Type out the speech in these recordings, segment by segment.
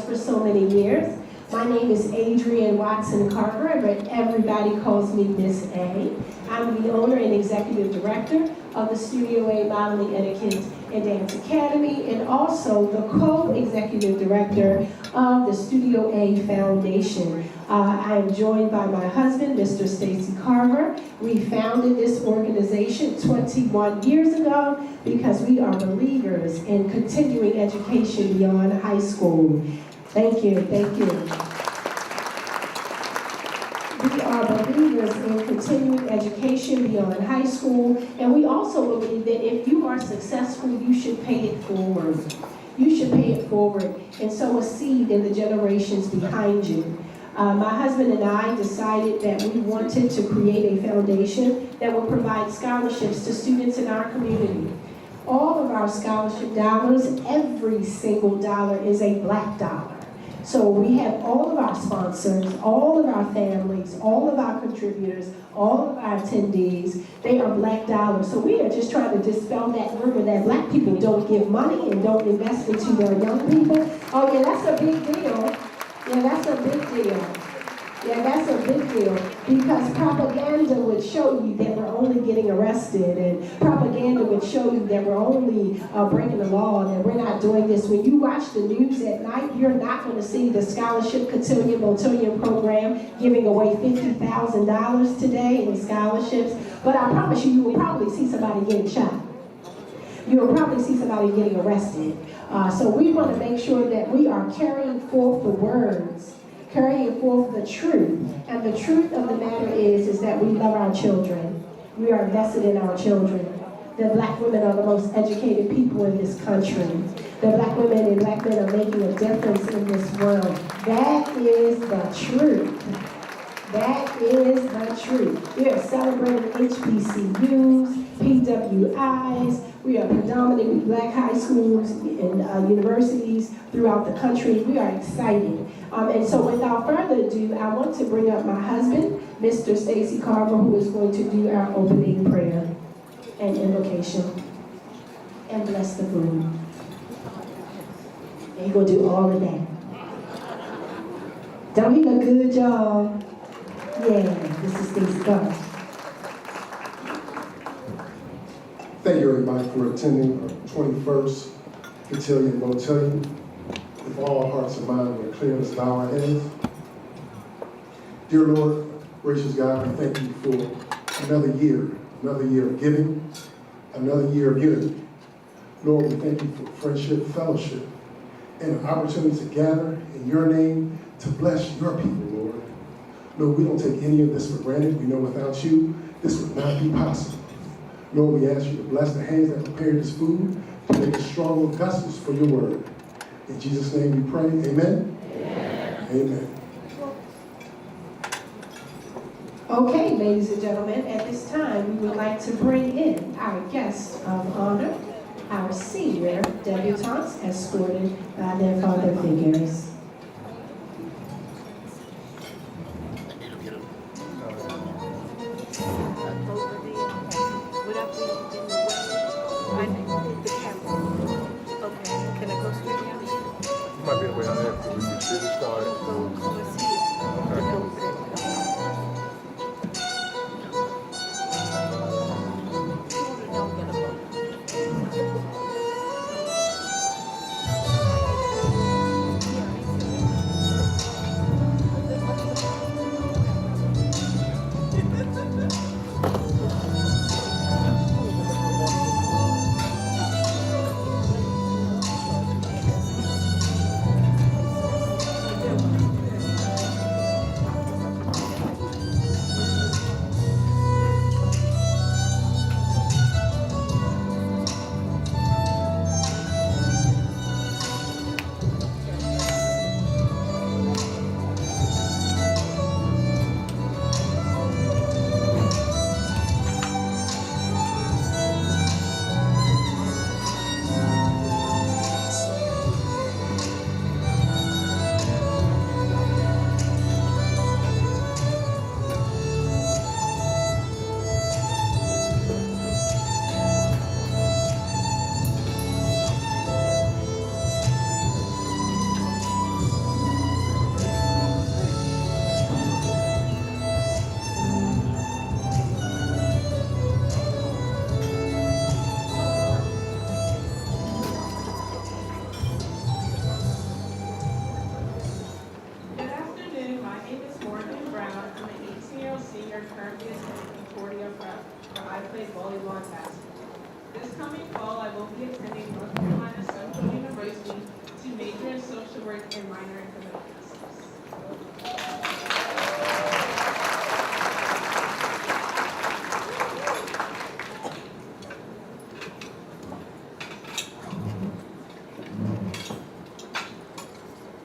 for so many years. My name is Adrienne Watson Carver, but everybody calls me Miss A. I'm the owner and executive director of the Studio A Modeling Etiquette and Dance Academy, and also the co-executive director of the Studio A Foundation. I am joined by my husband, Mr. Stacy Carver. We founded this organization 21 years ago because we are believers in continuing education beyond high school. Thank you, thank you. We are believers in continuing education beyond high school, and we also believe that if you are successful, you should pay it forward. You should pay it forward and sow a seed in the generations behind you. My husband and I decided that we wanted to create a foundation that would provide scholarships to students in our community. All of our scholarship dollars, every single dollar is a black dollar. So we have all of our sponsors, all of our families, all of our contributors, all of our attendees, they are black dollars. So we are just trying to dispel that rumor that black people don't give money and don't invest into their young people. Oh yeah, that's a big deal. Yeah, that's a big deal. Yeah, that's a big deal, because propaganda would show you that we're only getting arrested, and propaganda would show you that we're only breaking the law, that we're not doing this. When you watch the news at night, you're not going to see the scholarship COTILLION, BEAUTILLIon program giving away $50,000 today in scholarships, but I promise you, you will probably see somebody getting shot. You will probably see somebody getting arrested. So we want to make sure that we are carrying forth the words, carrying forth the truth. And the truth of the matter is that we love our children. We are invested in our children. The black women are the most educated people in this country. The black women and black men are making a difference in this world. That is the truth. That is the truth. We are celebrating HBCUs, PWIs. We are predominantly black high schools and universities throughout the country. We are excited. And so without further ado, I want to bring up my husband, Mr. Stacy Carver, who is going to do our opening prayer and invocation and bless the food. And he's going to do all of that. Don't he look good, y'all? Yeah, this is Stacy Carver. Thank you, everybody, for attending our 21st Cotillion, BEAUTILLIon. If all hearts and minds are clear, let's bow our heads. Dear Lord, gracious God, we thank you for another year of giving, another year of unity. Lord, we thank you for friendship, fellowship, and an opportunity to gather in your name to bless your people, Lord. Lord, we don't take any of this for granted. We know without you, this would not be possible. Lord, we ask you to bless the hands that prepare this food to make us stronger vessels for your word. In Jesus' name we pray, amen? Amen. Amen. Okay, ladies and gentlemen, at this time, we would like to bring in our guest of honor, our senior debutantes, escorted by their father figures. Might be a way out there before we get started. social work and minor in criminal justice.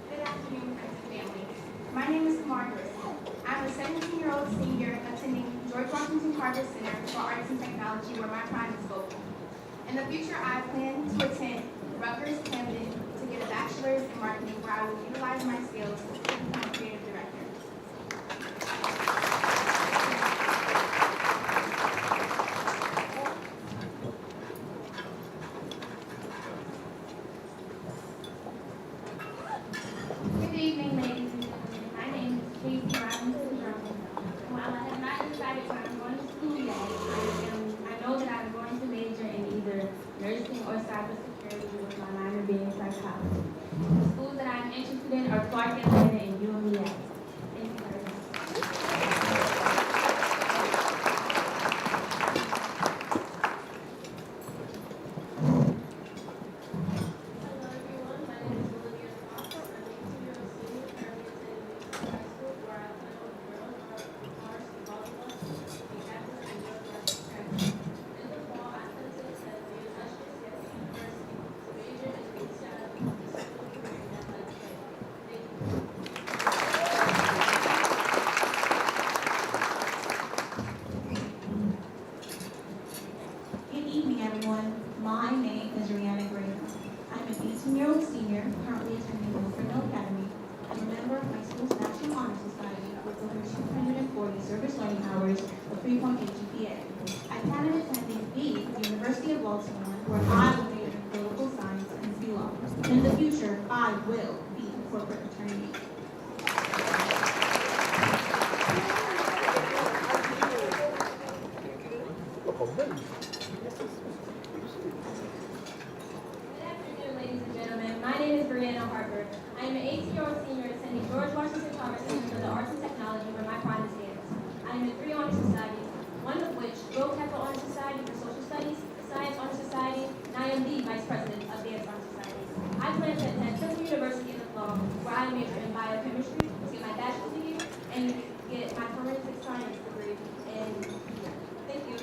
Good afternoon, friends and family. My name is Margaret. I'm a 17-year-old senior attending George Washington Carver Center for Arts and Technology, where my prime is vocal. In the future, I plan to attend Rutgers Camden to get a bachelor's in marketing, where I will utilize my skills to become a creative director. Good evening, ladies and gentlemen. My name is Casey Robinson Drummond. While I have not decided where I'm going to school yet, I know that I'm going to major in either nursing or cybersecurity, with my minor being psychology. The schools that I'm interested in are Clark Atlanta and UMES. Thank you very much. Hello everyone, my name is Olivia Fox. I'm a 18-year-old senior currently attending high school where I play with girls, arts, volleyball, and captain and George Washington. In the fall, I plan to attend the illustrious Yale University to major in retail and pursue a career in athletic training. Thank you. Good evening, everyone. My name is Rihanna Graham. I'm an 18-year-old senior currently attending Wilfredo Academy. I'm a member of my school's National Honor Society with over 240 service learning hours with 3.8 GPA. I plan on attending the University of Baltimore, where I will major in political science and sea law. In the future, I will be a corporate attorney. Good afternoon, ladies and gentlemen. My name is Brianna Harper. I am an 18-year-old senior attending George Washington Carver Center for the Arts and Technology, where my prime is dance. I am in 3 honor societies, one of which, Rho Kappa Honor Society for Social Studies, Science Honor Society, and I am the Vice President of Dance Honor Society. I plan to attend Central University in the fall, where I major in biochemistry to get my bachelor's degree and get my forensic science degree. And thank you.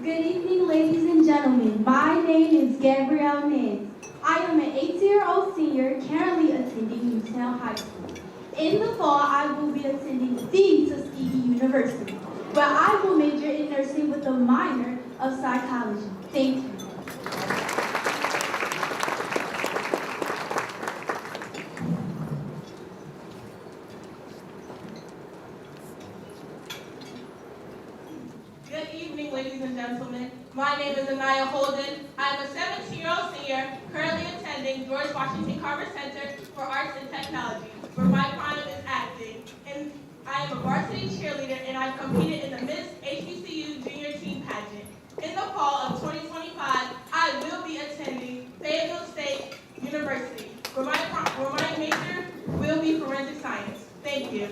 Good evening, ladies and gentlemen. My name is Gabrielle Nance. I am an 18-year-old senior currently attending Newtown High School. In the fall, I will be attending the Tuskegee University, where I will major in nursing with a minor of psychology. Thank you. Good evening, ladies and gentlemen. My name is Anaya Holden. I am a 17-year-old senior currently attending George Washington Carver Center for Arts and Technology, where my prime is acting. And I am a varsity cheerleader, and I've competed in the Miss HBCU Junior Team Pageant. In the fall of 2025, I will be attending Fayetteville State University, where my major will be forensic science. Thank you.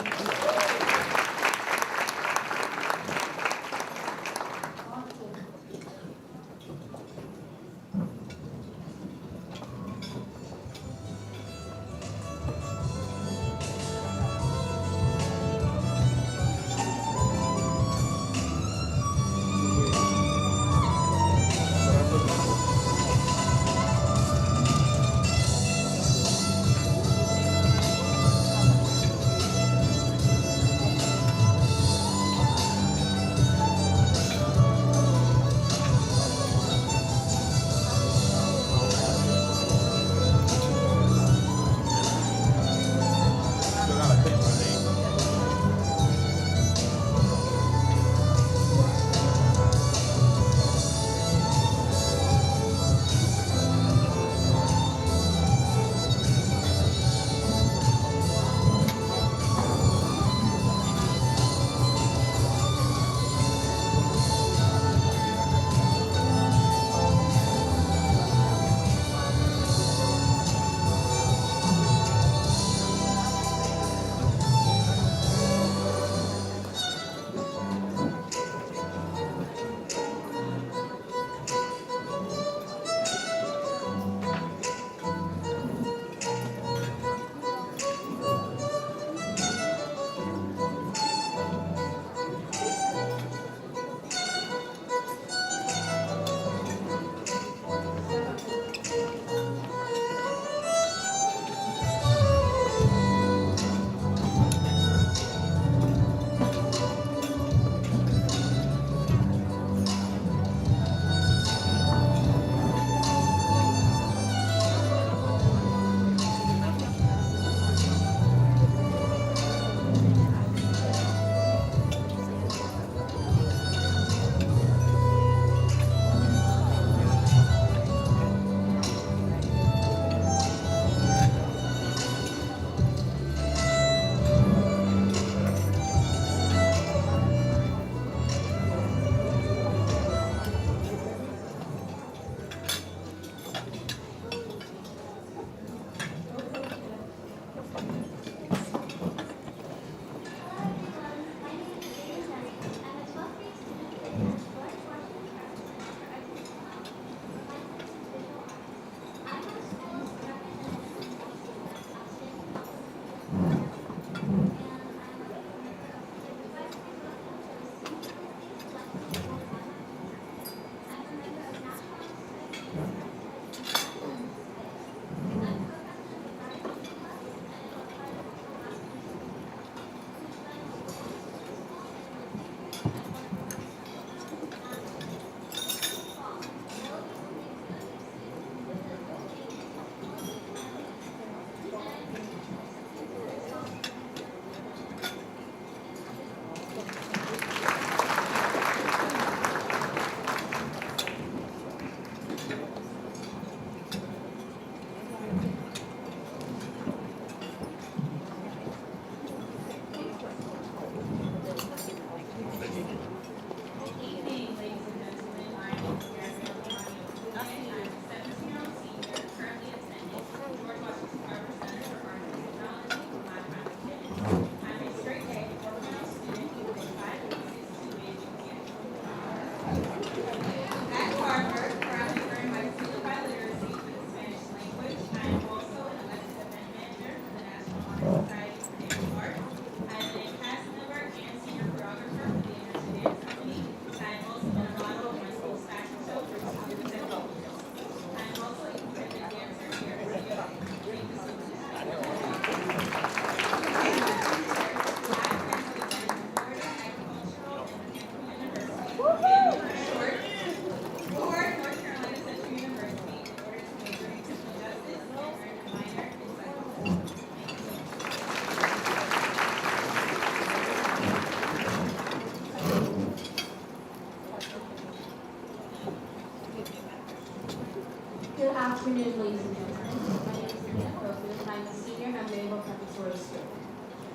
afternoon, ladies and gentlemen. My name is Amanda Crocus, and I'm a senior at Maryville Preparatory School.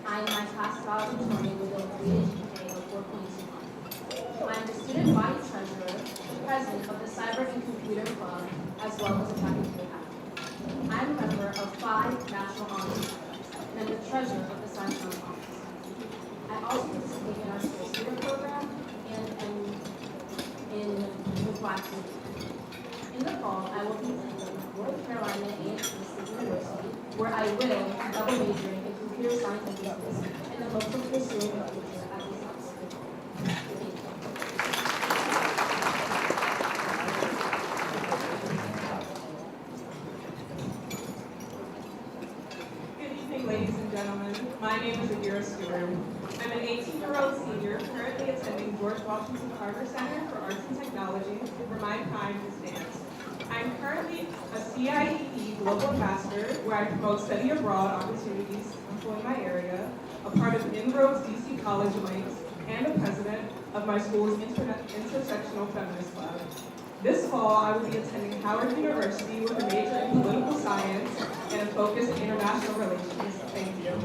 I am my class valedictorian with a weighted GPA of 4.2. I am the student body treasurer, the president of the Cyber and Computer Club, as well as a faculty captain. I am a member of 5 National Honor Societies, and I'm the treasurer of the Science Honor Honor Society. I also participate in our school theater program and in the class meeting. In the fall, I will be attending North Carolina A&T State University, where I will be double majoring in computer science and business, and I'm also pursuing a future as a software developer. Thank you. Good evening, ladies and gentlemen. My name is Adira Stewart. I'm an 18-year-old senior currently attending George Washington Carver Center for Arts and Technology, where my prime is dance. I'm currently a CIEE Global Ambassador, where I promote study abroad opportunities in my area, a part of Inroads DC College Links, and the president of my school's Intersectional Feminist Club. This fall, I will be attending Howard University with a major in political science and a focus in international relations. Thank you.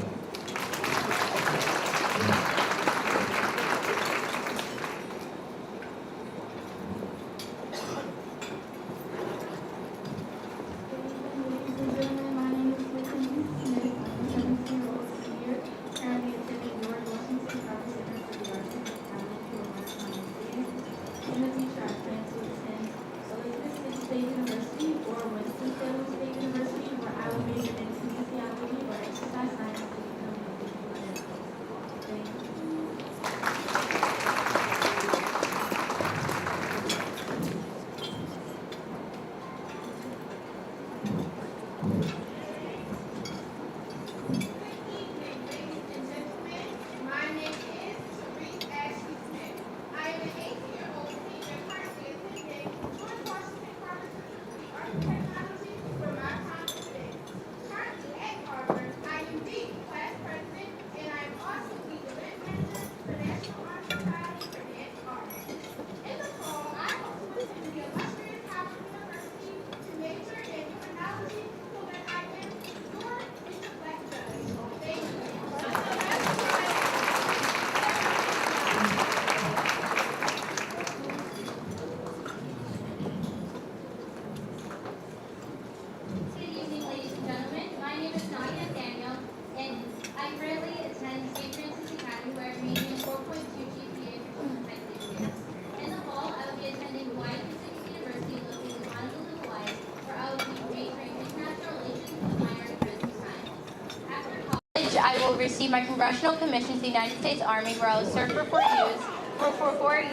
I will receive my congressional commission to the United States Army, where I will serve for 4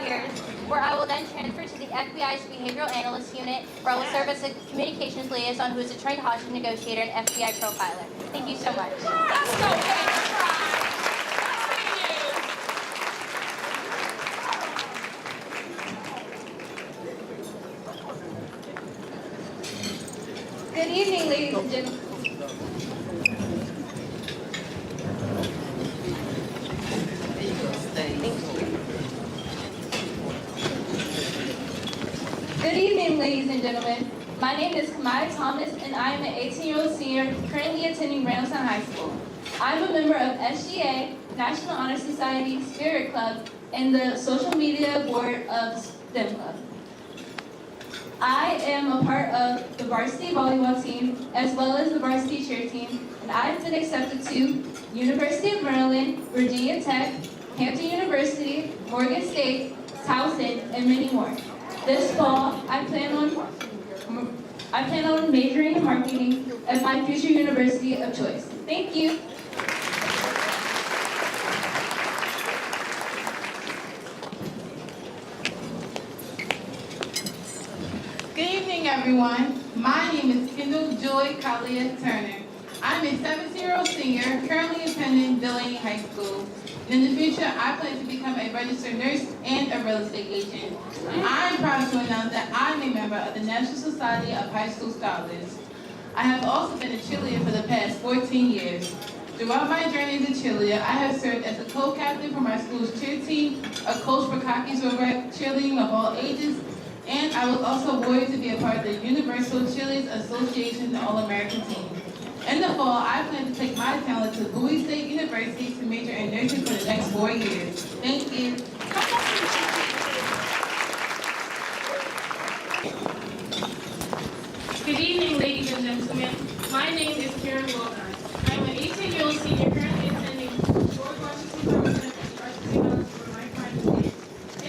years, where I will then transfer to the FBI's Behavioral Analyst Unit, where I will serve as a communications liaison who is a trained hostage negotiator and FBI profiler. Thank you so much. Good evening, ladies and gentlemen. Good evening, ladies and gentlemen. My name is Kamaya Thomas, and I am an 18-year-old senior currently attending Randallstown High School. I'm a member of SGA, National Honor Society, Spirit Club, and the social media board of STEM Club. I am a part of the varsity volleyball team, as well as the varsity cheer team, and I've been accepted to University of Maryland, Virginia Tech, Hampton University, Morgan State, Towson, and many more. This fall, I plan on majoring in marketing at my future university of choice. Thank you. Good evening, everyone. My name is Kendall Joy Kalia Turner. I'm a 17-year-old senior currently attending Delaney High School. In the future, I plan to become a registered nurse and a real estate agent. I'm proud to announce that I'm a member of the National Society of High School Scholars. I have also been a cheerleader for the past 14 years. Throughout my journey as a cheerleader, I have served as a co-captain for my school's cheer team, a coach for Cockeysville cheerleading of all ages, And I was also awarded to be a part of the Universal Cheerleaders Association's All-American team. In the fall, I plan to take my talent to Bowie State University to major in nursing for the next 4 years. Thank you. Good evening, ladies and gentlemen. My name is Karen Walker. I'm an 18-year-old senior currently attending George Washington University Arts and Technology for my private state.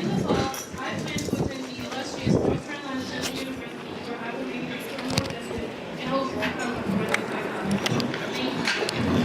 In the fall, I plan to attend the illustrious North Carolina Central University, where I will be a criminal justice and hopefully become a forensic psychologist. Thank you.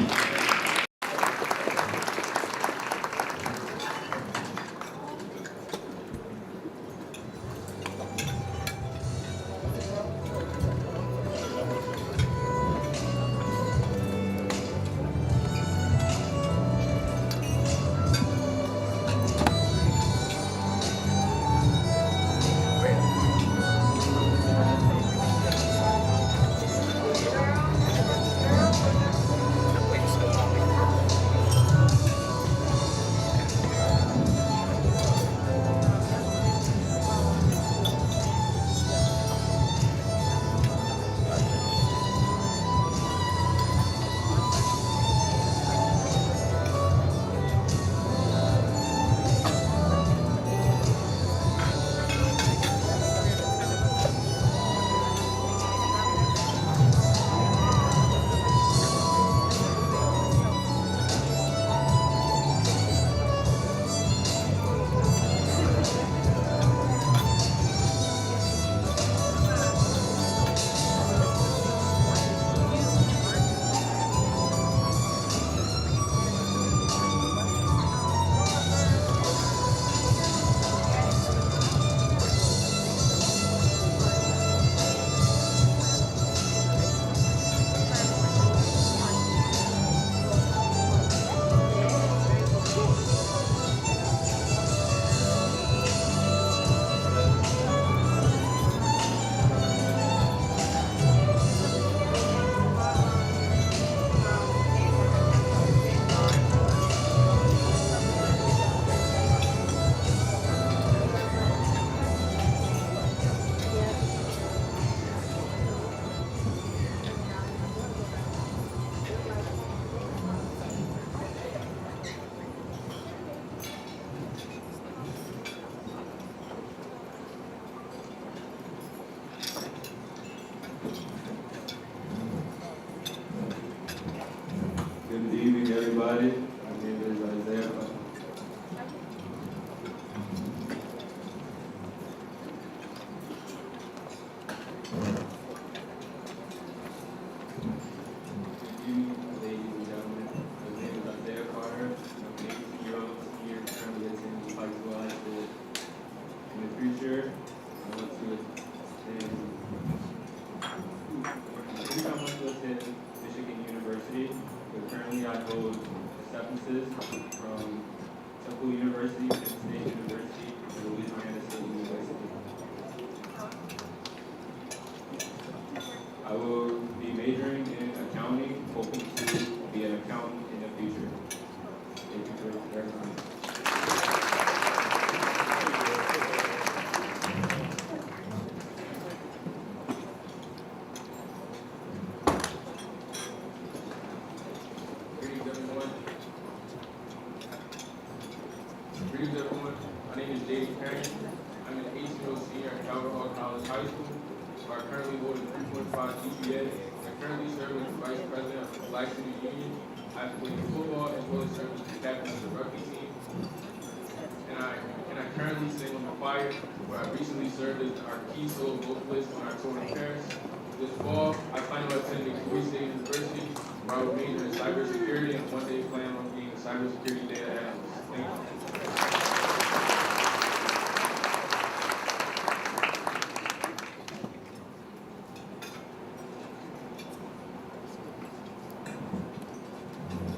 Good evening, everybody. My name is Isaiah. Good evening, ladies and gentlemen. My name is Isaiah Carter. I'm an 18-year-old senior currently attending Pikesville High School. In the future, I want to attend Michigan University, but currently I hold acceptances from Temple University, Penn State University, and Louisiana State University. I will be majoring in accounting, hoping to be an accountant in the future. Thank you for your time. Greetings, everyone. My name is Jaden Perrin. I'm an 18-year-old senior at Calvert Hall College High School, where I currently hold a 3.5 GPA. I currently serve as the Vice President of the Black Student Union. I've played football as well as served as the captain of the rugby team. And I currently sing on the choir, where I recently served as our key solo vocalist on our tour in Paris. This fall, I plan on attending Bowie State University, where I will major in cybersecurity and one day plan on being a cybersecurity data analyst. Thank you.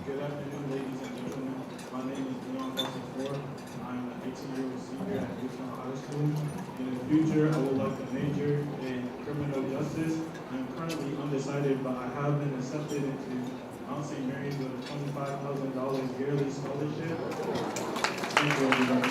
Good afternoon, ladies and gentlemen. My name is Leon Foster. I am an 18-year-old senior at Houston High School. In the future, I would like to major in criminal justice. I am currently undecided, but I have been accepted into Mount St. Mary's with a $25,000 yearly scholarship. Thank you, everybody.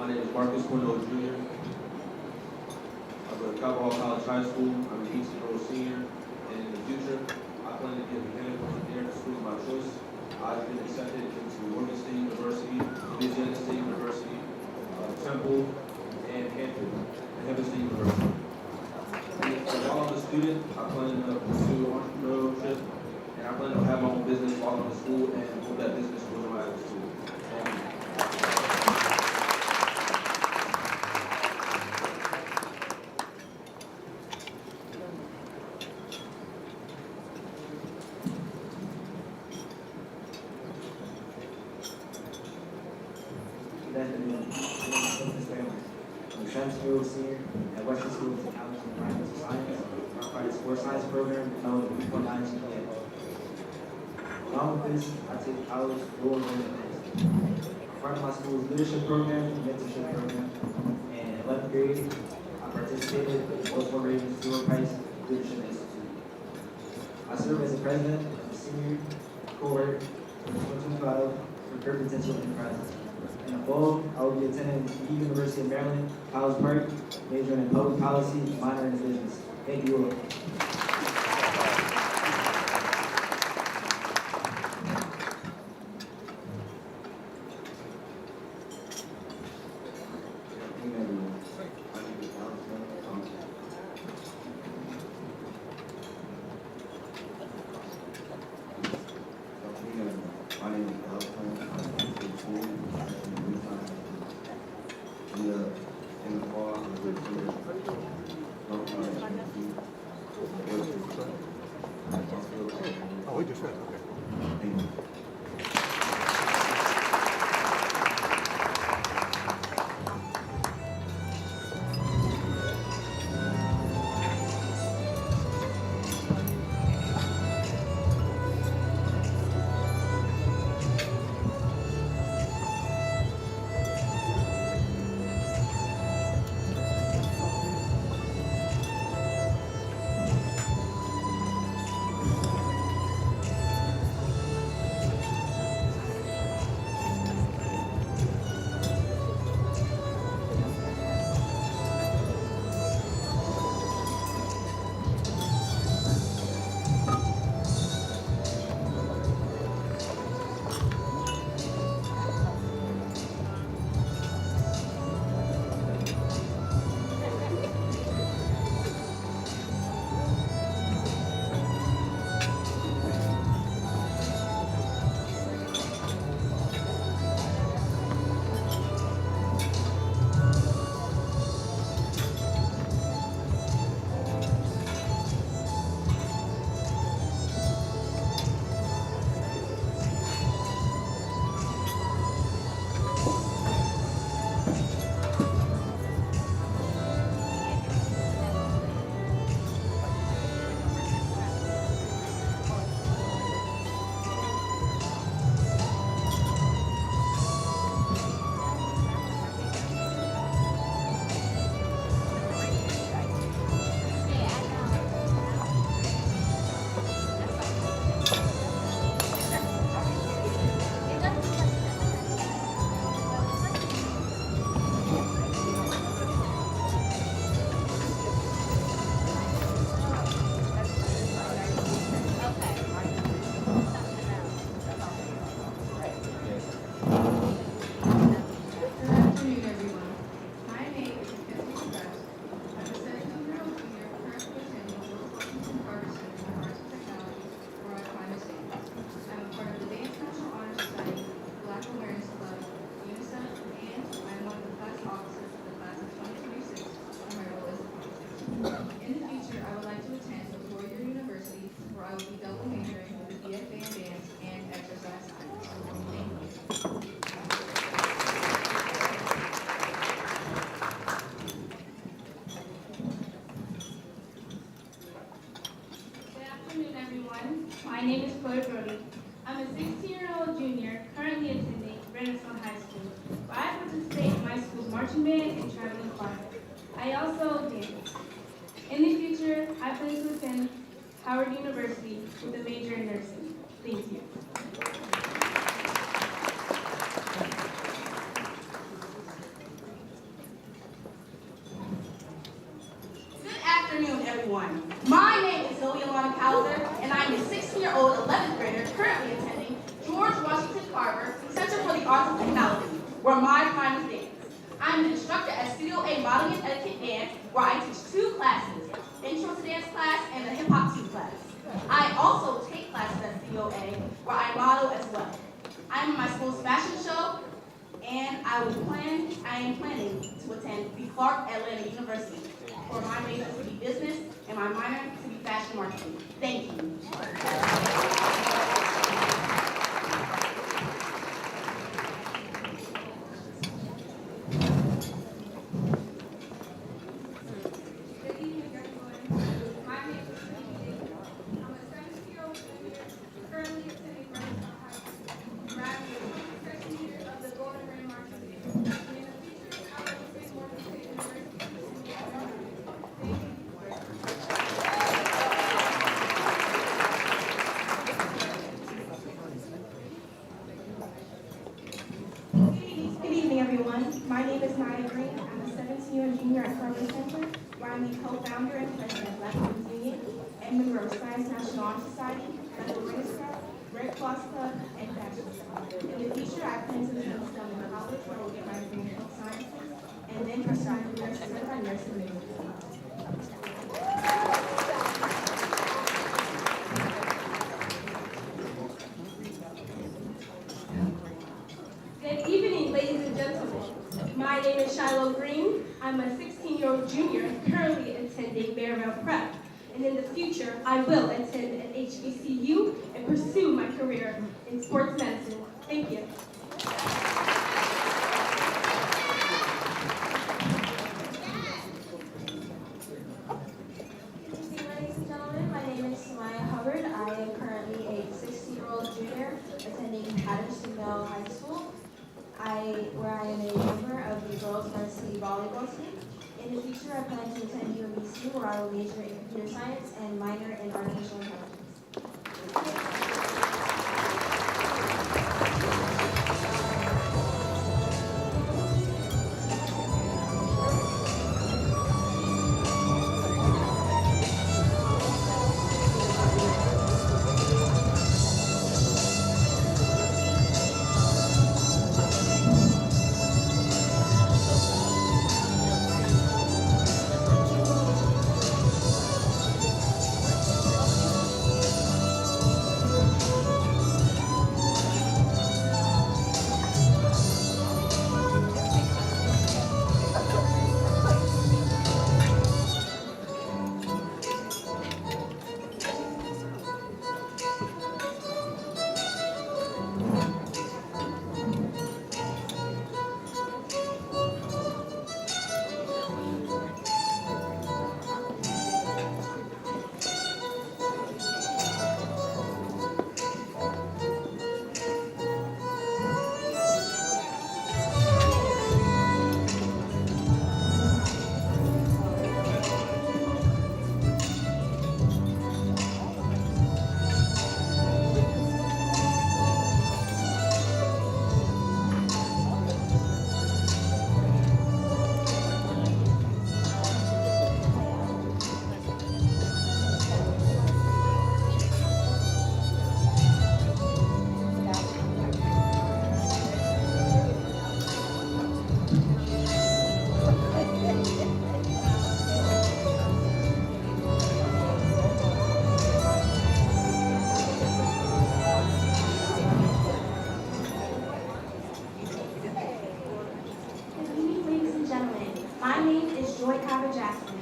My name is Marcus Cornell Jr. I go to Cowboy College High School. I'm an 18-year-old senior, and in the future, I plan to be a mechanical engineer at school of my choice. I've been accepted into Morgan State University, Louisiana State University, Temple, and Hampton State University. And while I'm a student, I plan to pursue entrepreneurship, and I plan to have my own business while I'm in school, and hope that business goes on at school. Thank you. Good afternoon. I'm a 17-year-old senior at Western School of Technology and Environmental Science. I'm part of the sports science program with a 3.9 GPA. Along with this, I take college dual enrollment classes. I'm part of my school's leadership program and mentorship program. And in 11th grade, I participated in the Baltimore Ravens Stuart Price Leadership Institute. I serve as the president of the senior cohort for 2025 for Career Potential Enterprises. In the fall, I will be attending the University of Maryland, College Park, majoring in public policy, minor in business. Thank you all. My name is Alex. In the fall, I was with Oh, we just read, okay. Thank you. My name is Chloe Brody. I'm a 16-year-old junior currently attending Renaissance High School, where I participate in my school's marching band and traveling choir. I also dance. In the future, I plan to attend Howard University with a major in nursing. Thank you. everyone. My name is Zoe Alana Calder, and I'm a 16-year-old 11th grader currently attending George Washington Carver Center for the Arts and Technology, where my prime is dance. I'm an instructor at Studio A Modeling and Etiquette Dance, where I teach 2 classes, Intro to Dance class and the Hip Hop 2 class. I also take classes at Studio A, where I model as well. I'm in my school's fashion show, and I am planning to attend the Clark Atlanta University, for my major to be business and my minor to be fashion marketing. Thank you. Good evening, everyone. My name is Cindy. I'm a 17-year-old junior currently attending Renaissance High School, where I'm the 22nd year of the Golden Ring Marching Band. And in the future, I will attend Morgan State University. Thank you. Good evening, everyone. My name is Naya Green. I'm a 17-year junior at Carver Center, where I'm the co-founder and president of Black Women's Union and member of Science National Honor Society, Federal Race Club, Red Cross Club, and Fashion Club. In the future, I plan to attend Spelman College, where I will get my degree in health sciences, and then pursue my career as a certified nurse in midwifery. Good evening, ladies and gentlemen. My name is Shiloh Green. I'm a 16-year-old junior currently attending Maryville Prep. And in the future, I will attend an HBCU and pursue my career in sports medicine. Thank you. Good evening, ladies and gentlemen. My name is Samaya Hubbard. I am currently a 16-year-old junior attending Pattersonville High School, where I am a member of the girls varsity volleyball team. In the future, I plan to attend UMBC, where I will major in computer science and minor in artificial intelligence. Good evening, ladies and gentlemen. My name is Joy Carver Jackson.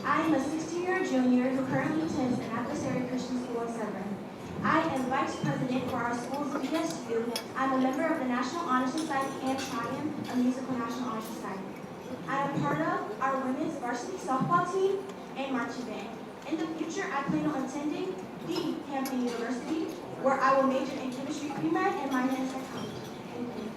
I am a 16-year junior who currently attends an adversary Christian school in Severn. I am vice president for our school's BSU. I'm a member of the National Honor Society and Triumph, a musical National Honor Society. I am part of our women's varsity softball team and marching band. In the future, I plan on attending the Hampton University, where I will major in chemistry pre-med and minor in psychology. Thank you.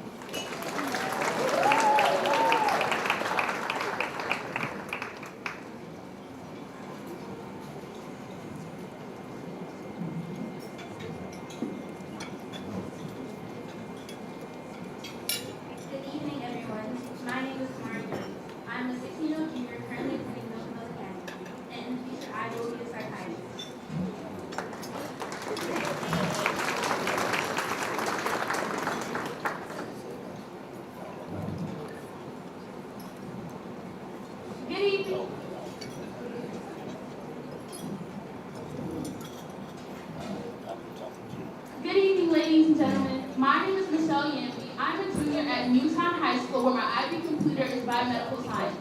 Good evening, everyone. My name is Mari. I'm a 16-year-old junior currently attending Milton Academy. And in the future, I evening. Good evening, ladies and gentlemen. My name is Michelle Yampy. I'm a junior at Newtown High School, where my IB computer is biomedical science.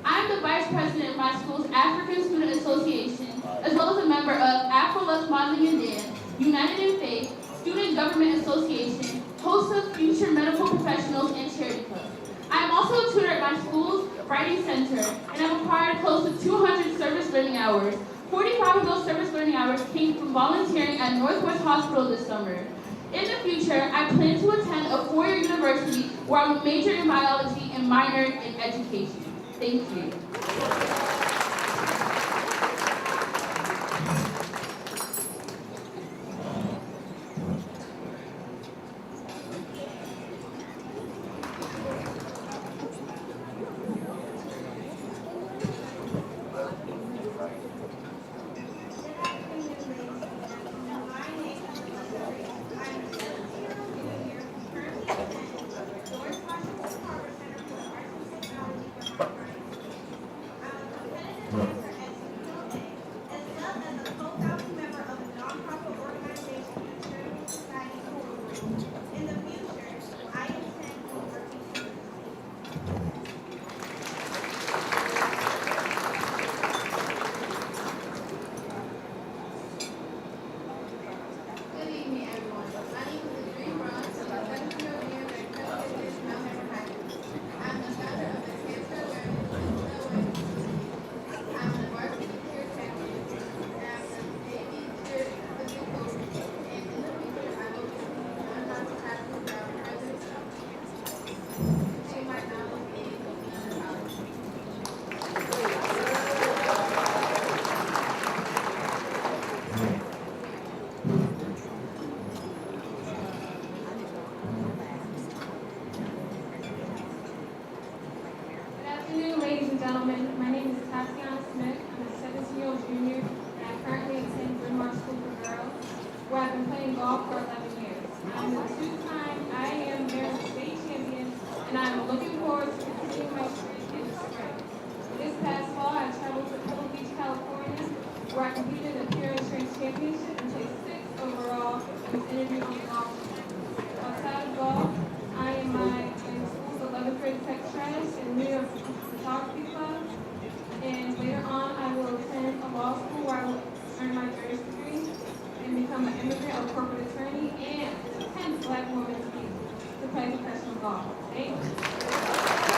I'm the vice president of my school's African Student Association, as well as a member of Afro-Lux Modeling and Dance, United in Faith, Student Government Association, host of Future Medical Professionals, and Charity Club. I am also a tutor at my school's Writing Center, and I've acquired close to 200 service learning hours. 45 of those service learning hours came from volunteering at Northwest Hospital this summer. In the future, I plan to attend a four-year university where I will major in biology and minor in education. Thank you. Black woman to play professional golf. Thank you.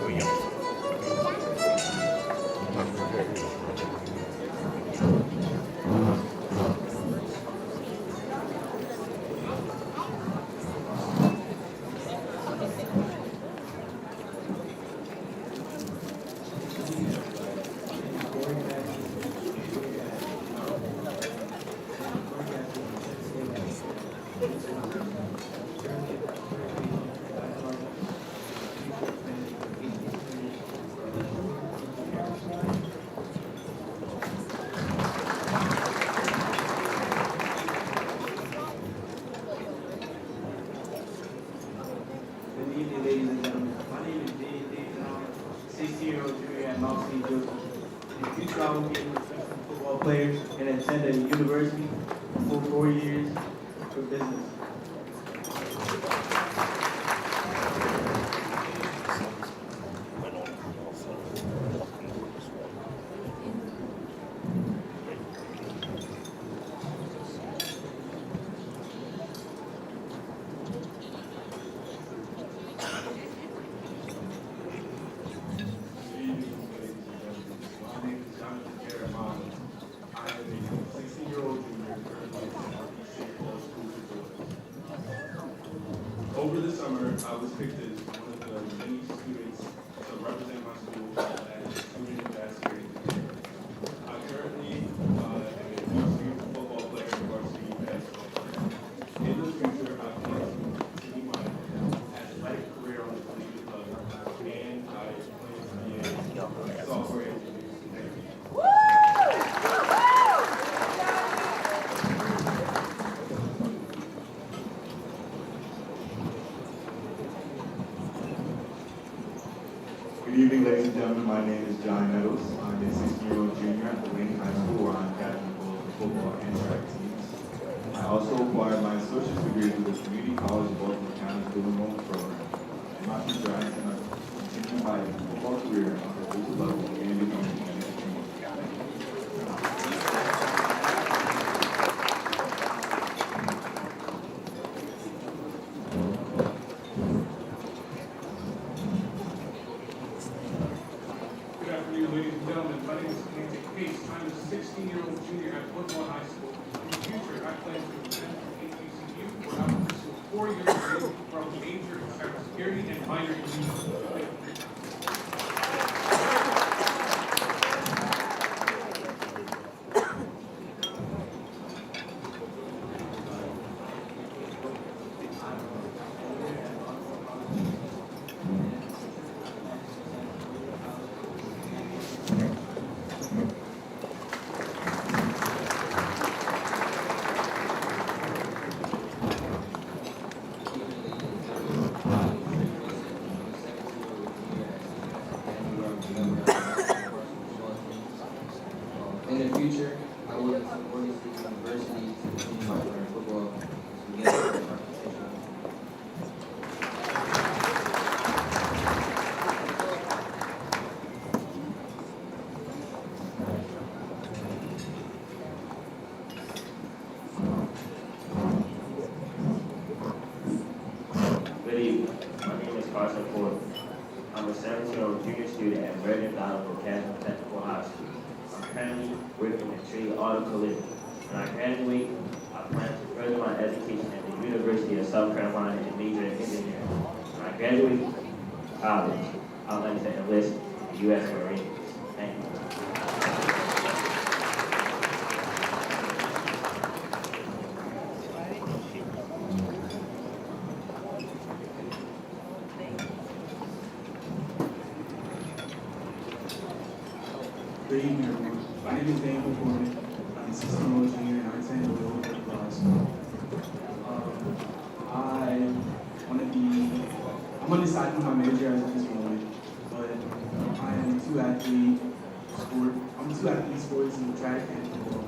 Good evening, ladies and gentlemen. My name is David David, and I'm a 16-year-old junior at Mount St. Joseph. In the future, I will be a professional football player and attend a university for 4 years for business. Over the summer, I was picked as one of the many students to represent my school as student ambassador. I currently am a varsity football player and varsity basketball. In the future, I plan to continue my athletic career on the collegiate level, and I plan to be a software engineer. Thank you. Good evening, ladies and gentlemen. My name is John Meadows. I'm a 16-year-old junior at Wayne High School, where I'm captain of both the football and track teams. I also acquired my associate's degree through the Community College of Baltimore County's Dual Enrollment Program. In my future, I intend to continue my football career on the collegiate level and become an NFL team. Good afternoon, ladies and gentlemen. My name is Clancy Case. I'm a 16-year-old junior at Woodlawn High School. In the future, I plan to attend HBCU, where I will pursue a 4-year degree where I will major in cybersecurity and minor in music. In the future, I will attend Oregon State University to continue my career in football to get a competition. Good evening. My name is Carson Ford. I'm a 17-year-old junior student at Meriden Valley Vocational Technical High School. I'm currently working at Trade Auto Collision. When I graduate, I plan to further my education at the University of South Carolina and major in engineering. When I graduate college, I would like to enlist in the U.S. Marines. Thank you. Good evening, everyone. My name is Daniel Gordon. I'm a 16-year-old junior and I attend the Lower High School. I'm undecided on my major as of this moment, but I'm two athlete sports in track and football.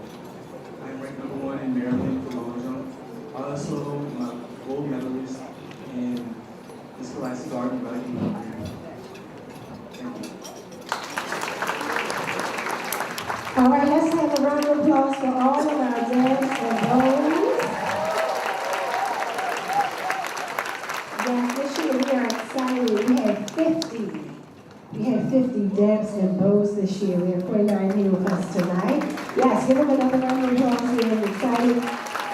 I'm ranked #1 in Maryland for long jump. I also am a gold medalist in the Scholastic Art and Writing program. Thank you. All right, let's have a round of applause for all of our dads and boys. Yes, this year we are excited. We have 50 50 Debs and Bows this year. We have 49 here with us tonight. Yes, give them another round of applause. We're excited.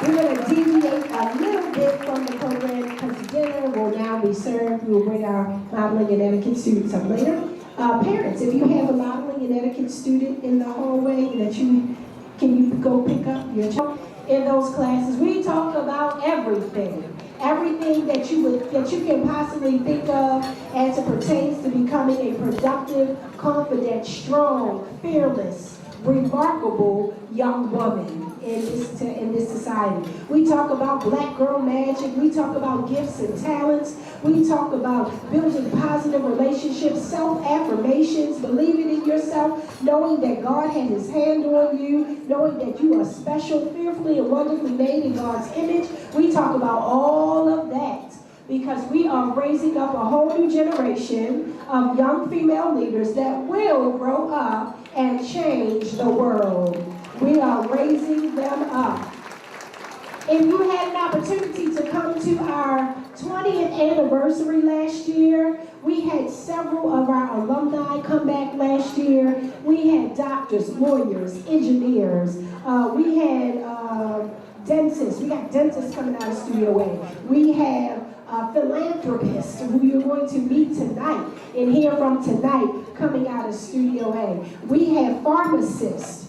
We're going to deviate a little bit from the program because dinner will now be served. We will bring our modeling and etiquette students up later. Parents, if you have a modeling and etiquette student in the hallway that can you go pick up your child in those classes? We talk about everything that you can possibly think of as it pertains to becoming a productive, confident, strong, fearless, remarkable young woman in this society. We talk about black girl magic. We talk about gifts and talents. We talk about building positive relationships, self-affirmations, believing in yourself, knowing that God had his hand on you, knowing that you are special, fearfully and wonderfully made in God's image. We talk about all of that because we are raising up a whole new generation of young female leaders that will grow up and change the world. We are raising them up. If you had an opportunity to come to our 20th anniversary last year, we had several of our alumni come back last year. We had doctors, lawyers, engineers. We had dentists. We got dentists coming out of Studio A. We have philanthropists who you're going to meet tonight and hear from tonight coming out of Studio A. We have pharmacists.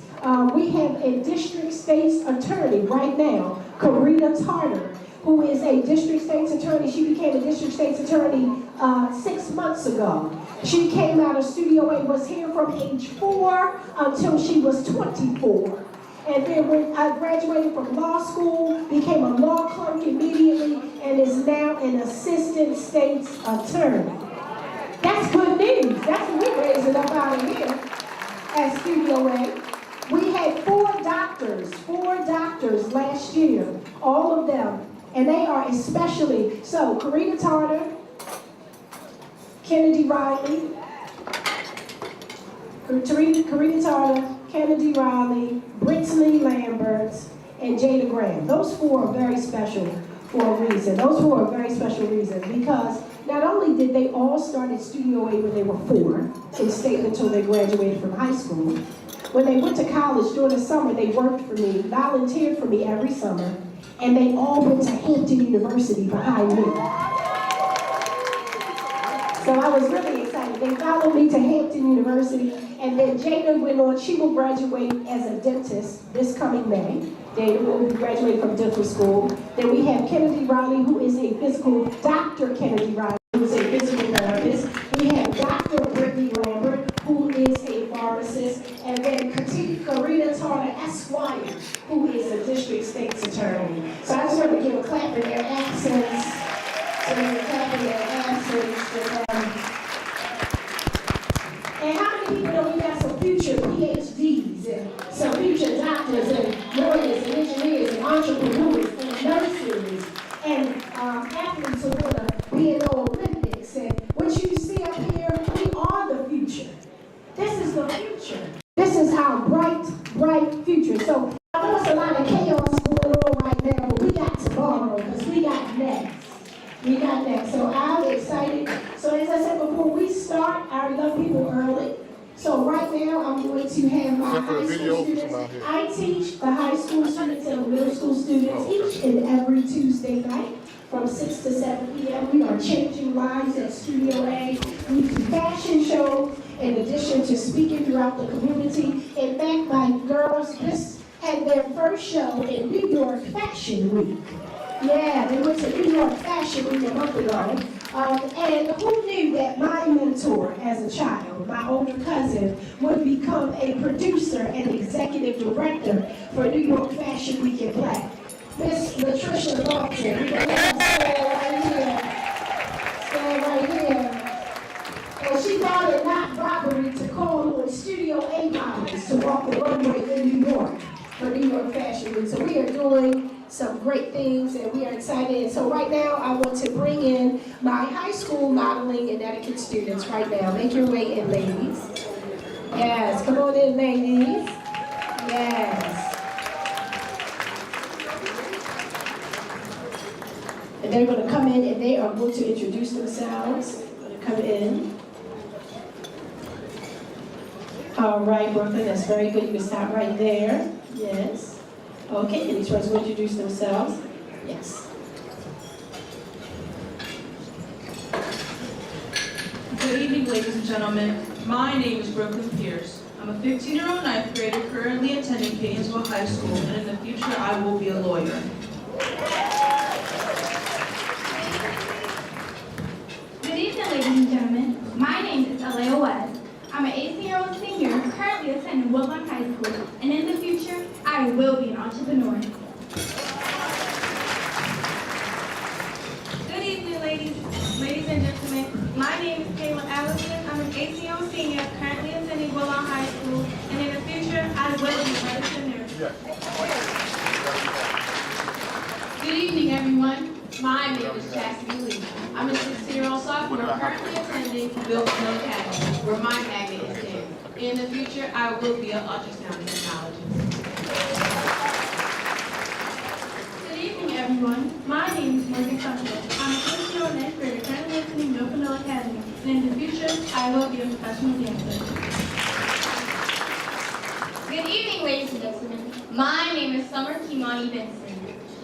We have a district state's attorney right now, Karita Tarter, who is a district state's attorney. She became a district state's attorney 6 months ago. She came out of Studio A, was here from age 4 until she was 24. And then when I graduated from law school, became a law clerk immediately, and is now an assistant state's attorney. That's good news. That's what we're raising up out of here at Studio A. We had 4 doctors last year, all of them, and they are especially, so Karita Tarter, Kennedy Riley, Karita Tarter, Kennedy Riley, Brittany Lambert, and Jada Graham. Those 4 are very special for a reason. Those 4 are very special reason because not only did they all start at Studio A when they were 4 and stayed until they graduated from high school, when they went to college during the summer, they worked for me, volunteered for me every summer, and they all went to Hampton University behind me. So I was really excited. They followed me to Hampton University, and then Jada went on. She will graduate as a dentist this coming May. Jada will be graduating from dental school. Then we have Kennedy Riley, who is a physical, Dr. Kennedy Riley, who is a physical therapist. We have Dr. Brittany Lambert, who is a pharmacist, and then Karita Tarter Esquire, who is a district state's attorney. So I just want to give a clap in their absence. And how many people know we got some future PhDs and some future doctors and lawyers and engineers and entrepreneurs and nurses and athletes who want to be in the Olympics? And what you see up here, we are the future. This is the future. This is our bright future. So I know it's a lot of chaos going on right now, but we got tomorrow because we got next. We got next. So I'm excited. So as I said before, we start our young people early. So right now I'm going to have my high school students. I teach the high school students and the middle school students each and every Tuesday night from 6 to 7 p.m. We are changing lives at Studio A. We do fashion shows in addition to speaking throughout the community. In fact, my girls just had their first show in New York Fashion Week. Yeah, they went to New York Fashion Week a month ago. And who knew that my mentor as a child, my older cousin, would become a producer and executive director for New York Fashion Week in Black? Miss Latricia Lawson, we can stand right here. Stand right here. And she thought it not robbery to call on Studio A models to walk the runway in New York for New York Fashion Week. So we are doing some great things and we are excited. And so right now I want to bring in my high school modeling and etiquette students right now. Make your way in, ladies. Yes, come on in, ladies. Yes. And they're going to come in and they are going to introduce themselves. They're going to come in. All right, Brooklyn, that's very good. You can stop right there. Yes. Okay, can each person introduce themselves? Yes. Good evening, ladies and gentlemen. My name is Brooklyn Pierce. I'm a 15-year-old ninth grader currently attending Catonsville High School, and in the future, I will be a lawyer. Good evening, ladies and gentlemen. My name is Alea West. I'm an 18-year-old senior currently attending Woodlawn High School, and in the future, I will be an entrepreneur. Good evening, ladies and gentlemen. My name is Kayla Allison. I'm an 18-year-old senior currently attending Woodlawn High School, and in the future, I will be an entrepreneur. Good evening, everyone. My name is Chastity Lee. I'm a 16-year-old sophomore currently attending BEAUTILLIon Academy, where my magnet is in. In the future, I will be an ultrasound technologist. Good evening, everyone. My name is Morgan Sancho. I'm a 15-year-old ninth grader currently attending BEAUTILLIon Academy, and in the future, I will be a professional dancer. Good evening, ladies and gentlemen. My name is Summer Kimani Benson.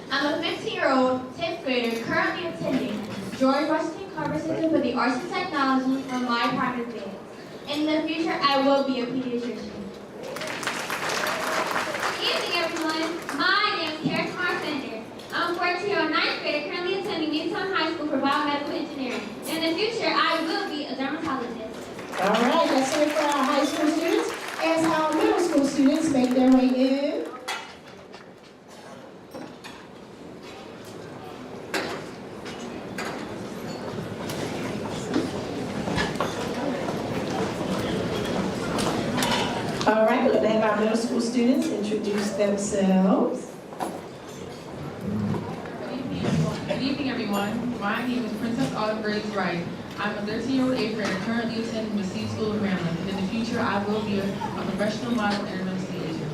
I'm a 15-year-old 10th grader currently attending George Washington Carver Center for the Arts and Technology for my private dance. In the future, I will be a pediatrician. Good evening, everyone. My name is Karen Carpenter. I'm a 14-year-old ninth grader currently attending Newtown High School for biomedical engineering. In the future, I will be a dermatologist. All right, let's hear it for our high school students as our middle school students make their way in. All right, we're going to have our middle school students introduce themselves. Good evening, everyone. My name is Princess Autumn Grace Wright. I'm a 13-year-old 8th grader currently attending the C School of Maryland. In the future, I will be a professional model and real estate agent.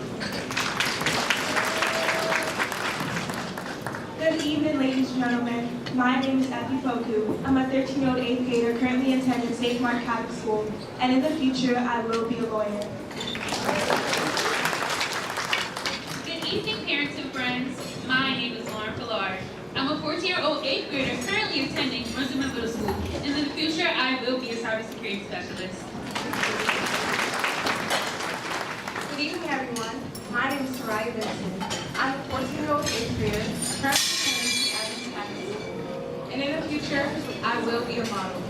Good evening, ladies and gentlemen. My name is Effie Poku. I'm a 13-year-old 8th grader currently attending St. Mark Catholic School, and in the future, I will be a lawyer. Good evening, parents and friends. My name is Lauren Millard. I'm a 14-year-old 8th grader currently attending Roosevelt Middle School, and in the future, I will be a cybersecurity specialist. Good evening, everyone. My name is Soraya Benson. I'm a 14-year-old 8th grader currently attending the Adams Catholic School, and in the future, I will be a model.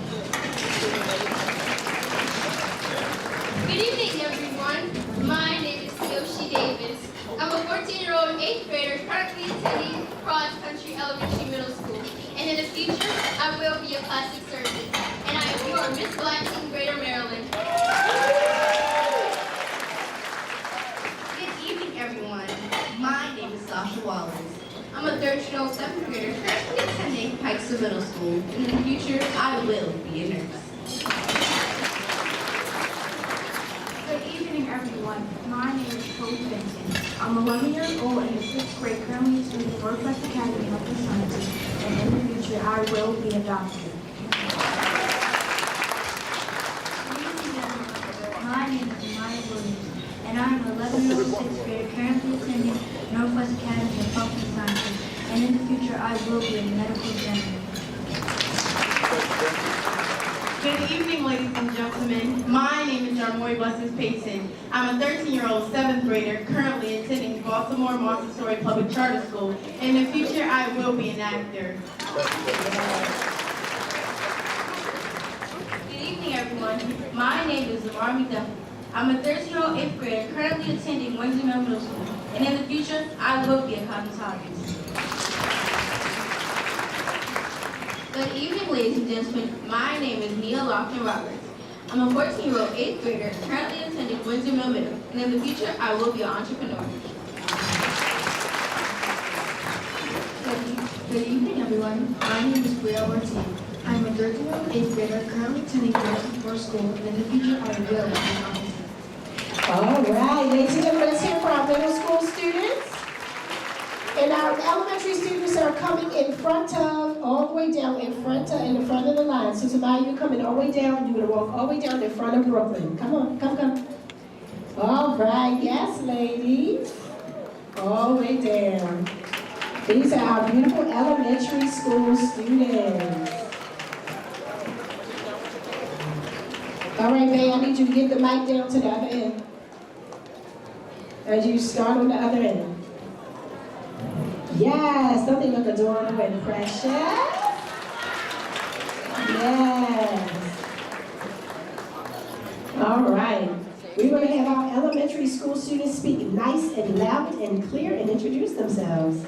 Good evening, everyone. My name is Yoshi Davis. I'm a 14-year-old 8th grader currently attending Cross Country Elementary Middle School. And in the future, I will be a plastic surgeon. And I am your Miss Black in Greater Maryland. Good evening, everyone. My name is Sasha Wallace. I'm a 13-year-old 7th grader currently attending Pikesville Middle School. And in the future, I will be a nurse. Good evening, everyone. My name is Chloe Benson. I'm 11 years old and in 6th grade, currently attending Northwest Academy of the Sciences, and in the future, I will be a doctor. Ladies and gentlemen, my name is Maya Williams, and I'm 11-year-old 6th grader, currently attending Northwest Academy of Health and Sciences, and in the future, I will be a medical general. Good evening, ladies and gentlemen. My name is Jarmoy Blessings Payson. I'm a 13-year-old 7th grader currently attending Baltimore Montessori Public Charter School. In the future, I will be an actor. Good evening, everyone. My name is Zamar Duffy. I'm a 13-year-old 8th grader currently attending Windsor Middle School, and in the future, I will be a cosmetologist. Good evening, ladies and gentlemen. My name is Nia Lofton Roberts. I'm a 14-year-old 8th grader currently attending Windsor Mill Middle, and in the future, I will be an entrepreneur. Good evening, everyone. My name is Brielle Ortiz. I'm a 13-year-old 8th grader currently attending Garrison School, and in the future, I will be an officer. All right, ladies and gentlemen, let's hear for our middle school students. And our elementary students are coming in front of, all the way down in front of the line. So Samaya, you're coming all the way down. You're going to walk all the way down in front of Brooklyn. Come on, come. All right, yes, ladies. All the way down. These are our beautiful elementary school students. All right, Bay, I need you to get the mic down to the other end. As you start on the other end. Yes, don't they look adorable and precious? Yes. All right. We're going to have our elementary school students speak nice and loud and clear and introduce themselves.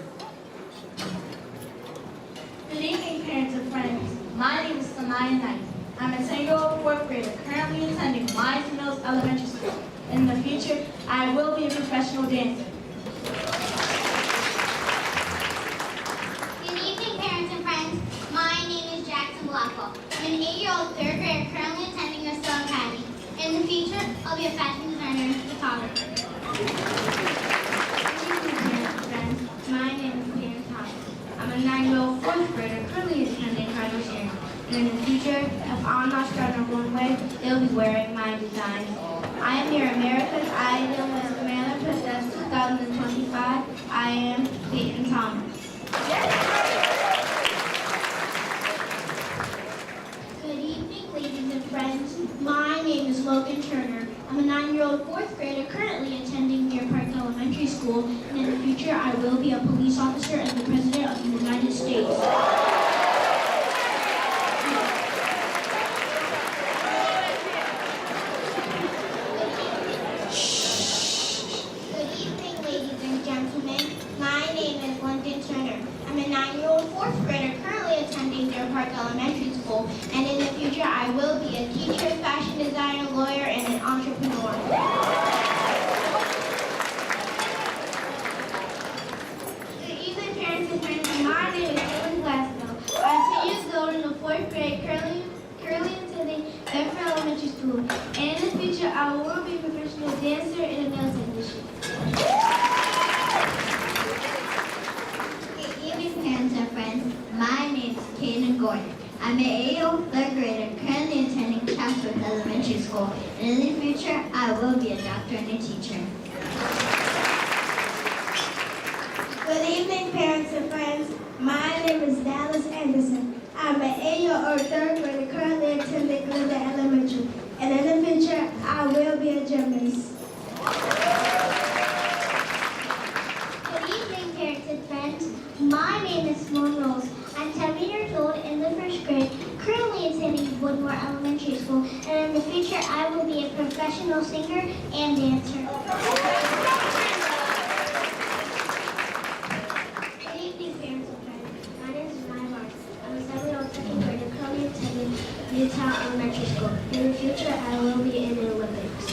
Good evening, parents and friends. My name is Sanaya Knight. I'm a 10-year-old fourth grader currently attending Myers Mills Elementary School. In the future, I will be a professional dancer. Good evening, parents and friends. My name is Jackson Blackwell. I'm an 8-year-old third grader currently attending the Stone Academy. In the future, I'll be a fashion designer and photographer. Good evening, parents and friends. My name is Peter Thomas. I'm a 9-year-old fourth grader currently attending Cardinal Sharon. And in the future, if I'm not starting a runway, they'll be wearing my designs. I am your America's Idol Miss Commander Princess 2025. I am Peyton Thomas. Good evening, ladies and friends. My name is Logan Turner. I'm a 9-year-old fourth grader currently attending Deer Park Elementary School. And in the future, I will be a police officer and the President of the United States. Good evening, ladies and gentlemen. My name is London Turner. I'm a 9-year-old fourth grader currently attending Deer Park Elementary School, and in the future I will be a teacher, fashion designer, lawyer, and an entrepreneur. Good evening, parents and friends. My name is Ellen Glasgow. I'm 10 years old in the fourth grade, currently attending Bedford Elementary School, and in the future I will be a professional dancer in the nail technician. Good evening, parents and friends. My name is Kaden Gordon. I'm an 8-year-old third grader currently attending Chatsworth Elementary School, and in the future, I will be a doctor and a teacher. Good evening, parents and friends. My name is Dallas Anderson. I'm an 8-year-old third grader currently attending Glenda Elementary, and in the future, I will be a gymnast. Good evening, parents and friends. My name is Simone Rose. I'm 7 years old in the first grade, currently attending Woodmore Elementary School, and in the future I will be a professional singer and dancer. Good evening, parents and friends. My name is Maya Mark. I'm a 7-year-old second grader, currently attending Newtown Elementary School. In the future, I will be in the Olympics.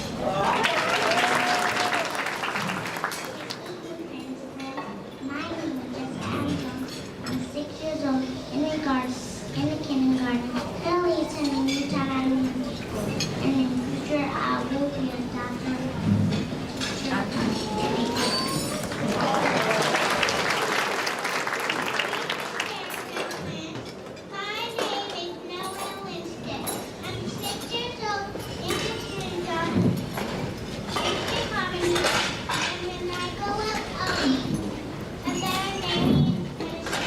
In the kindergarten, currently attending Newtown Elementary School, and in the future I will be a doctor. My name is Noah Winstead. I'm 6 years old in the kindergarten. And when I go out, I'll be a veterinarian and a student.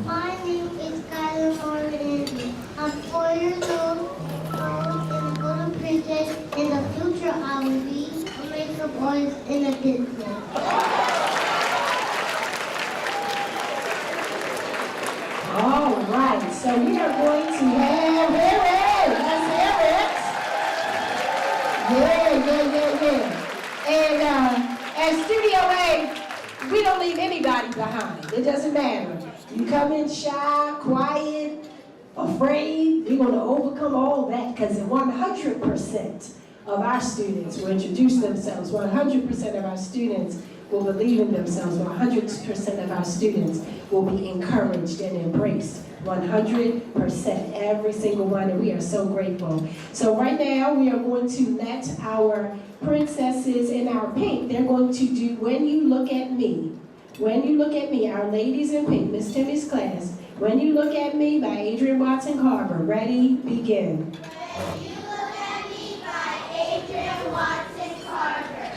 My name is Kyler Morgan. I'm 4 years old in the Golden Princess. In the future, I will be a makeup artist in a business. All right, so we are going to have, hear it, let's hear it. Yeah. And at Studio A, we don't leave anybody behind. It doesn't matter. You come in shy, quiet, afraid, we're going to overcome all that because 100% of our students will introduce themselves. 100% of our students will believe in themselves. 100% of our students will be encouraged and embrace 100%, every single one, and we are so grateful. So right now, we are going to let our princesses in our pink, they're going to do When You Look at Me. When You Look at Me, our ladies in pink, Miss Timmy's class. When You Look at Me by Adrian Watson Carver. Ready, begin. When you look at me by Adrian Watson Carver.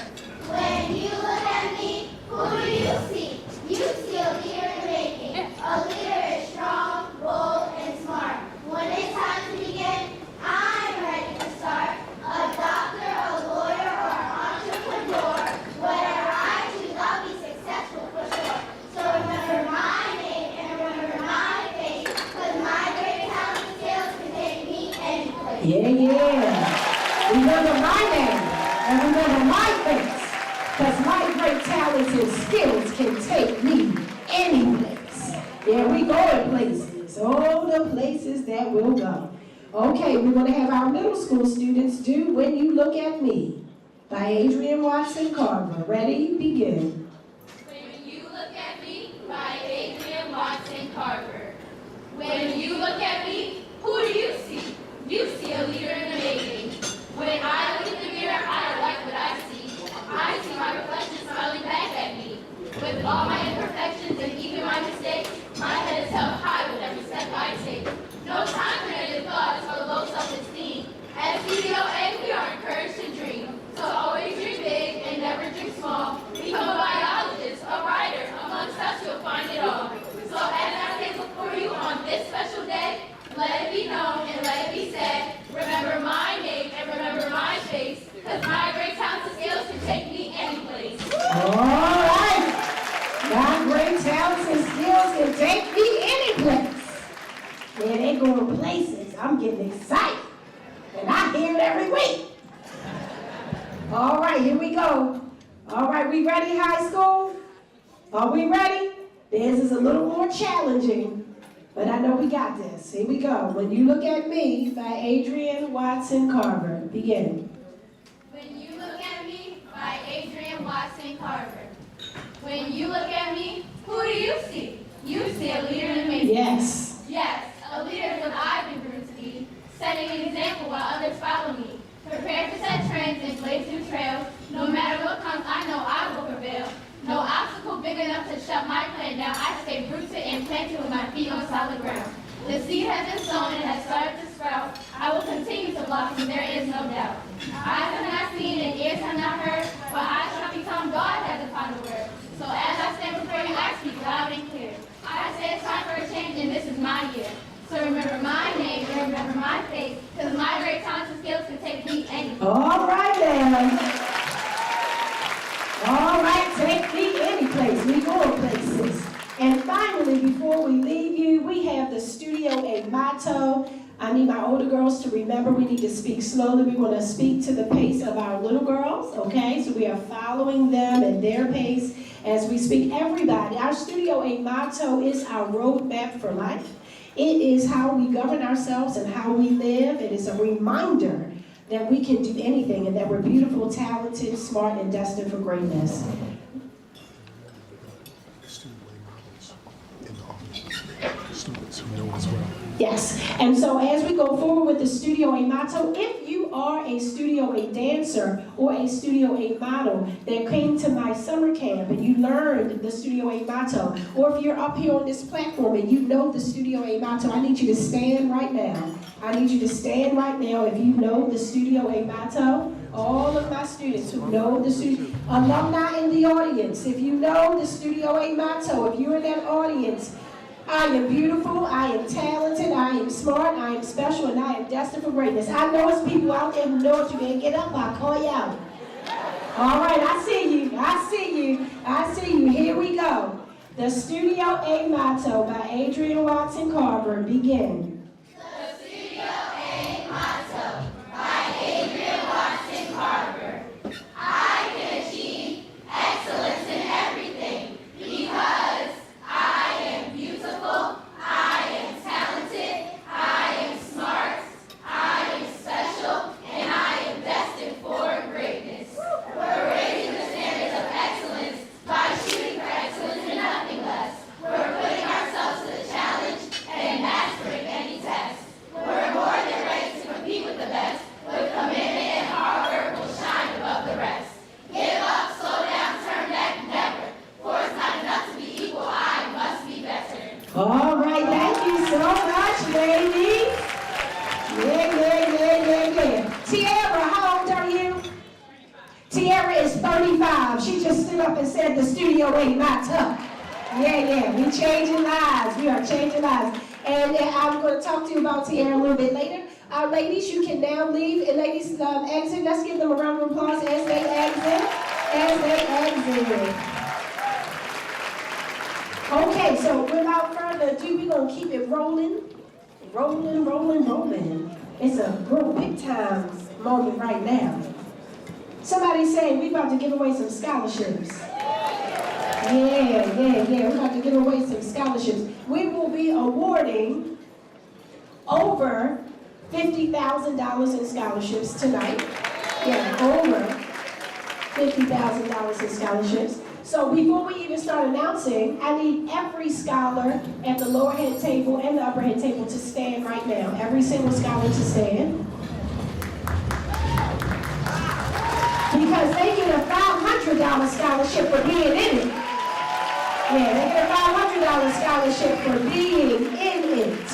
When you look at me, who do you see? You see a leader in the making. A leader is strong, bold, and smart. When it's time to begin, I'm ready to start. A doctor, a lawyer, or an entrepreneur. Whatever I choose, I'll be successful for sure. So remember my name and remember my face, because my great talent and skills can take me anywhere. Yeah. Remember my name and remember my face, because my great talents and skills can take me any place. Yeah, we going places. All the places that we'll go. Okay, we're going to have our middle school students do When You Look at Me by Adrian Watson Carver. Ready? Begin. When you look at me by Adrian Watson Carver. When you look at me, who do you see? You see a leader in the making. When I look in the mirror, I like what I see. I see my reflection smiling back at me. With all my imperfections and even my mistakes, my head is held high with every step I take. No time for negative thoughts or low self-esteem. At COTILLION, we are encouraged to dream. So always dream big and never dream small. Become a biologist, a writer. Amongst us, you'll find it all. So as I say before you on this special day, let it be known and let it be said, remember my name and remember my face, because my great talents and skills can take me any place. All right. My great talents and skills can take me any place. Yeah, they going places. I'm getting excited. And I hear it every week. All right, here we go. All right, we ready, high school? Are we ready? This is a little more challenging, but I know we got this. Here we go. When You Look at Me by Adrian Watson Carver. Begin. When you look at me by Adrian Watson Carver. When you look at me, who do you see? You see a leader in the making. Yes. Yes, a leader is what I've been groomed to be, setting an example while others follow me. Prepared to set trends and blaze new trails. No matter what comes, I know I will prevail. No obstacle big enough to shut my plan down. I stay rooted and planted with my feet on solid ground. The seed has been sown and has started to sprout. I will continue to blossom, there is no doubt. Eyes have not seen and ears have not heard, but I shall become God has the final word. So as I stand before you, I speak loud and clear. I say it's time for a change and this is my year. So remember my name and remember my face, because my great talents and skills can take me anywhere. All right, then. All right, take me any place. We go places. And finally, before we leave you, we have the Studio A motto. I need my older girls to remember we need to speak slowly. We want to speak to the pace of our little girls, okay? So we are following them and their pace as we speak. Everybody, our Studio A motto is our roadmap for life. It is how we govern ourselves and how we live. It is a reminder that we can do anything and that we're beautiful, talented, smart, and destined for greatness. Students who know as well. Yes, and so as we go forward with the Studio A motto, if you are a Studio A dancer or a Studio A model that came to my summer camp and you learned the Studio A motto, or if you're up here on this platform and you know the Studio A motto, I need you to stand right now. I need you to stand right now if you know the Studio A motto. All of my students who know the studio, alumni in the audience, if you know the Studio A motto, if you're in that audience, I am beautiful, I am talented, I am smart, I am special, and I am destined for greatness. I know it's people out there who know it. You can get up, I'll call you out. All right, I see you, I see you, I see you. Here we go. The Studio A motto by Adrian Watson Carver. Begin. The Studio A motto by Adrian Watson Carver. I can achieve excellence in everything because I am beautiful, I am talented, I am smart, I am special, and I am destined for greatness. We're raising the standards of excellence by shooting for excellence and nothing less. We're putting ourselves to the challenge, and job. She just stood up and said the studio ain't my tuck. Yeah, we changing lives. We are changing lives. And I'm going to talk to you about Tiara a little bit later. Ladies, you can now leave. And ladies, exit. Let's give them a round of applause as they exit. Okay, so without further ado, we're going to keep it rolling. Rolling. It's a real big time moment right now. Somebody say we about to give away some scholarships. Yeah. We're about to give away some scholarships. We will be awarding over $50,000 in scholarships tonight. Yeah, over $50,000 in scholarships. So before we even start announcing, I need every scholar at the lower head table and the upper head table to stand right now. Every single scholar to stand. Because they get a $500 scholarship for being in it. Yeah, they get a $500 scholarship for being in it.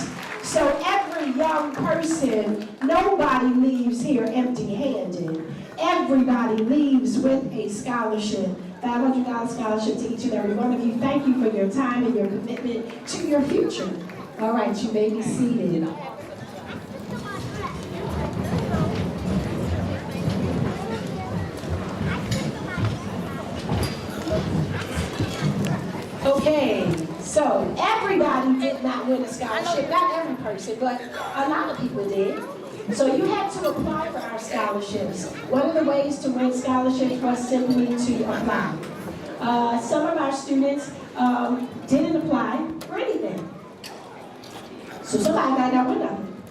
So every young person, nobody leaves here empty-handed. Everybody leaves with a scholarship. $500 scholarship to each and every one of you. Thank you for your time and your commitment to your future. All right, you may be seated. Okay, so everybody did not win a scholarship. Not every person, but a lot of people did. So you had to apply for our scholarships. One of the ways to win scholarships was simply to apply. Some of our students didn't apply for anything. So somebody might not win nothing.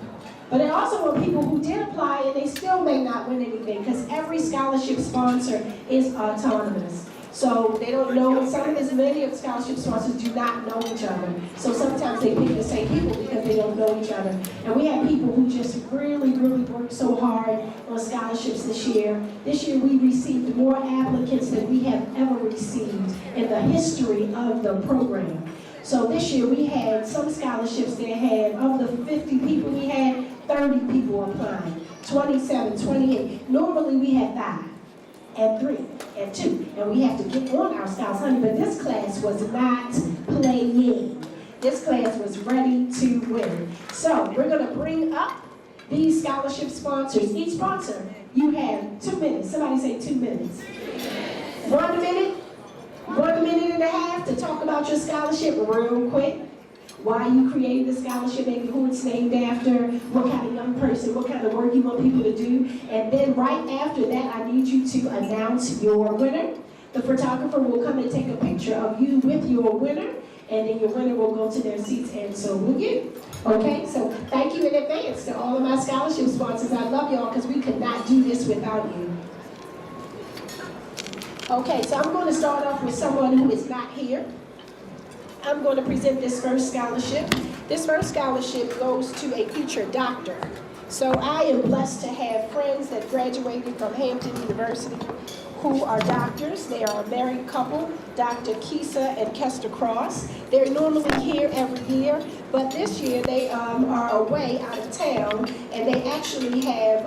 But there also were people who did apply and they still may not win anything because every scholarship sponsor is autonomous. So they don't know, many of the scholarship sponsors do not know each other. So sometimes they pick the same people because they don't know each other. And we have people who just really worked so hard on scholarships this year. This year we received more applicants than we have ever received in the history of the program. So this year we had some scholarships that had, of the 50 people we had, 30 people applying, 27, 28. Normally we had 5. And 3, and 2, and we have to get on our scouts, honey, but this class was not playing. This class was ready to win. So we're going to bring up these scholarship sponsors. Each sponsor, you have 2 minutes. Somebody say 2 minutes. 1 minute, 1 minute and a half to talk about your scholarship real quick. Why you created the scholarship, maybe who it's named after, what kind of young person, what kind of work you want people to do. And then right after that, I need you to announce your winner. The photographer will come and take a picture of you with your winner, and then your winner will go to their seats, and so will you. Okay, so thank you in advance to all of my scholarship sponsors. I love y'all because we could not do this without you. Okay, so I'm going to start off with someone who is not here. I'm going to present this first scholarship. This first scholarship goes to a future doctor. So I am blessed to have friends that graduated from Hampton University who are doctors. They are a married couple, Dr. Kisa and Kester Cross. They're normally here every year, but this year they are away out of town, and they actually have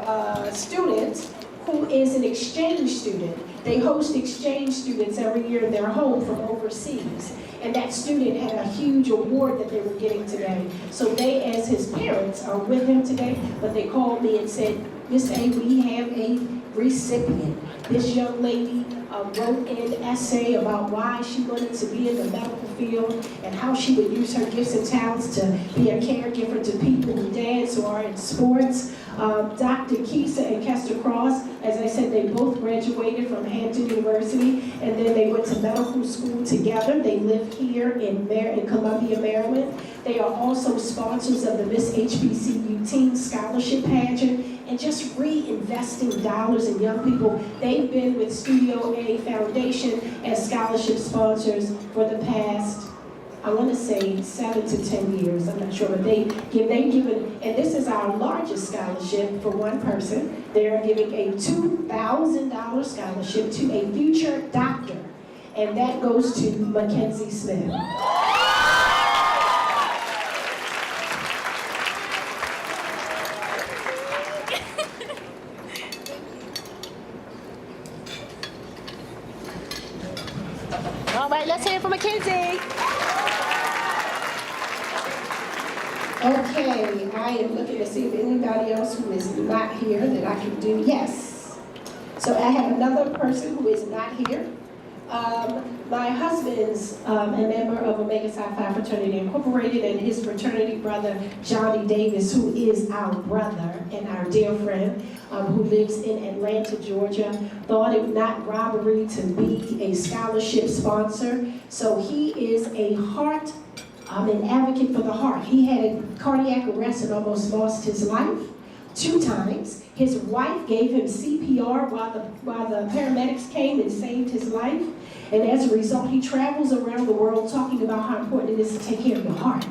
a student who is an exchange student. They host exchange students every year in their home from overseas. And that student had a huge award that they were getting today. So they, as his parents, are with him today, but they called me and said, Miss A, we have a recipient. This young lady wrote an essay about why she wanted to be in the medical field and how she would use her gifts and talents to be a caregiver to people who dance or are in sports. Dr. Kisa and Kester Cross, as I said, they both graduated from Hampton University, and then they went to medical school together. They live here in Columbia, Maryland. They are also sponsors of the Miss HBCU Teen Scholarship Pageant, and just reinvesting dollars in young people. They've been with Studio A Foundation as scholarship sponsors for the past, I want to say 7 to 10 years, I'm not sure, but they've given, and this is our largest scholarship for one person. They're giving a $2,000 scholarship to a future doctor, and that goes to Mackenzie Smith. right, let's hear it for Mackenzie. Okay, I am looking to see if anybody else who is not here that I can do. Yes. So I have another person who is not here. My husband's a member of Omega Psi Phi Fraternity Incorporated, and his fraternity brother, Johnny Davis, who is our brother and our dear friend, who lives in Atlanta, Georgia, thought it not robbery to be a scholarship sponsor. So he is a heart, an advocate for the heart. He had a cardiac arrest and almost lost his life 2 times. His wife gave him CPR while the paramedics came and saved his life. And as a result, he travels around the world talking about how important it is to take care of your heart.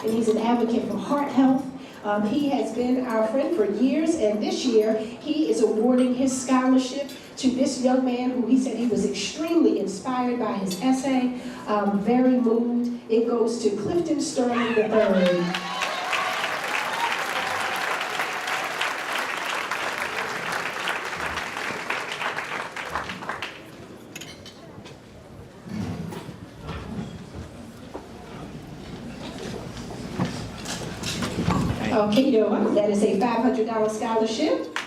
And he's an advocate for heart health. He has been our friend for years, and this year he is awarding his scholarship to this young man who he said he was extremely inspired by his essay, very moved. It goes to Clifton Sterling III. Okay, that is a $500 scholarship.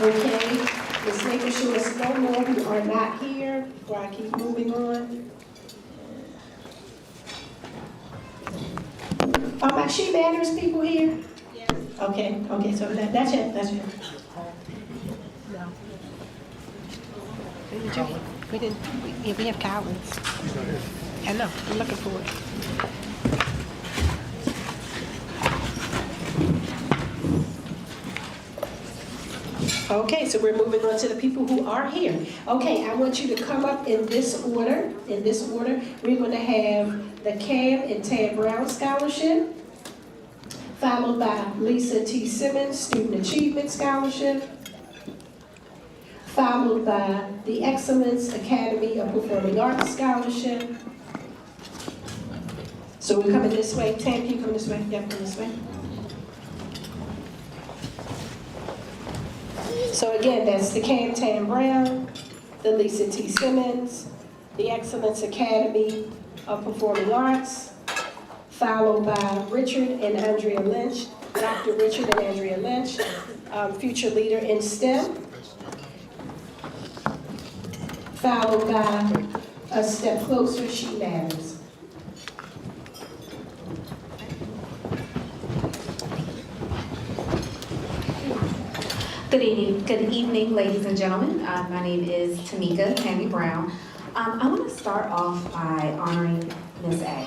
Okay, just making sure it's no more who are not here before I keep moving on. Are my She Matters people here? Yes. Okay, so that's it. No. We have Collins. I know, I'm looking for it. Okay, so we're moving on to the people who are here. Okay, I want you to come up in this order. We're going to have the Cam and Tam Brown Scholarship, followed by Lisa T. Simmons Student Achievement Scholarship, followed by the Excellence Academy of Performing Arts Scholarship. So we're coming this way. Tam, can you come this way? Yeah, come this way. So again, that's the Cam Tam Brown, the Lisa T. Simmons, the Excellence Academy of Performing Arts, followed by Richard and Andrea Lynch, Dr. Richard and Andrea Lynch, future leader in STEM, followed by A Step Closer, She Matters. Good evening, ladies and gentlemen. My name is Tamika Tammy Brown. I want to start off by honoring Miss A.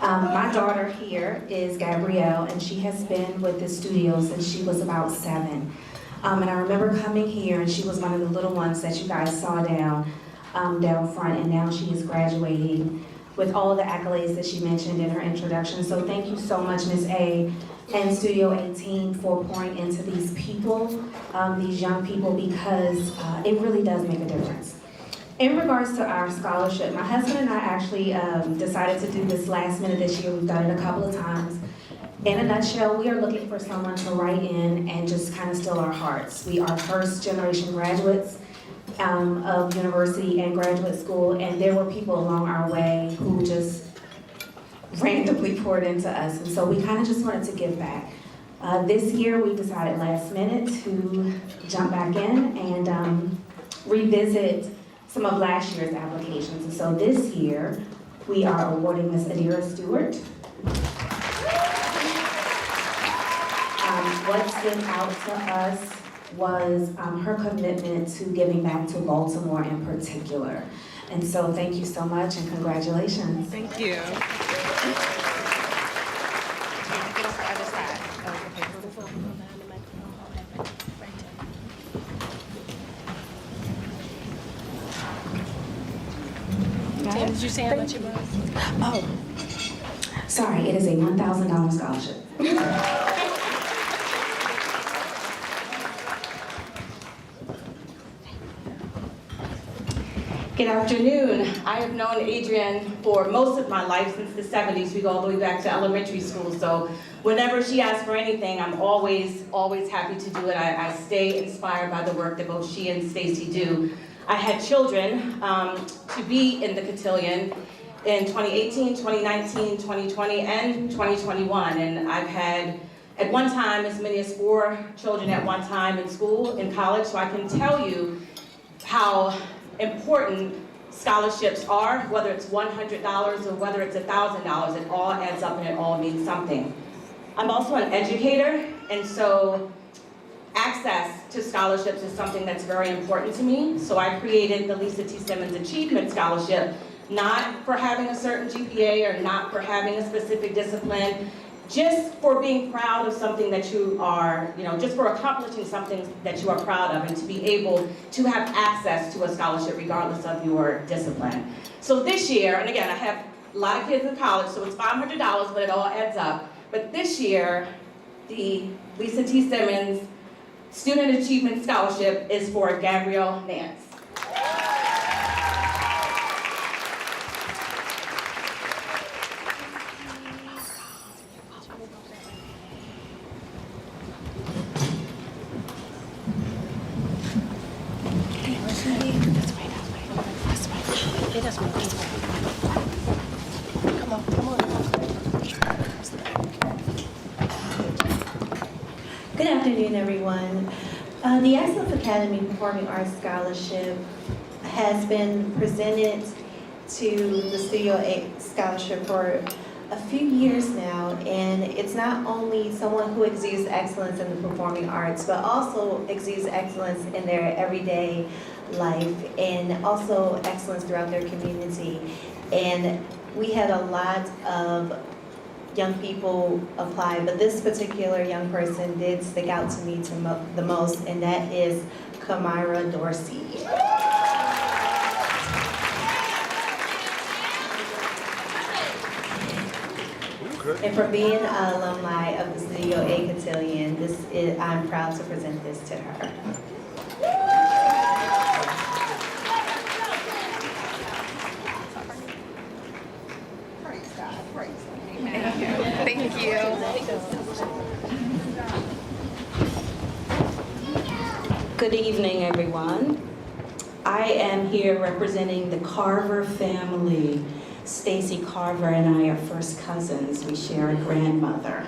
My daughter here is Gabrielle, and she has been with the studio since she was about 7. And I remember coming here, and she was one of the little ones that you guys saw down front, and now she is graduating with all of the accolades that she mentioned in her introduction. So thank you so much, Miss A, and Studio 18 for pouring into these people, these young people, because it really does make a difference. In regards to our scholarship, my husband and I actually decided to do this last minute this year. We've done it a couple of times. In a nutshell, we are looking for someone to write in and just kind of steal our hearts. We are first generation graduates of university and graduate school, and there were people along our way who just randomly poured into us, and so we kind of just wanted to give back. This year we decided last minute to jump back in and revisit some of last year's applications, and so this year we are awarding Miss Adira Stewart. What stood out to us was her commitment to giving back to Baltimore in particular. And so thank you so much and congratulations. Thank you. Get off the other side. Okay. Did you say how much it was? Oh, sorry, it is a $1,000 scholarship. Good afternoon. I have known Adrienne for most of my life, since the 70s. We go all the way back to elementary school. So whenever she asks for anything, I'm always happy to do it. I stay inspired by the work that both she and Stacy do. I had children to be in the cotillion in 2018, 2019, 2020, and 2021. And I've had, at one time, as many as 4 children at one time in school, in college, so I can tell you how important scholarships are, whether it's $100 or whether it's $1,000, it all adds up and it all means something. I'm also an educator, and so access to scholarships is something that's very important to me. So I created the Lisa T. Simmons Achievement Scholarship, not for having a certain GPA or not for having a specific discipline, just for being proud of something that you are, just for accomplishing something that you are proud of and to be able to have access to a scholarship regardless of your discipline. So this year, and again, I have a lot of kids in college, so it's $500, but it all adds up. But this year, the Lisa T. Simmons Student Achievement Scholarship is for Gabrielle Nance. Good afternoon, everyone. The Excellence Academy Performing Arts Scholarship has been presented to the Studio 8 Scholarship for a few years now, and it's not only someone who exudes excellence in the performing arts, but also exudes excellence in their everyday life and also excellence throughout their community. And we had a lot of young people apply, but this particular young person did stick out to me the most, and that is Kamira Dorsey. And for being an alumni of the Studio 8 Cotillion, I'm proud to present this to her. Thank you. Good evening, everyone. I am here representing the Carver family. Stacy Carver and I are first cousins. We share a grandmother.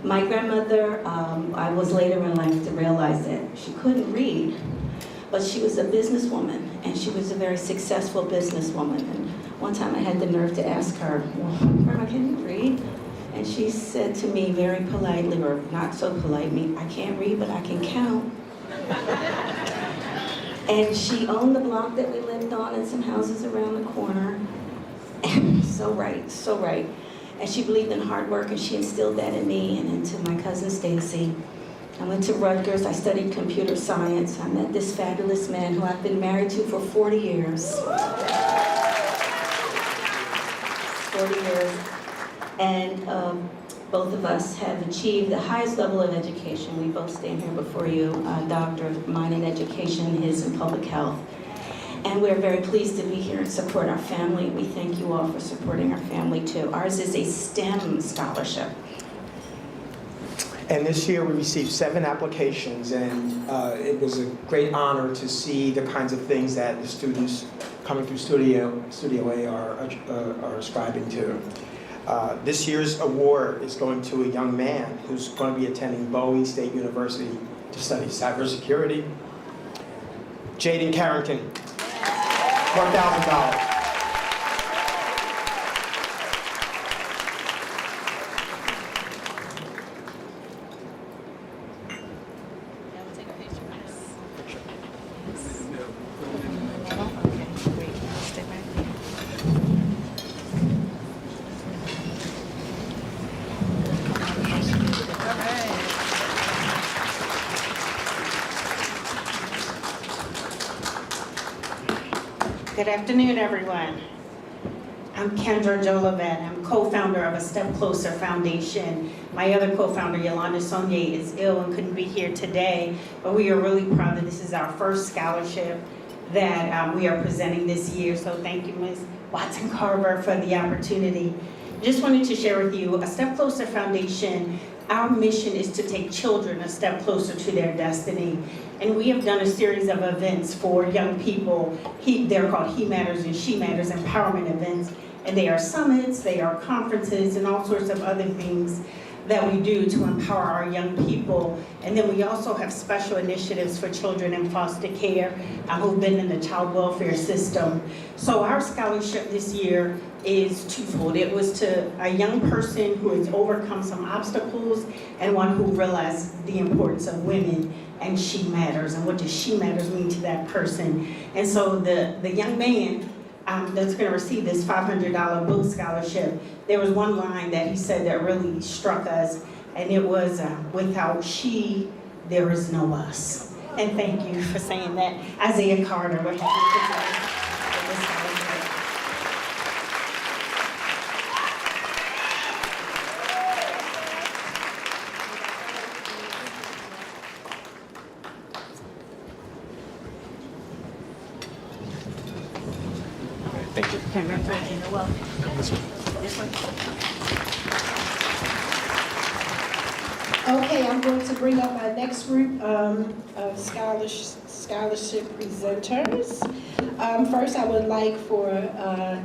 My grandmother, I was later in life to realize that she couldn't read, but she was a businesswoman, and she was a very successful businesswoman. And one time I had the nerve to ask her, well, Grandma, can you read? And she said to me very politely, or not so politely, I can't read, but I can count. And she owned the block that we lived on and some houses around the corner. And so right, so right. And she believed in hard work, and she instilled that in me and into my cousin Stacy. I went to Rutgers, I studied computer science. I met this fabulous man who I've been married to for 40 years. 40 years. And both of us have achieved the highest level of education. We both stand here before you, a doctor, mine in education, his in public health. And we're very pleased to be here and support our family. We thank you all for supporting our family too. Ours is a STEM scholarship. And this year we received 7 applications, and it was a great honor to see the kinds of things that the students coming through Studio A are ascribing to. This year's award is going to a young man who's going to be attending Bowie State University to study cybersecurity. Jaden Carrington, $1,000. Good afternoon, everyone. I'm Kendra Jolivet. I'm co-founder of A Step Closer Foundation. My other co-founder, Yolanda Sonier, is ill and couldn't be here today, but we are really proud that this is our first scholarship that we are presenting this year. So thank you, Ms. Watson-Carver, for the opportunity. Just wanted to share with you, A Step Closer Foundation our mission is to take children a step closer to their destiny. And we have done a series of events for young people. They're called He Matters and She Matters empowerment events. And they are summits, they are conferences, and all sorts of other things that we do to empower our young people. And then we also have special initiatives for children in foster care who've been in the child welfare system. So our scholarship this year is twofold. It was to a young person who has overcome some obstacles and one who realized the importance of women and she matters, and what does she matters mean to that person. And so the young man that's going to receive this $500 book scholarship, there was one line that he said that really struck us, and it was, without she, there is no us. And thank you for saying that. Isaiah Carter, we're happy to present this scholarship. Thank you. Okay, I'm going to bring up our next group of scholarship presenters. First, I would like for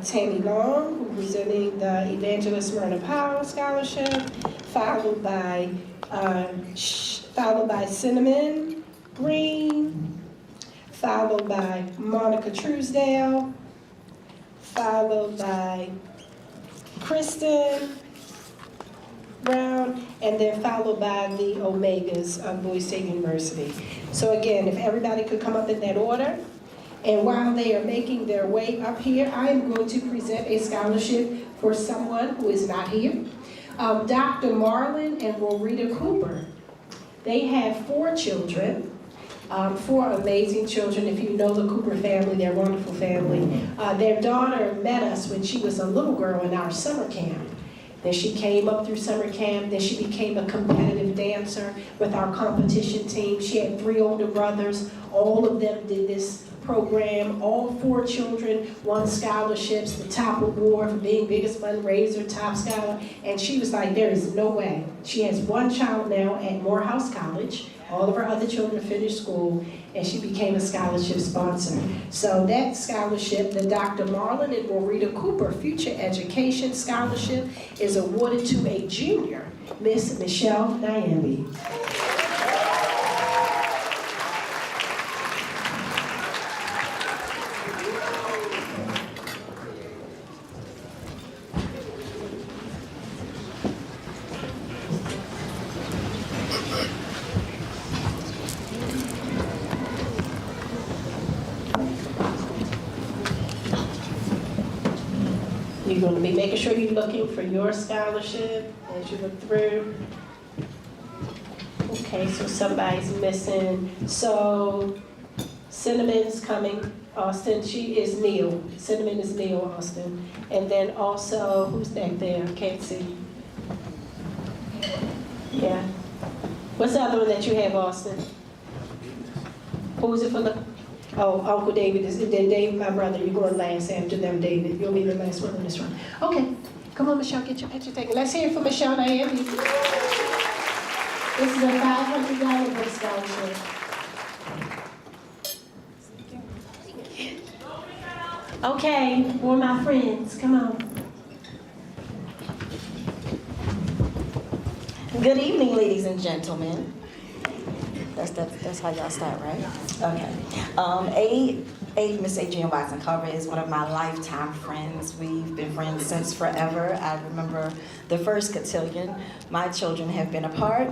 Tammy Long, who's presenting the Evangelist Myrna Powell Scholarship, followed by Cinnamon Green, followed by Monica Truesdale, followed by Kristen Brown, and then followed by the Omegas of Boise State University. So again, if everybody could come up in that order. And while they are making their way up here, I am going to present a scholarship for someone who is not here. Dr. Marlon and Rorita Cooper. They have 4 children. 4 amazing children. If you know the Cooper family, they're a wonderful family. Their daughter met us when she was a little girl in our summer camp. Then she came up through summer camp, then she became a competitive dancer with our competition team. She had 3 older brothers. All of them did this program. All 4 children won scholarships, the top award for being biggest fundraiser, top scholar. And she was like, there is no way. She has 1 child now at Morehouse College. All of her other children finished school, and she became a scholarship sponsor. So that scholarship, the Dr. Marlon and Rorita Cooper Future Education Scholarship, is awarded to a junior, Miss Michelle Nyambi. You're going to be making sure you're looking for your scholarship as you look through. Okay, so somebody's missing. So Cinnamon's coming, Austin. She is Neil. Cinnamon is Neil, Austin. And then also, who's that there? Can't see. Yeah. What's the other one that you have, Austin? Who is it for the? Oh, Uncle David is, then Dave, my brother, you're going last after them, David. You'll be the last one in this round. Okay, come on, Michelle, get your picture taken. Let's hear it for Michelle Nyambi. This is a $500 book scholarship. Okay, for my friends, come on. Good evening, ladies and gentlemen. That's how y'all start, right? Okay. Miss Adrienne Watson Carver is one of my lifetime friends. We've been friends since forever. I remember the first cotillion. My children have been a part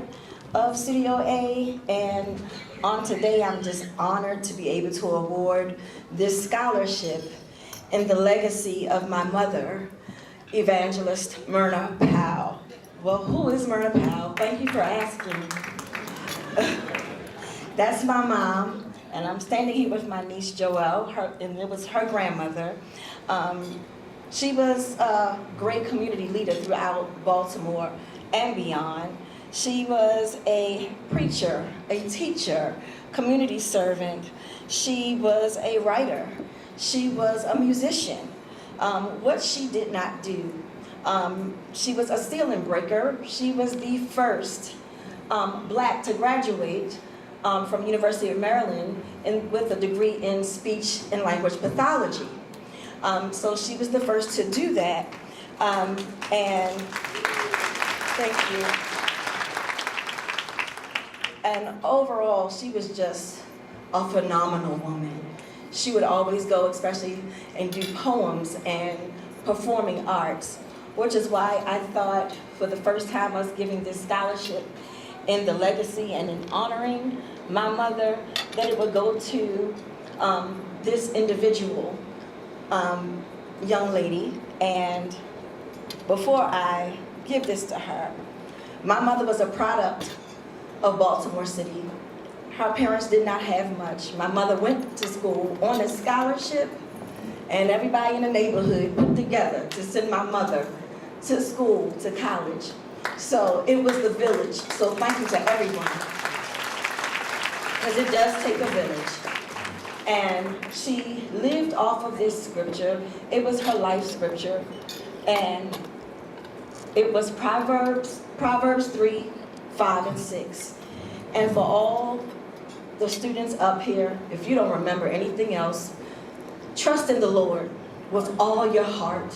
of Studio A, and on today I'm just honored to be able to award this scholarship in the legacy of my mother, Evangelist Myrna Powell. Well, who is Myrna Powell? Thank you for asking. That's my mom, and I'm standing here with my niece Joelle, and it was her grandmother. She was a great community leader throughout Baltimore and beyond. She was a preacher, a teacher, community servant. She was a writer. She was a musician. What she did not do She was a ceiling breaker. She was the first Black to graduate from University of Maryland with a degree in speech and language pathology. So she was the first to do that. And thank you. And overall, she was just a phenomenal woman. She would always go, especially, and do poems and performing arts, which is why I thought for the first time us giving this scholarship in the legacy and in honoring my mother, that it would go to this individual young lady. And before I give this to her, my mother was a product of Baltimore City. Her parents did not have much. My mother went to school on a scholarship, and everybody in the neighborhood put together to send my mother to school, to college. So it was the village. So thank you to everyone, because it does take a village. And she lived off of this scripture. It was her life scripture, and it was Proverbs 3, 5, and 6. And for all the students up here, if you don't remember anything else, trust in the Lord with all your heart,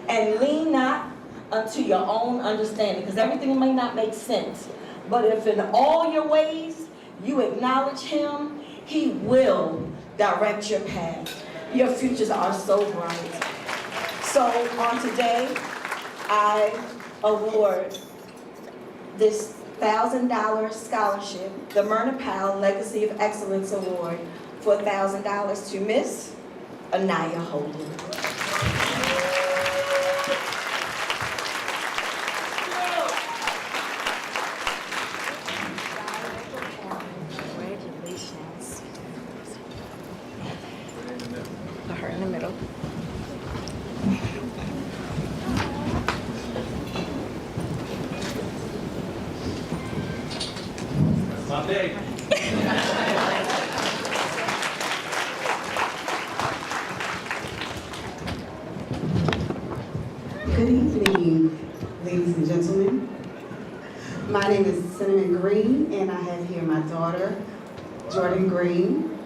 and lean not unto your own understanding, because everything may not make sense. But if in all your ways you acknowledge Him, He will direct your path. Your futures are so bright. So on today, I award this $1,000 scholarship, the Myrna Powell Legacy of Excellence Award, for $1,000 to Miss Anaya Holden. Congratulations. Put her in the middle. My baby. Good evening, ladies and gentlemen. My name is Cinnamon Green, and I have here my daughter, Jordan Green.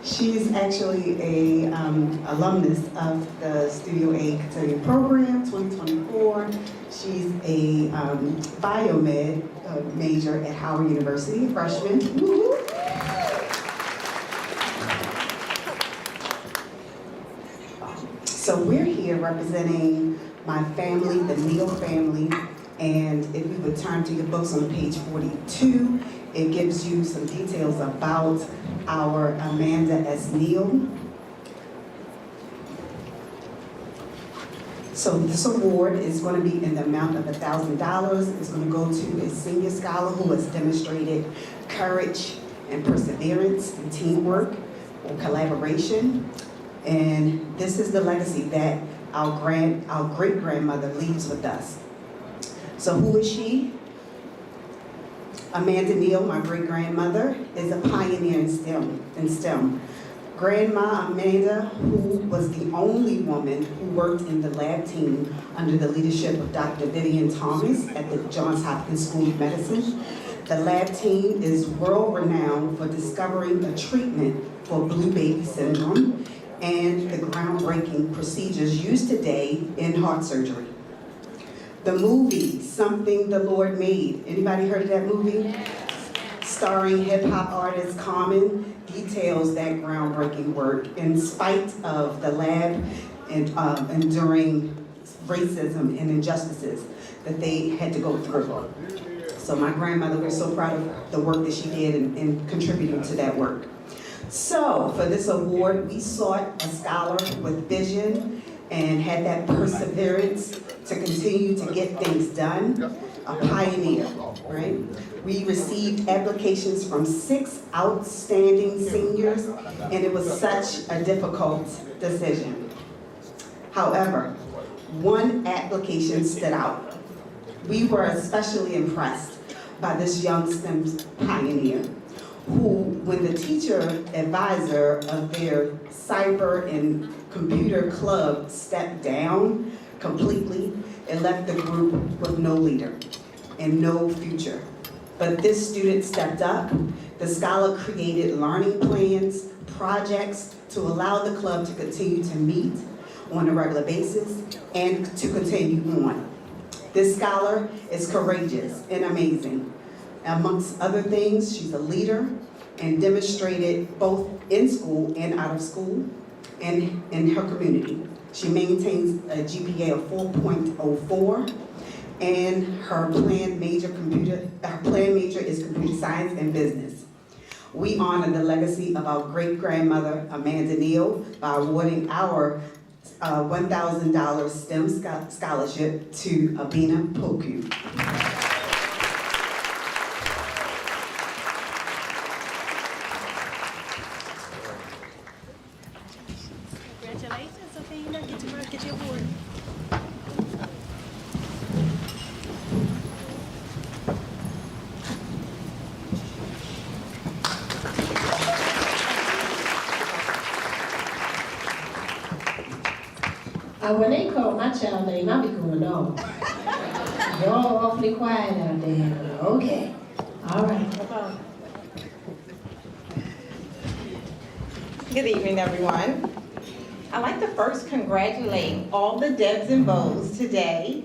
She's actually a alumnus of the Studio A Cotillion program, 2024. She's a biomed major at Howard University, a freshman. Woo-hoo. So we're here representing my family, the Neal family, and if we would turn to your books on page 42, it gives you some details about our Amanda S. Neal. So this award is going to be in the amount of $1,000. It's going to go to a senior scholar who has demonstrated courage and perseverance and teamwork or collaboration. And this is the legacy that our great-grandmother leaves with us. So who is she? Amanda Neal, my great-grandmother, is a pioneer in STEM. Grandma Amanda, who was the only woman who worked in the lab team under the leadership of Dr. Vivian Thomas at the Johns Hopkins School of Medicine. The lab team is world-renowned for discovering a treatment for blue baby syndrome and the groundbreaking procedures used today in heart surgery. The movie, Something the Lord Made. Anybody heard of that movie? Yes. Starring hip-hop artist Common, details that groundbreaking work in spite of the lab and enduring racism and injustices that they had to go through. So my grandmother, we're so proud of the work that she did and contributing to that work. So for this award, we sought a scholar with vision and had that perseverance to continue to get things done, a pioneer, right? We received applications from 6 outstanding seniors, and it was such a difficult decision. However, one application stood out. We were especially impressed by this young STEM pioneer, who, when the teacher advisor of their cyber and computer club stepped down, completely. It left the group with no leader and no future. But this student stepped up. The scholar created learning plans, projects to allow the club to continue to meet on a regular basis and to continue on. This scholar is courageous and amazing. Amongst other things, she's a leader and demonstrated both in school and out of school and in her community. She maintains a GPA of 4.04 and her planned major is computer science and business. We honor the legacy of our great-grandmother, Amanda Neal, by awarding our $1,000 STEM scholarship to Abina Poku. Congratulations, Abina. Get your award. When they call my child name, I be going on. Y'all awfully quiet out there. Okay. All right. Come on. Good evening, everyone. I'd like to first congratulate all the Debs and Bows today.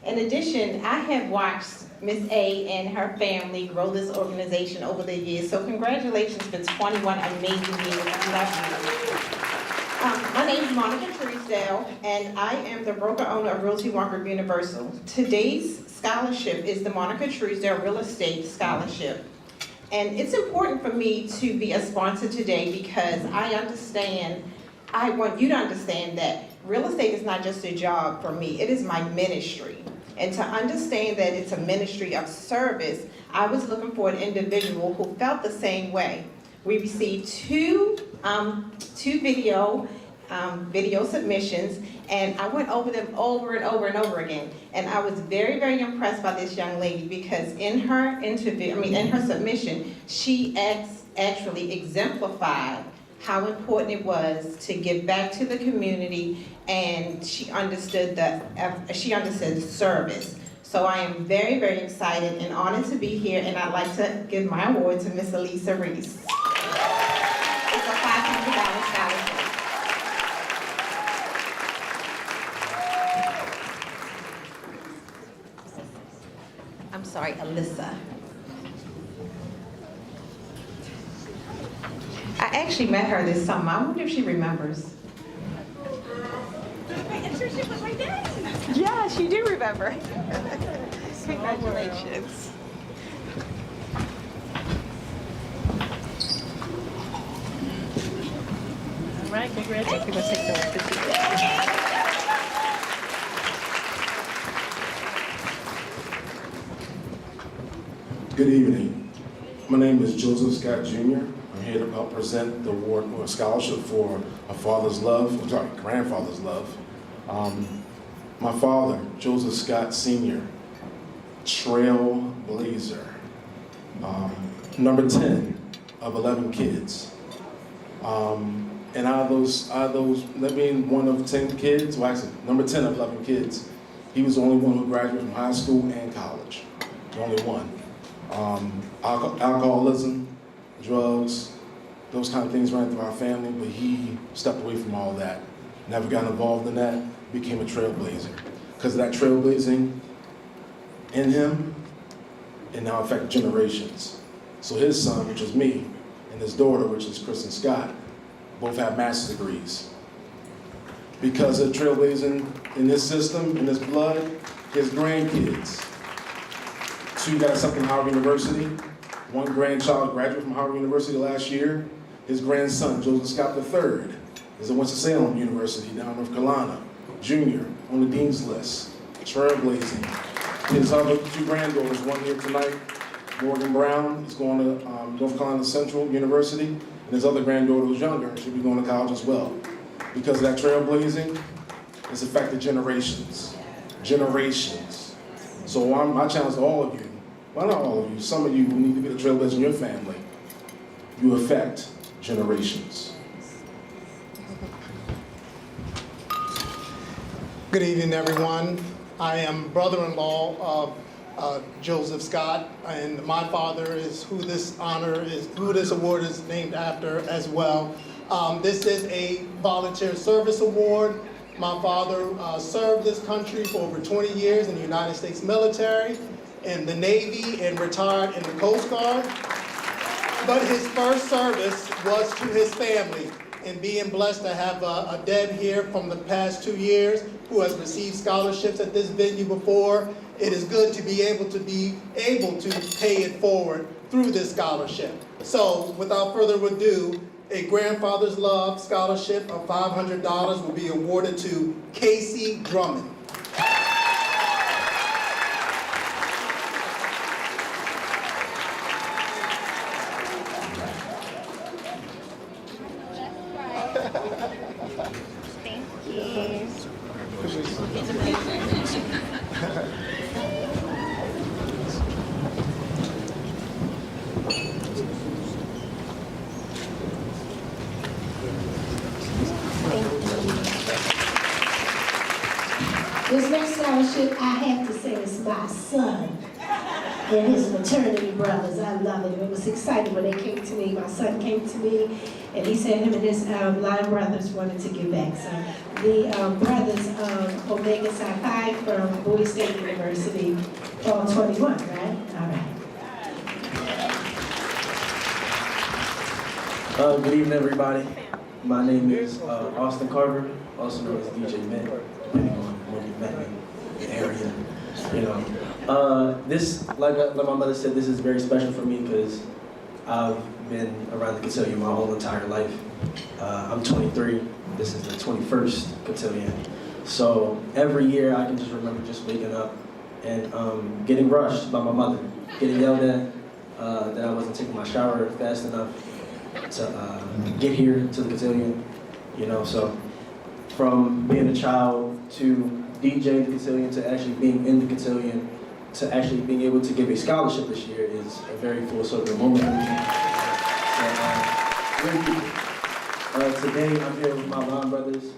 In addition, I have watched Miss A and her family grow this organization over the years, so congratulations for 21 amazing years. I love you. My name is Monica Truesdale, and I am the broker-owner of Realty One Group Universal. Today's scholarship is the Monica Truesdale Real Estate Scholarship. And it's important for me to be a sponsor today because I want you to understand that real estate is not just a job for me, it is my ministry. And to understand that it's a ministry of service, I was looking for an individual who felt the same way. We received two video submissions, and I went over them over and over and over again. And I was very, very impressed by this young lady because in her submission, she actually exemplified how important it was to give back to the community, and she understood service. So I am very, very excited and honored to be here, and I'd like to give my award to Miss Elisa Reese. It's a $500 scholarship. I'm sorry, Alyssa. I actually met her this summer. I wonder if she remembers. My internship was right there. Yeah, she do remember. Congratulations. All right, congratulations. We're going to take the Good evening. My name is Joseph Scott Jr. I'm here to help present the award or scholarship for a father's love, grandfather's love. My father, Joseph Scott Sr., trailblazer, number 10 of 11 kids. And out of those, that being one of 10 kids, well actually, number 10 of 11 kids, he was the only one who graduated from high school and college, the only one. Alcoholism, drugs, those kind of things ran through our family, but he stepped away from all that. Never got involved in that, became a trailblazer. Because of that trailblazing in him, it now affected generations. So his son, which is me, and his daughter, which is Kristen Scott, both have master's degrees. Because of trailblazing in his system, in his blood, his grandkids, 2 got accepted from Howard University. 1 grandchild graduated from Howard University last year. His grandson, Joseph Scott III, is at Winston-Salem University down in North Carolina, junior, on the dean's list, trailblazing. His other 2 granddaughters, one here tonight, Morgan Brown, is going to North Carolina Central University, and his other granddaughter who's younger, should be going to college as well. Because of that trailblazing, it's affected generations. Generations. So my challenge to all of you, well not all of you, some of you who need to be the trailblazer in your family, you affect generations. Good evening, everyone. I am brother-in-law of Joseph Scott, and my father is who this award is named after as well. This is a volunteer service award. My father served this country for over 20 years in the United States military, in the Navy, and retired in the Coast Guard. But his first service was to his family, and being blessed to have a Deb here from the past 2 years who has received scholarships at this venue before. It is good to be able to pay it forward through this scholarship. So without further ado, a Grandfather's Love Scholarship of $500 will be awarded to Casey Drummond. This next scholarship, I have to say, is my son and his fraternity brothers. I love it. It was exciting when they came to me. My son came to me, and he said him and his line brothers wanted to give back. So the brothers of Omega Psi Phi from Bowie State University, all 21, right? All right. Good evening, everybody. My name is Austin Carver, also known as DJ Mint, depending on where you met me, the area. You know, this, like my mother said, this is very special for me because I've been around the cotillion my whole entire life. I'm 23. This is the 21st cotillion. So every year I can just remember just waking up and getting rushed by my mother, getting yelled at that I wasn't taking my shower fast enough to get here to the cotillion. You know, so from being a child to DJing the cotillion to actually being in the cotillion to actually being able to give a scholarship this year is a very full circle moment for me. So, today I'm here with my line brothers,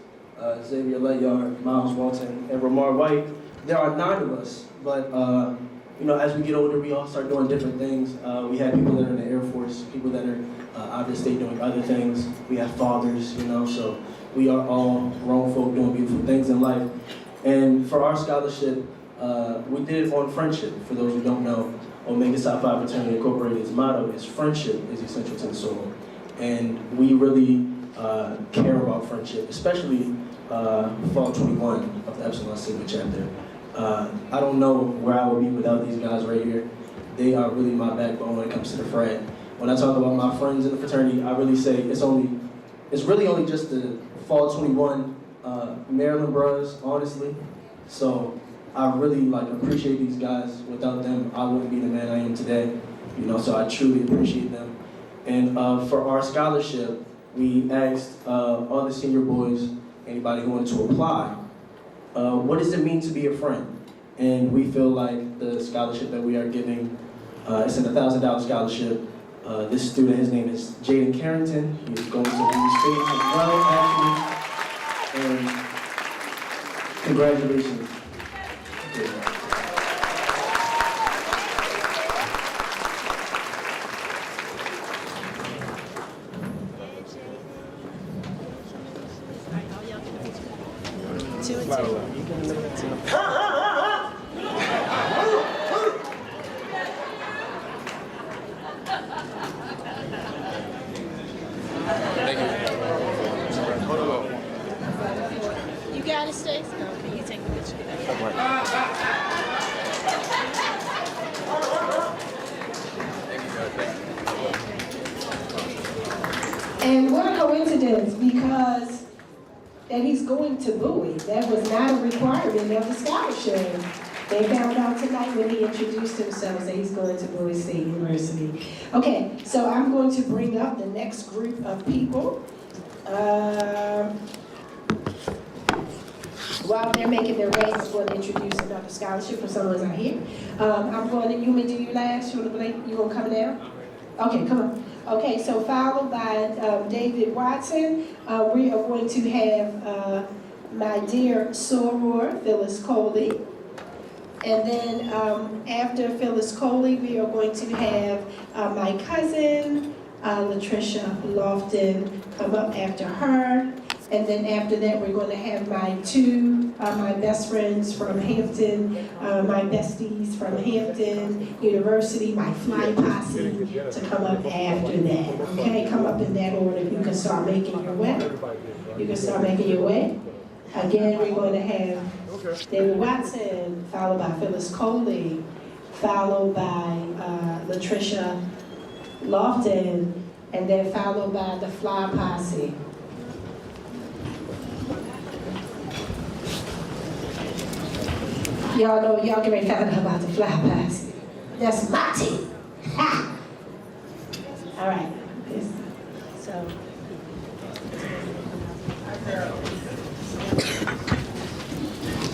Xavier Ledyard, Miles Walton, and Ramar White. There are 9 of us, but you know, as we get older, we all start doing different things. We have people that are in the Air Force, people that are out of the state doing other things. We have fathers, you know, so we are all grown folk doing beautiful things in life. And for our scholarship, we did it on friendship. For those who don't know, Omega Psi Phi Fraternity Incorporated's motto is friendship is essential to the soul. And we really care about friendship, especially Fall 21 of the Epsilon Sigma chapter. I don't know where I would be without these guys right here. They are really my backbone when it comes to the frat. When I talk about my friends in the fraternity, I really say it's really only just the Fall 21 Maryland bros, honestly. So I really appreciate these guys. Without them, I wouldn't be the man I am today. You know, so I truly appreciate them. And for our scholarship, we asked all the senior boys, anybody who wanted to apply, what does it mean to be a friend? And we feel like the scholarship that we are giving, it's an $1,000 scholarship. This student, his name is Jaden Carrington. He is going to Bowie State as well, actually. And congratulations. You got it, Stacey? No, can you take a picture? And what a coincidence, because that he's going to Bowie. That was not a requirement of the scholarship. They found out tonight when he introduced himself that he's going to Bowie State University. Okay, so I'm going to bring up the next group of people. While they're making their way, I'm going to introduce another scholarship for someone who's not here. I'm going to, you may do you last? You want to blink? You want to come down? Okay, come on. Okay, so followed by David Watson, we are going to have my dear soror, Phyllis Coley. And then after Phyllis Coley, we are going to have my cousin, Latricia Lofton, come up after her. And then after that, we're going to have my best friends from Hampton, my besties from Hampton University, my fly posse, to come up after that. Okay, come up in that order. You can start making your way. You can start making your way. Again, we're going to have David Watson, followed by Phyllis Coley, followed by Latricia Lofton, and then followed by the fly posse. Y'all know, y'all get ready to find out about the fly posse. That's my team. Ha! All right. So.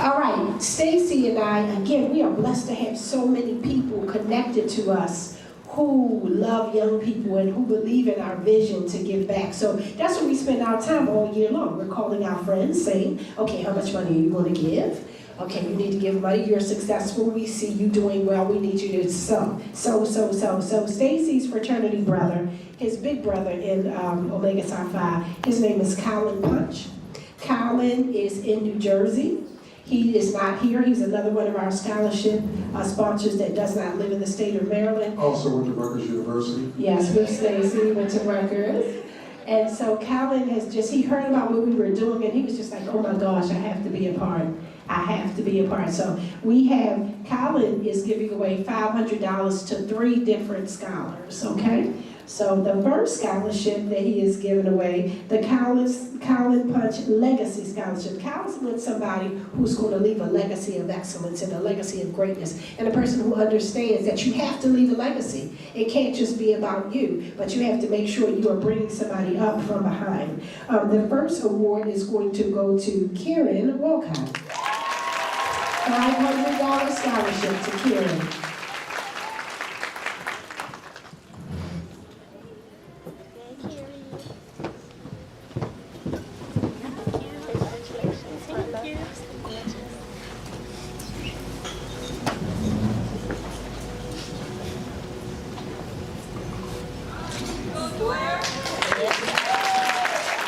All right, Stacy and I, again, we are blessed to have so many people connected to us who love young people and who believe in our vision to give back. So that's what we spend our time all year long. We're calling our friends saying, okay, how much money are you going to give? Okay, you need to give money. You're successful. We see you doing well. We need you to So Stacy's fraternity brother, his big brother in Omega Psi Phi, his name is Colin Punch. Colin is in New Jersey. He is not here. He's another one of our scholarship sponsors that does not live in the state of Maryland. Also went to Rutgers University. Yes, with Stacy, went to Rutgers. And so Colin he heard about what we were doing and he was just like, oh my gosh, I have to be a part. I have to be a part. So Colin is giving away $500 to 3 different scholars, okay? So the first scholarship that he is giving away, the Colin Punch Legacy Scholarship. Colin's with somebody who's going to leave a legacy of excellence and a legacy of greatness, and a person who understands that you have to leave a legacy. It can't just be about you, but you have to make sure you are bringing somebody up from behind. The first award is going to go to Karen Wolcott. $500 scholarship to Karen.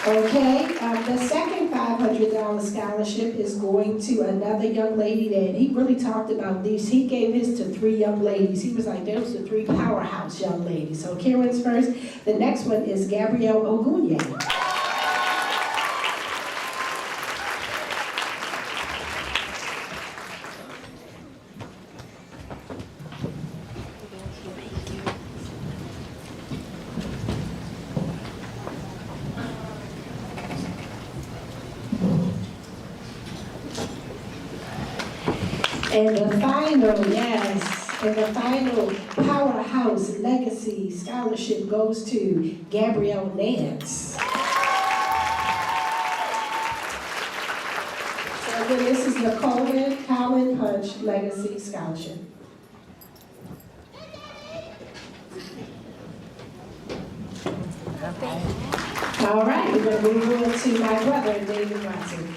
Okay, the second $500 scholarship is going to another young lady that he really talked about these. He gave his to 3 young ladies. He was like, those are 3 powerhouse young ladies. So Karen's first. The next one is Gabrielle Ogunye. And the final Powerhouse Legacy Scholarship goes to Gabrielle Nance. So again, this is the Colin Punch Legacy Scholarship. All right, we're going to move on to my brother, David Watson.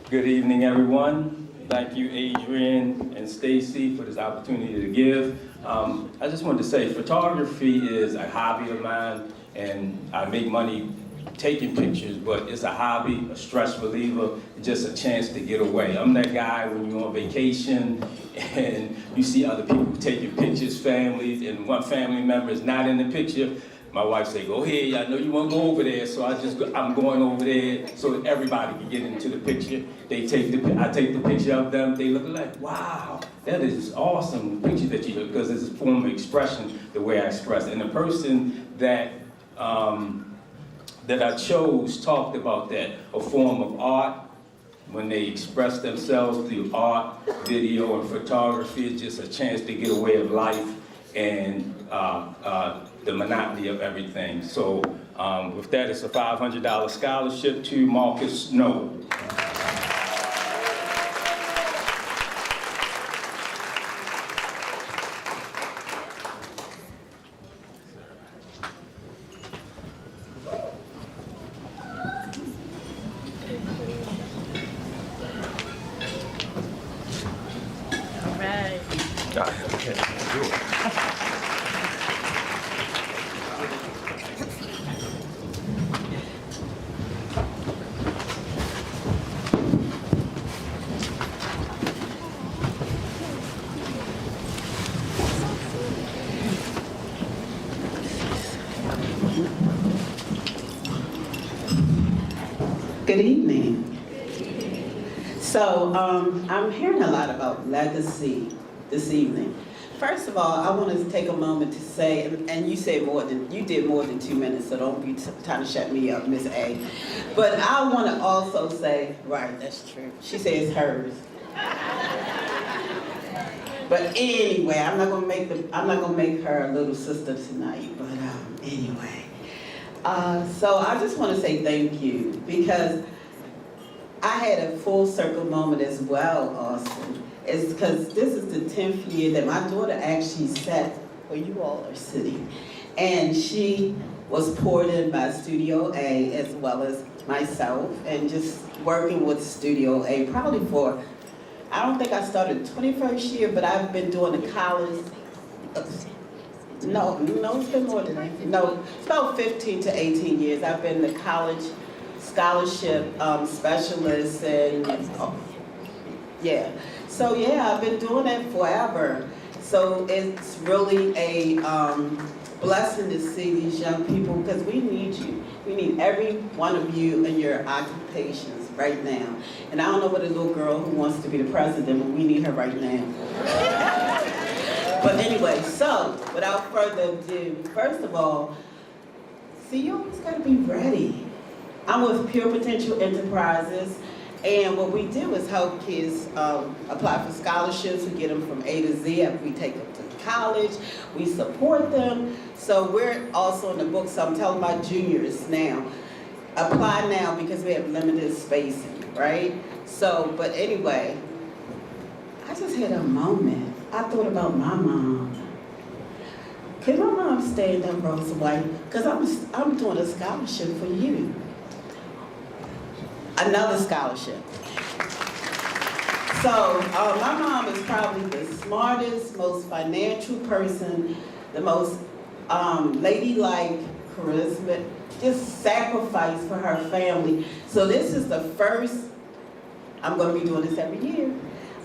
Good evening, everyone. Thank you, Adrian and Stacy, for this opportunity to give. I just wanted to say, photography is a hobby of mine, and I make money taking pictures, but it's a hobby, a stress reliever, just a chance to get away. I'm that guy when you're on vacation and you see other people taking pictures, families, and one family member is not in the picture. My wife say, go ahead, I know you want to go over there, so I'm going over there so that everybody can get into the picture. I take the picture of them, they look like, wow, that is awesome picture that you took, because it's a form of expression, the way I express it. And the person that I chose talked about that, a form of art, when they express themselves through art, video, and photography. It's just a chance to get away of life and the monotony of everything. So with that, it's a $500 scholarship to Marcus Snow. Good evening. So I'm hearing a lot about legacy this evening. First of all, I want to take a moment to say, and you did more than 2 minutes, so don't be trying to shut me up, Miss A. But I want to also say, right, that's true. She says hers. But anyway, I'm not gonna make her a little sister tonight. But anyway, so I just want to say thank you, because I had a full circle moment as well, Austin. It's because this is the 10th year that my daughter actually sat where you all are sitting, and she was poured in by Studio A as well as myself, and just working with Studio A probably for, I don't think I started 21st year, but I've been doing the college. No, it's been more than that. No, it's about 15 to 18 years. I've been the college scholarship specialist, and yeah. So yeah, I've been doing that forever. So it's really a blessing to see these young people, because we need you. We need every one of you in your occupations right now. And I don't know what a little girl who wants to be the president, but we need her right now. But anyway, so without further ado, first of all, see, you always gotta be ready. I'm with Pure Potential Enterprises, and what we do is help kids apply for scholarships. We get them from A to Z after we take them to college. We support them. So we're also in the book, so I'm telling my juniors now, apply now because we have limited spacing, right? So, but anyway, I just had a moment. I thought about my mom. Can my mom stand up, Rosa White? Because I'm doing a scholarship for you. Another scholarship. So my mom is probably the smartest, most financial person, the most ladylike, charismatic, just sacrifice for her family. So this is the first, I'm going to be doing this every year,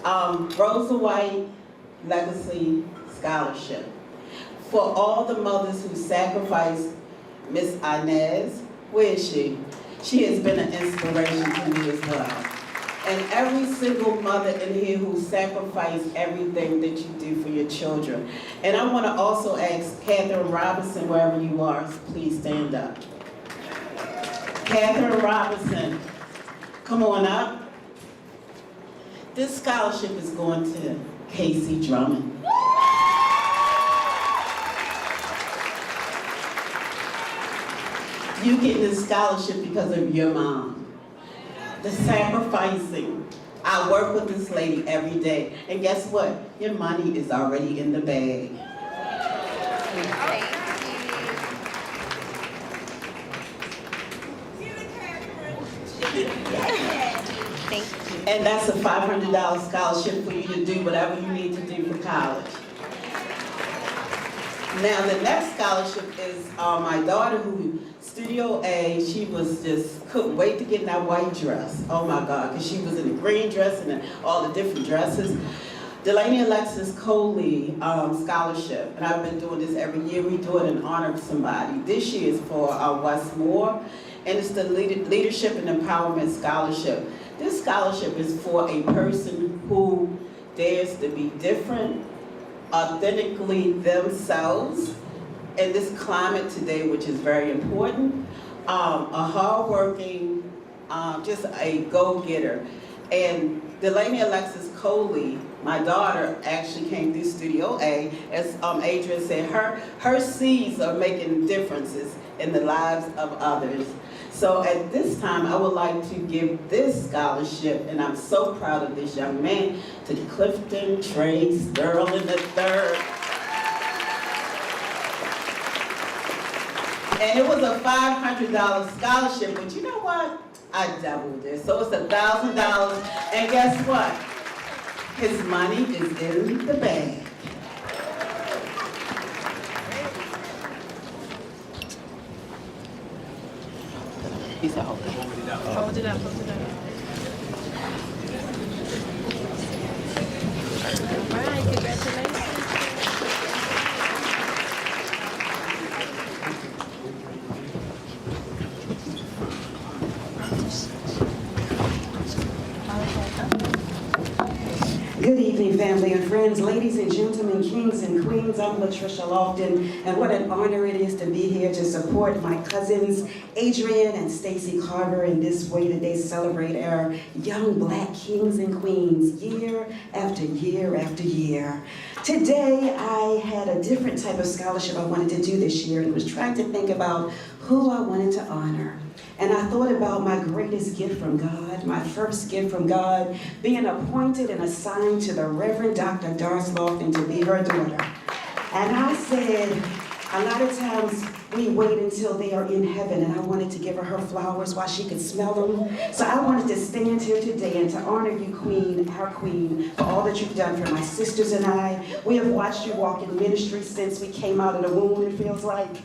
Rosa White Legacy Scholarship. For all the mothers who sacrificed. Miss Inez, where is she? She has been an inspiration to me as well. And every single mother in here who sacrificed everything that you do for your children. And I want to also ask Catherine Robinson, wherever you are, please stand up. Catherine Robinson, come on up. This scholarship is going to Casey Drummond. You get this scholarship because of your mom. The sacrificing. I work with this lady every day. And guess what? Your money is already in the bag. And that's a $500 scholarship for you to do whatever you need to do for college. Now the next scholarship is my daughter, who Studio A, she was just, couldn't wait to get in that white dress. Oh my God, because she was in the green dress and all the different dresses. Delaney Alexis Coley Scholarship, and I've been doing this every year. We do it in honor of somebody. This year is for Westmore, and it's the Leadership and Empowerment Scholarship. This scholarship is for a person who dares to be different, authentically themselves, in this climate today, which is very important, a hardworking, just a go-getter. And Delaney Alexis Coley, my daughter, actually came through Studio A. As Adrian said, her seeds are making differences in the lives of others. So at this time, I would like to give this scholarship, and I'm so proud of this young man, to Clifton Trey Sterling III. And it was a $500 scholarship, but you know what? I doubled it, so it's $1,000. And guess what? His money is in the bag. He said, hold it up. Hold it up, hold it up. All right, congratulations. evening, family and friends, ladies and gentlemen, kings and queens. I'm Latricia Lofton, and what an honor it is to be here to support my cousins, Adrian and Stacy Carver, in this way that they celebrate our young Black kings and queens year after year after year. Today, I had a different type of scholarship I wanted to do this year, and was trying to think about who I wanted to honor. And I thought about my greatest gift from God, my first gift from God, being appointed and assigned to the Reverend Dr. Doris Lofton to be her daughter. And I said, a lot of times we wait until they are in heaven, and I wanted to give her flowers while she could smell them. So I wanted to stand here today and to honor you, Queen, our Queen, for all that you've done for my sisters and I. We have watched you walk in ministry since we came out of the womb, it feels like.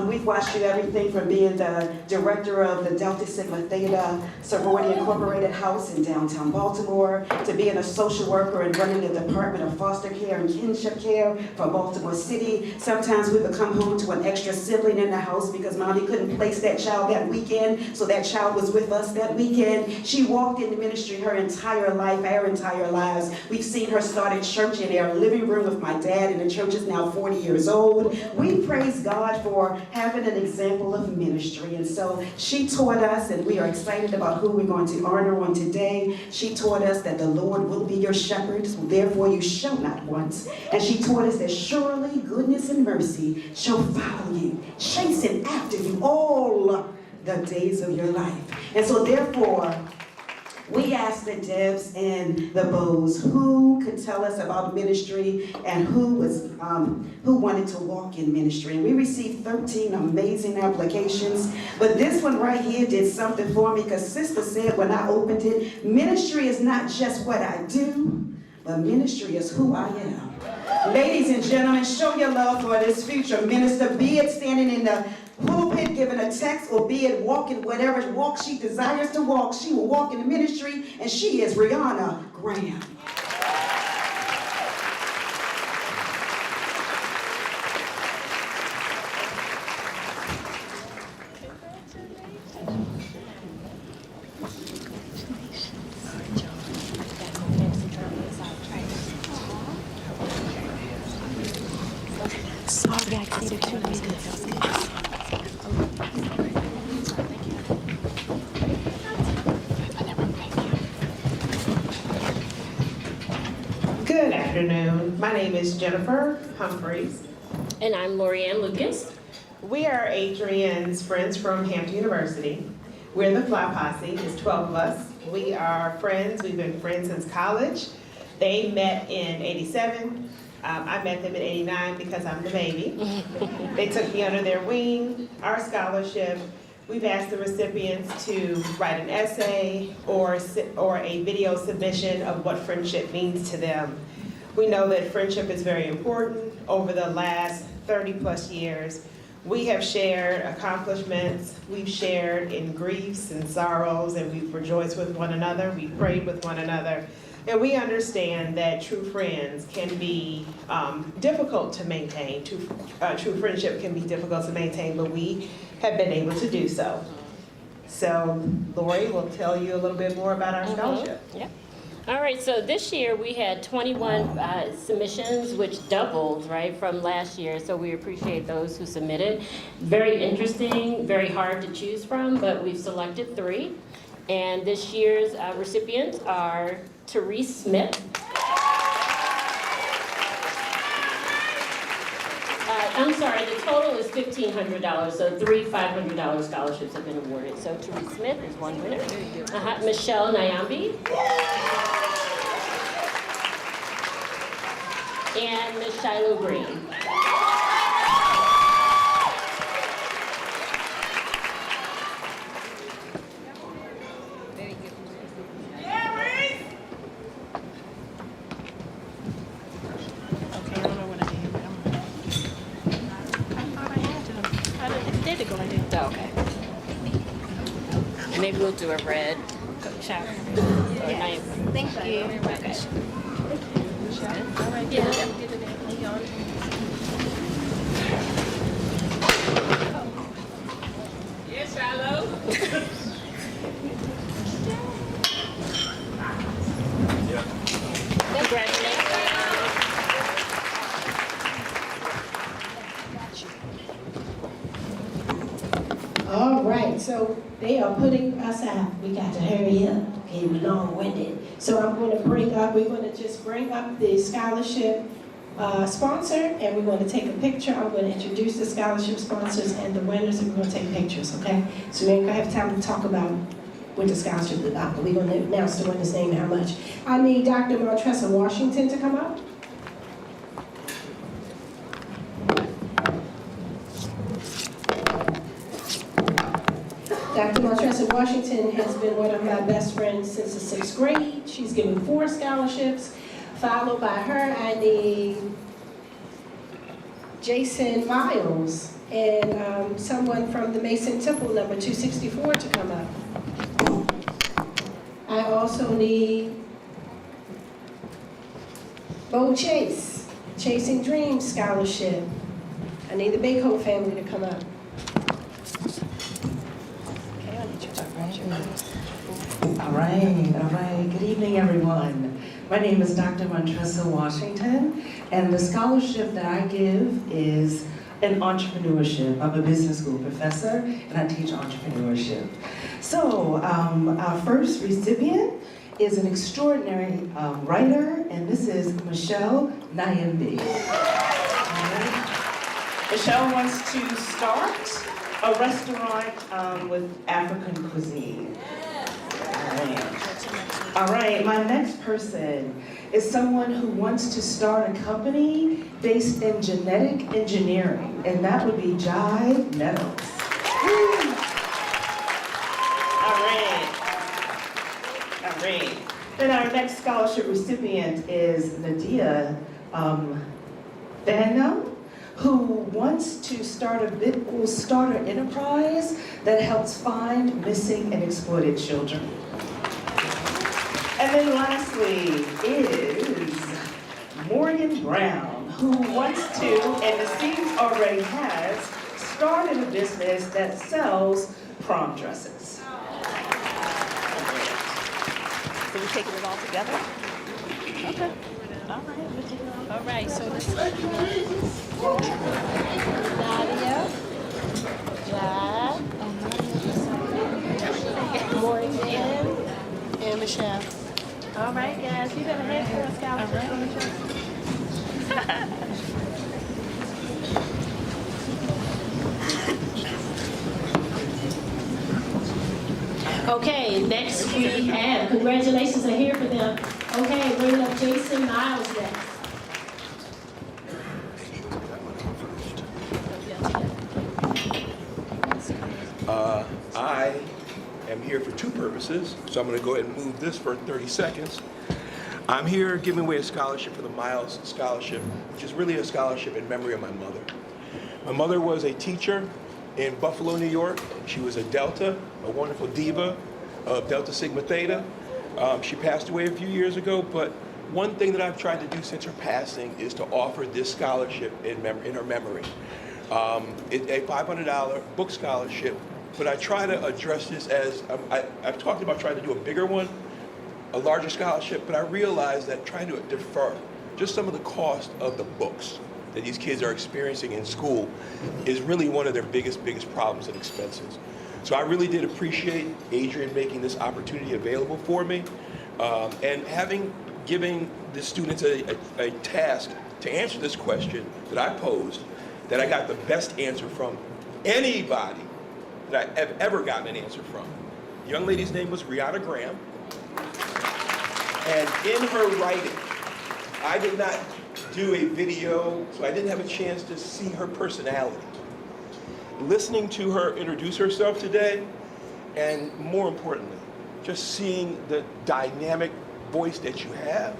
We've watched you everything from being the director of the Delta Sigma Theta Sorority Incorporated House in downtown Baltimore, to being a social worker and running the Department of Foster Care and Kinship Care for Baltimore City. Sometimes we would come home to an extra sibling in the house because mommy couldn't place that child that weekend, so that child was with us that weekend. She walked into ministry her entire life, our entire lives. We've seen her start at church in our living room with my dad, and the church is now 40 years old. We praise God for having an example of ministry, and so she taught us, and we are excited about who we're going to honor on today. She taught us that the Lord will be your shepherd, so therefore you shall not want. And she taught us that surely goodness and mercy shall follow you, chasing after you all the days of your life. And so therefore, we asked the Debs and the Bows who could tell us about ministry and who wanted to walk in ministry. And we received 13 amazing applications. But this one right here did something for me, because Sister said when I opened it, ministry is not just what I do, but ministry is who I am. Ladies and gentlemen, show your love for this future minister, be it standing in the pulpit giving a text, or be it walking whatever walk she desires to walk. She will walk in the ministry, and she is Rihanna Graham. Sorry, I can't do Good afternoon. My name is Jennifer Humphreys. And I'm Lorianne Lucas. We are Adrian's friends from Hampton University. We're the Fly Posse. There's 12 of us. We are friends. We've been friends since college. They met in '87. I met them in '89 because I'm the baby. They took me under their wing. Our scholarship, we've asked the recipients to write an essay or a video submission of what friendship means to them. We know that friendship is very important. Over the last 30 plus years, we have shared accomplishments, we've shared in griefs and sorrows, and we've rejoiced with one another, we've prayed with one another. And we understand that true friends can be difficult to maintain. True friendship can be difficult to maintain, but we have been able to do so. So Lori will tell you a little bit more about our scholarship. Yeah. All right, so this year we had 21 submissions, which doubled, right, from last year. So we appreciate those who submitted. Very interesting, very hard to choose from, but we've selected 3. And this year's recipients are Therese Smith. I'm sorry, the total is $1,500, so 3 $500 scholarships have been awarded. So Therese Smith is one winner. Michelle Nyambi. And Ms. Shiloh Green. Okay. And maybe we'll do a red shower. Yes. Thank you. Okay. All right, Yeah. Yes, Shiloh. Congratulations. All right, so they are putting us out. We got to hurry up. Okay, we're long-winded. So we're going to just bring up the scholarship sponsor, and we're going to take a picture. I'm going to introduce the scholarship sponsors and the winners, and we're going to take pictures, okay? So we're going to have time to talk about what the scholarship is about, but we're going to announce the winner's name and how much. I need Dr. Montressa Washington to come up. Dr. Montressa Washington has been one of my best friends since the 6th grade. She's given 4 scholarships. Followed by her, I need Jason Miles and someone from the Mason Temple number 264 to come up. I also need Bo Chase, Chasing Dreams Scholarship. I need the Baco family to come up. All right. Good evening, everyone. My name is Dr. Montressa Washington, and the scholarship that I give is in entrepreneurship. I'm a business school professor, and I teach entrepreneurship. So, our first recipient is an extraordinary writer, and this is Michelle Nyembi. Michelle wants to start a restaurant with African cuisine. All right, my next person is someone who wants to start a company based in genetic engineering, and that would be Jai Nettles. All right. Then our next scholarship recipient is Nadia Bano, who wants to start a Bitcool starter enterprise that helps find missing and exploited children. And then lastly is Morgan Brown, who wants to, and the seeds already has, started a business that sells prom dresses. So we're taking it all together? Okay. All right, we'll take it all. All right, so this is Nadia, Jai, Morgan, and Michelle. all right, guys. You better head for a scholarship on the trip. Okay, next we have, congratulations are here for them. Okay, bringing up Jason Miles next. I am here for 2 purposes, so I'm going to go ahead and move this for 30 seconds. I'm here giving away a scholarship for the Miles Scholarship, which is really a scholarship in memory of my mother. My mother was a teacher in Buffalo, New York. She was a Delta, a wonderful diva of Delta Sigma Theta. She passed away a few years ago, but one thing that I've tried to do since her passing is to offer this scholarship in her memory. It's a $500 book scholarship, but I try to address this as, I've talked about trying to do a bigger one, a larger scholarship, but I realized that trying to defer just some of the cost of the books that these kids are experiencing in school is really one of their biggest problems and expenses. So I really did appreciate Adrian making this opportunity available for me, and giving the students a task to answer this question that I posed, that I got the best answer from anybody that I have ever gotten an answer from. The young lady's name was Rihanna Graham, and in her writing, I did not do a video, so I didn't have a chance to see her personality. Listening to her introduce herself today, and more importantly, just seeing the dynamic voice that you have,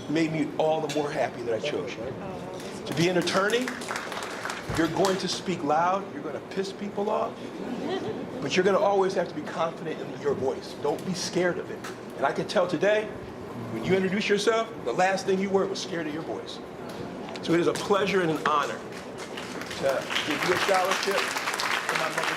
made me all the more happy that I chose you. To be an attorney, you're going to speak loud, you're going to piss people off, but you're going to always have to be confident in your voice. Don't be scared of it. And I can tell today, when you introduce yourself, the last thing you were was scared of your voice. So it is a pleasure and an honor to give you a scholarship for my mother.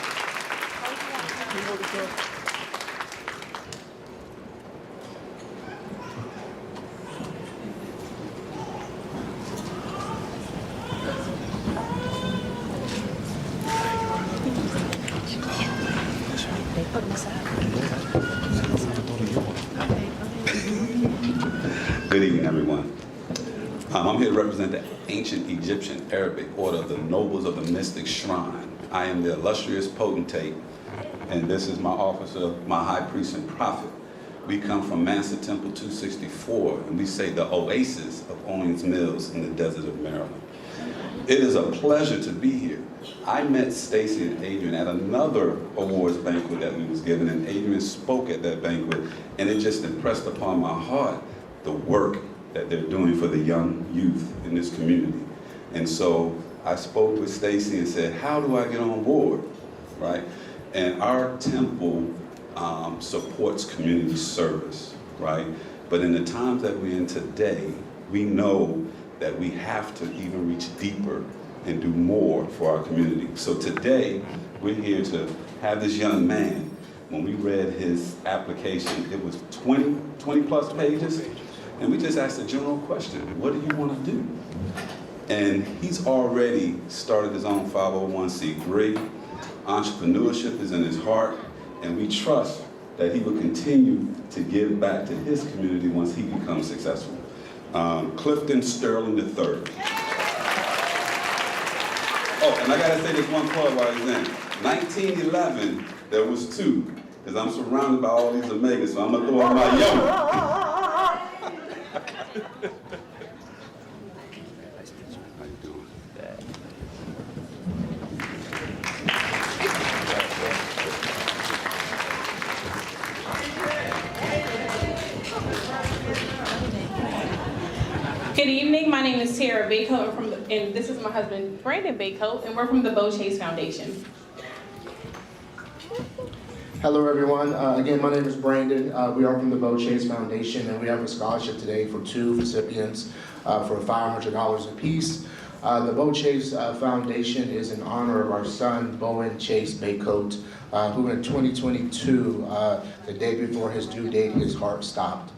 Good evening, everyone. I'm here to represent the ancient Egyptian Arabic order of the Nobles of the Mystic Shrine. I am the illustrious potentate, and this is my officer, my high priest and prophet. We come from Mansa Temple 264, and we say the oasis of Owings Mills in the desert of Maryland. It is a pleasure to be here. I met Stacy and Adrian at another awards banquet that we was given, and Adrian spoke at that banquet, and it just impressed upon my heart the work that they're doing for the young youth in this community. And so I spoke with Stacy and said, how do I get on board, right? And our temple supports community service, right? But in the times that we're in today, we know that we have to even reach deeper and do more for our community. So today, we're here to have this young man, when we read his application, it was 20 plus pages, and we just asked a general question, what do you want to do? And he's already started his own 501c3. Entrepreneurship is in his heart, and we trust that he will continue to give back to his community once he becomes successful. Clifton Sterling III. Oh, and I gotta say this one part while he's in. 1911, there was two, because I'm surrounded by all these omegas, so I'm gonna throw out my young. Good evening, my name is Tara Baycoat, and this is my husband, Brandon Baycoat, and we're from the Beau Chase Foundation. Hello everyone, again my name is Brandon. We are from the Beau Chase Foundation, and we have a scholarship today for two recipients for $500 apiece. The Beau Chase Foundation is in honor of our son, Bowen Chase Baycoat, who in 2022, the day before his due date, his heart stopped.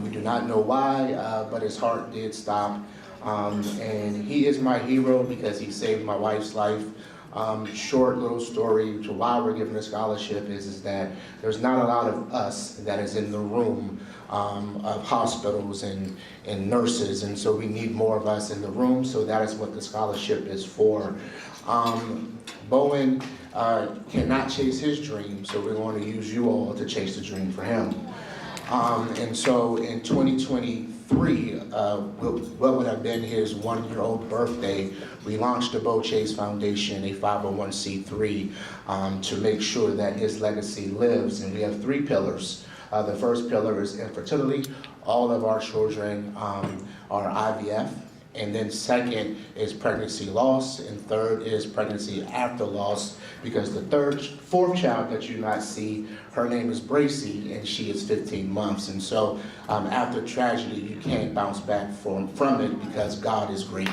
We do not know why, but his heart did stop. And he is my hero because he saved my wife's life. Short little story to why we're giving a scholarship is that there's not a lot of us that is in the room of hospitals and nurses, and so we need more of us in the room, so that is what the scholarship is for. Bowen cannot chase his dream, so we're going to use you all to chase the dream for him. And so in 2023, what would have been his one-year-old birthday, we launched the Beau Chase Foundation, a 501c3, to make sure that his legacy lives. And we have three pillars. The first pillar is infertility. All of our children are IVF. And then second is pregnancy loss, and third is pregnancy after loss, because the fourth child that you not see, her name is Bracy, and she is 15 months. And so after tragedy, you can't bounce back from it because God is great.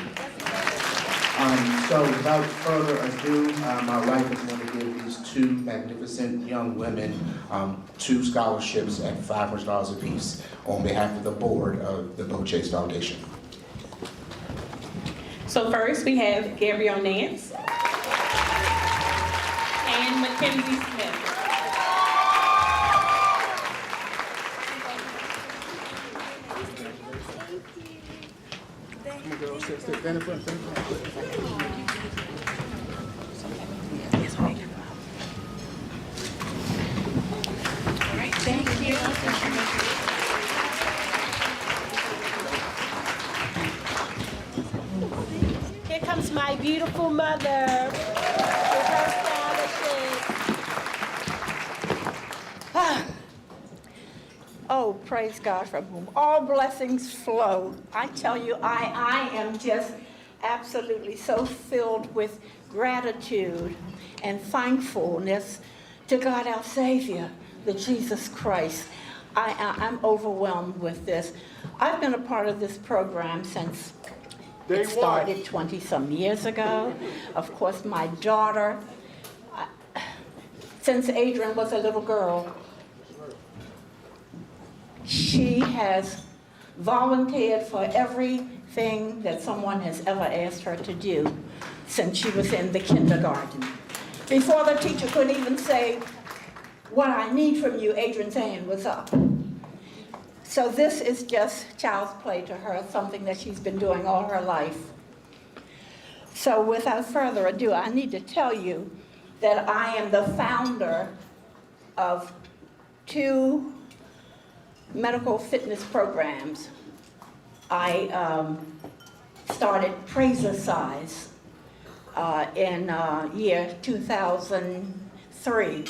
So without further ado, my wife is going to give these two magnificent young women two scholarships at $500 apiece on behalf of the board of the Beau Chase Foundation. So first we have Gabrielle Nance and Mackenzie Smith. All right, thank you. Here comes my beautiful mother with her scholarship. Oh, praise God, from whom all blessings flow. I tell you, I am just absolutely so filled with gratitude and thankfulness to God our Savior, the Jesus Christ. I'm overwhelmed with this. I've been a part of this program since it started 20-some years ago. Of course, my daughter, since Adrian was a little girl, she has volunteered for everything that someone has ever asked her to do since she was in the kindergarten. Before the teacher could even say, "What I need from you," Adrian's hand was up. So this is just child's play to her, something that she's been doing all her life. So without further ado, I need to tell you that I am the founder of 2 medical fitness programs. I started Praise-A-Size in year 2003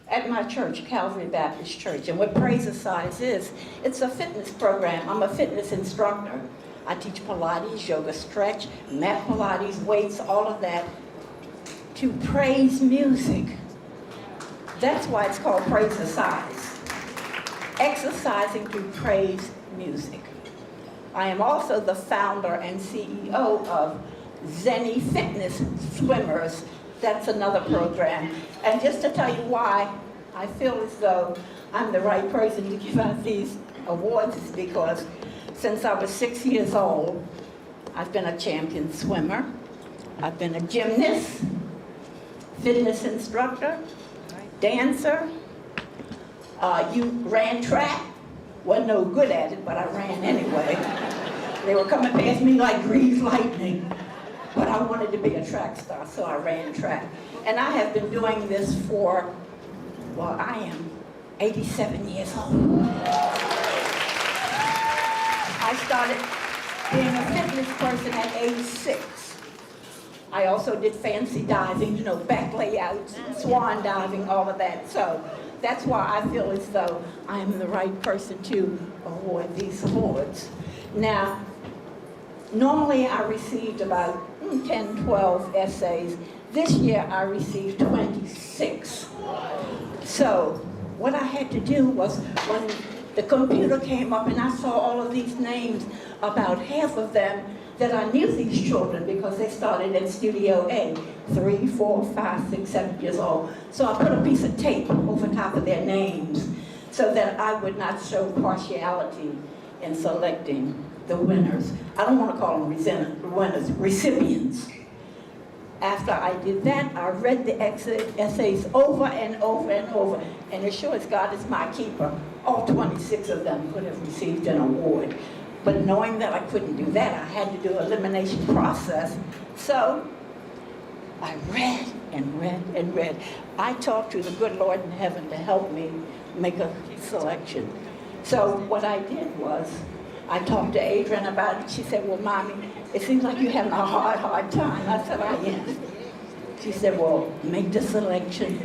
at my church, Calvary Baptist Church. And what Praise-A-Size is, it's a fitness program. I'm a fitness instructor. I teach Pilates, yoga, stretch, mat Pilates, weights, all of that, to praise music. That's why it's called Praise-A-Size. Exercising to praise music. I am also the founder and CEO of Zenny Fitness Swimmers. That's another program. And just to tell you why I feel as though I'm the right person to give out these awards is because since I was 6 years old, I've been a champion swimmer. I've been a gymnast, fitness instructor, dancer. You ran track. Wasn't no good at it, but I ran anyway. They were coming past me like greased lightning. But I wanted to be a track star, so I ran track. And I have been doing this for, well, I am 87 years old. I started being a fitness person at age 6. I also did fancy diving, you know, back layouts, swan diving, all of that. So that's why I feel as though I'm the right person to award these awards. Now, normally I received about 10, 12 essays. This year I received 26. So what I had to do was when the computer came up and I saw all of these names, about half of them that I knew these children because they started in Studio A, 3, 4, 5, 6, 7 years old. So I put a piece of tape over top of their names so that I would not show partiality in selecting the winners. I don't want to call them winners, recipients. After I did that, I read the essays over and over and over, and as sure as God is my keeper, all 26 of them could have received an award. But knowing that I couldn't do that, I had to do an elimination process. So I read and read and read. I talked to the good Lord in heaven to help me make a selection. So what I did was, I talked to Adrian about it. She said, well, Mommy, it seems like you're having a hard time. I said, I am. She said, well, make the selection.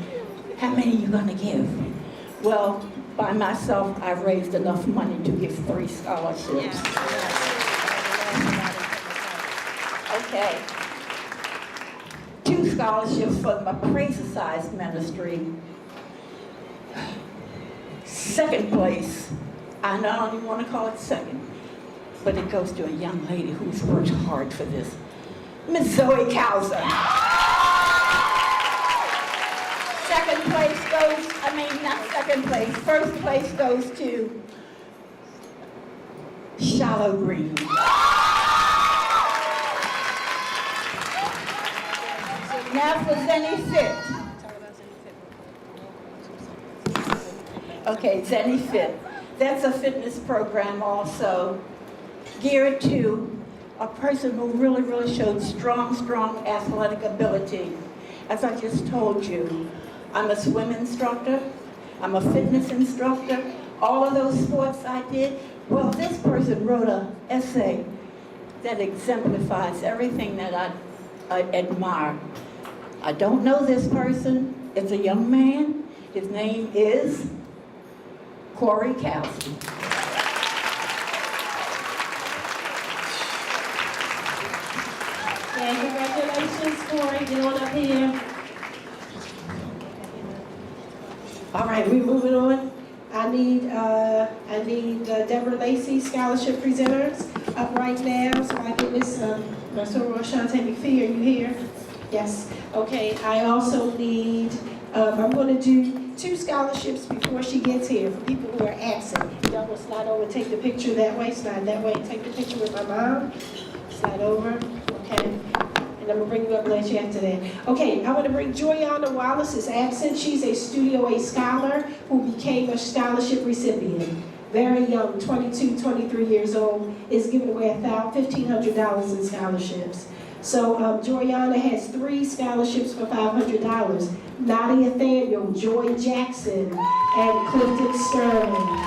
How many are you going to give? Well, by myself, I raised enough money to give 3 scholarships. Okay. 2 scholarships for my Praise-A-Size ministry. Second place, I don't even want to call it second, but it goes to a young lady who's worked hard for this. Miss Zoe Kauser. Second place goes, not second place, first place goes to Shallow Green. Now for Zenny Fit. Okay, Zenny Fit. That's a fitness program also geared to a person who really, really showed strong athletic ability. As I just told you, I'm a swim instructor, I'm a fitness instructor, all of those sports I did. Well, this person wrote an essay that exemplifies everything that I admire. I don't know this person. It's a young man. His name is Corey Kowski. And congratulations, Corey. Get on up here. All right, we're moving on. I need Deborah Lacey, scholarship presenters, up right now. So I get this, Marcel Shante McPhee, are you here? Yes. Okay, I also need, I'm going to do 2 scholarships before she gets here for people who are absent. Y'all will slide over, take the picture that way, slide that way, take the picture with my mom. Slide over, okay. And I'm gonna bring you up later after that. Okay, I want to bring Joyana Wallace is absent. She's a Studio A scholar who became a scholarship recipient. very young, 22, 23 years old, is giving away $1,500 in scholarships. So Joyana has 3 scholarships for $500. Nadia Nathaniel, Joy Jackson, and Clifton Sterling.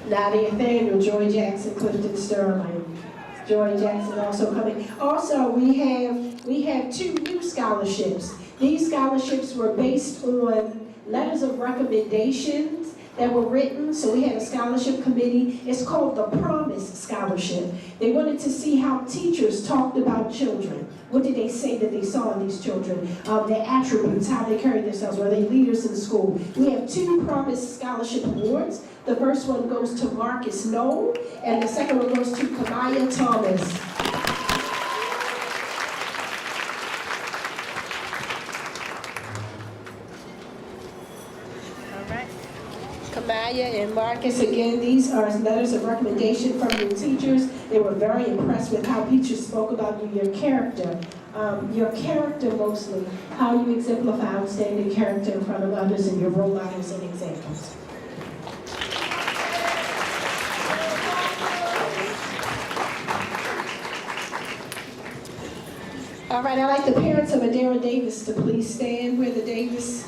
Nadia Nathaniel, Joy Jackson, Clifton Sterling. Joy Jackson also coming. Also, we have 2 new scholarships. These scholarships were based on letters of recommendations that were written. So we had a scholarship committee. It's called the Promise Scholarship. They wanted to see how teachers talked about children. What did they say that they saw in these children? Their attributes, how they carry themselves. Were they leaders in school? We have 2 Promise Scholarship Awards. The first one goes to Marcus Knoll, and the second one goes to Kamaya Thomas. Kamaya and Marcus, again, these are letters of recommendation from your teachers. They were very impressed with how teachers spoke about you, your character mostly, how you exemplify outstanding character in front of others and your role models and examples. All right, I'd like the parents of Adara Davis to please stand. We're the Davis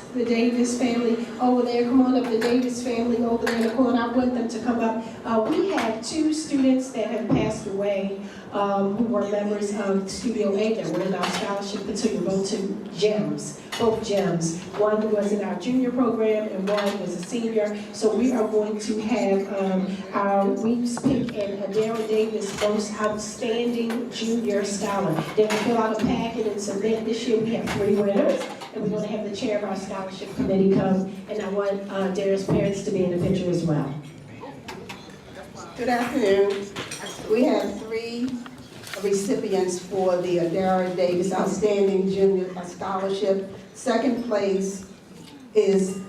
family over there. Come on up, the Davis family over there in the corner. I want them to come up. We have 2 students that have passed away who were members of Studio A that were in our scholarship cotillion, both gems. One was in our junior program and one was a senior. So we are going to have our Weeps pick and Adara Davis most outstanding junior scholar. They will fill out a packet and submit. This year we have 3 winners, and we're going to have the chair of our scholarship committee come, and I want Dara's parents to be in the picture as well. Good afternoon. We have 3 recipients for the Adara Davis Outstanding Junior Scholarship. Second place is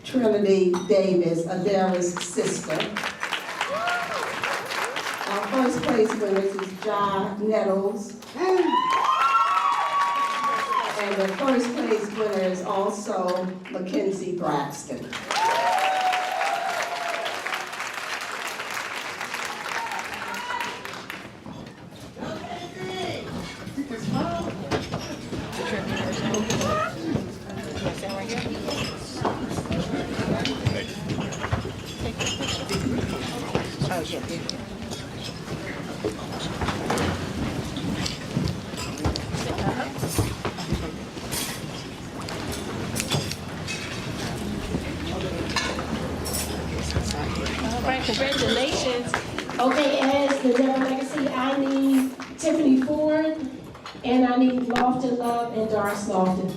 Trinity Davis, Adara's sister. Our first place winners is John Nettles. And the first place winner is also Mackenzie Braxton. All right, congratulations. Okay, as the Devil Legacy, I need Tiffany Ford, and I need Lofton Love and Doris Lofton.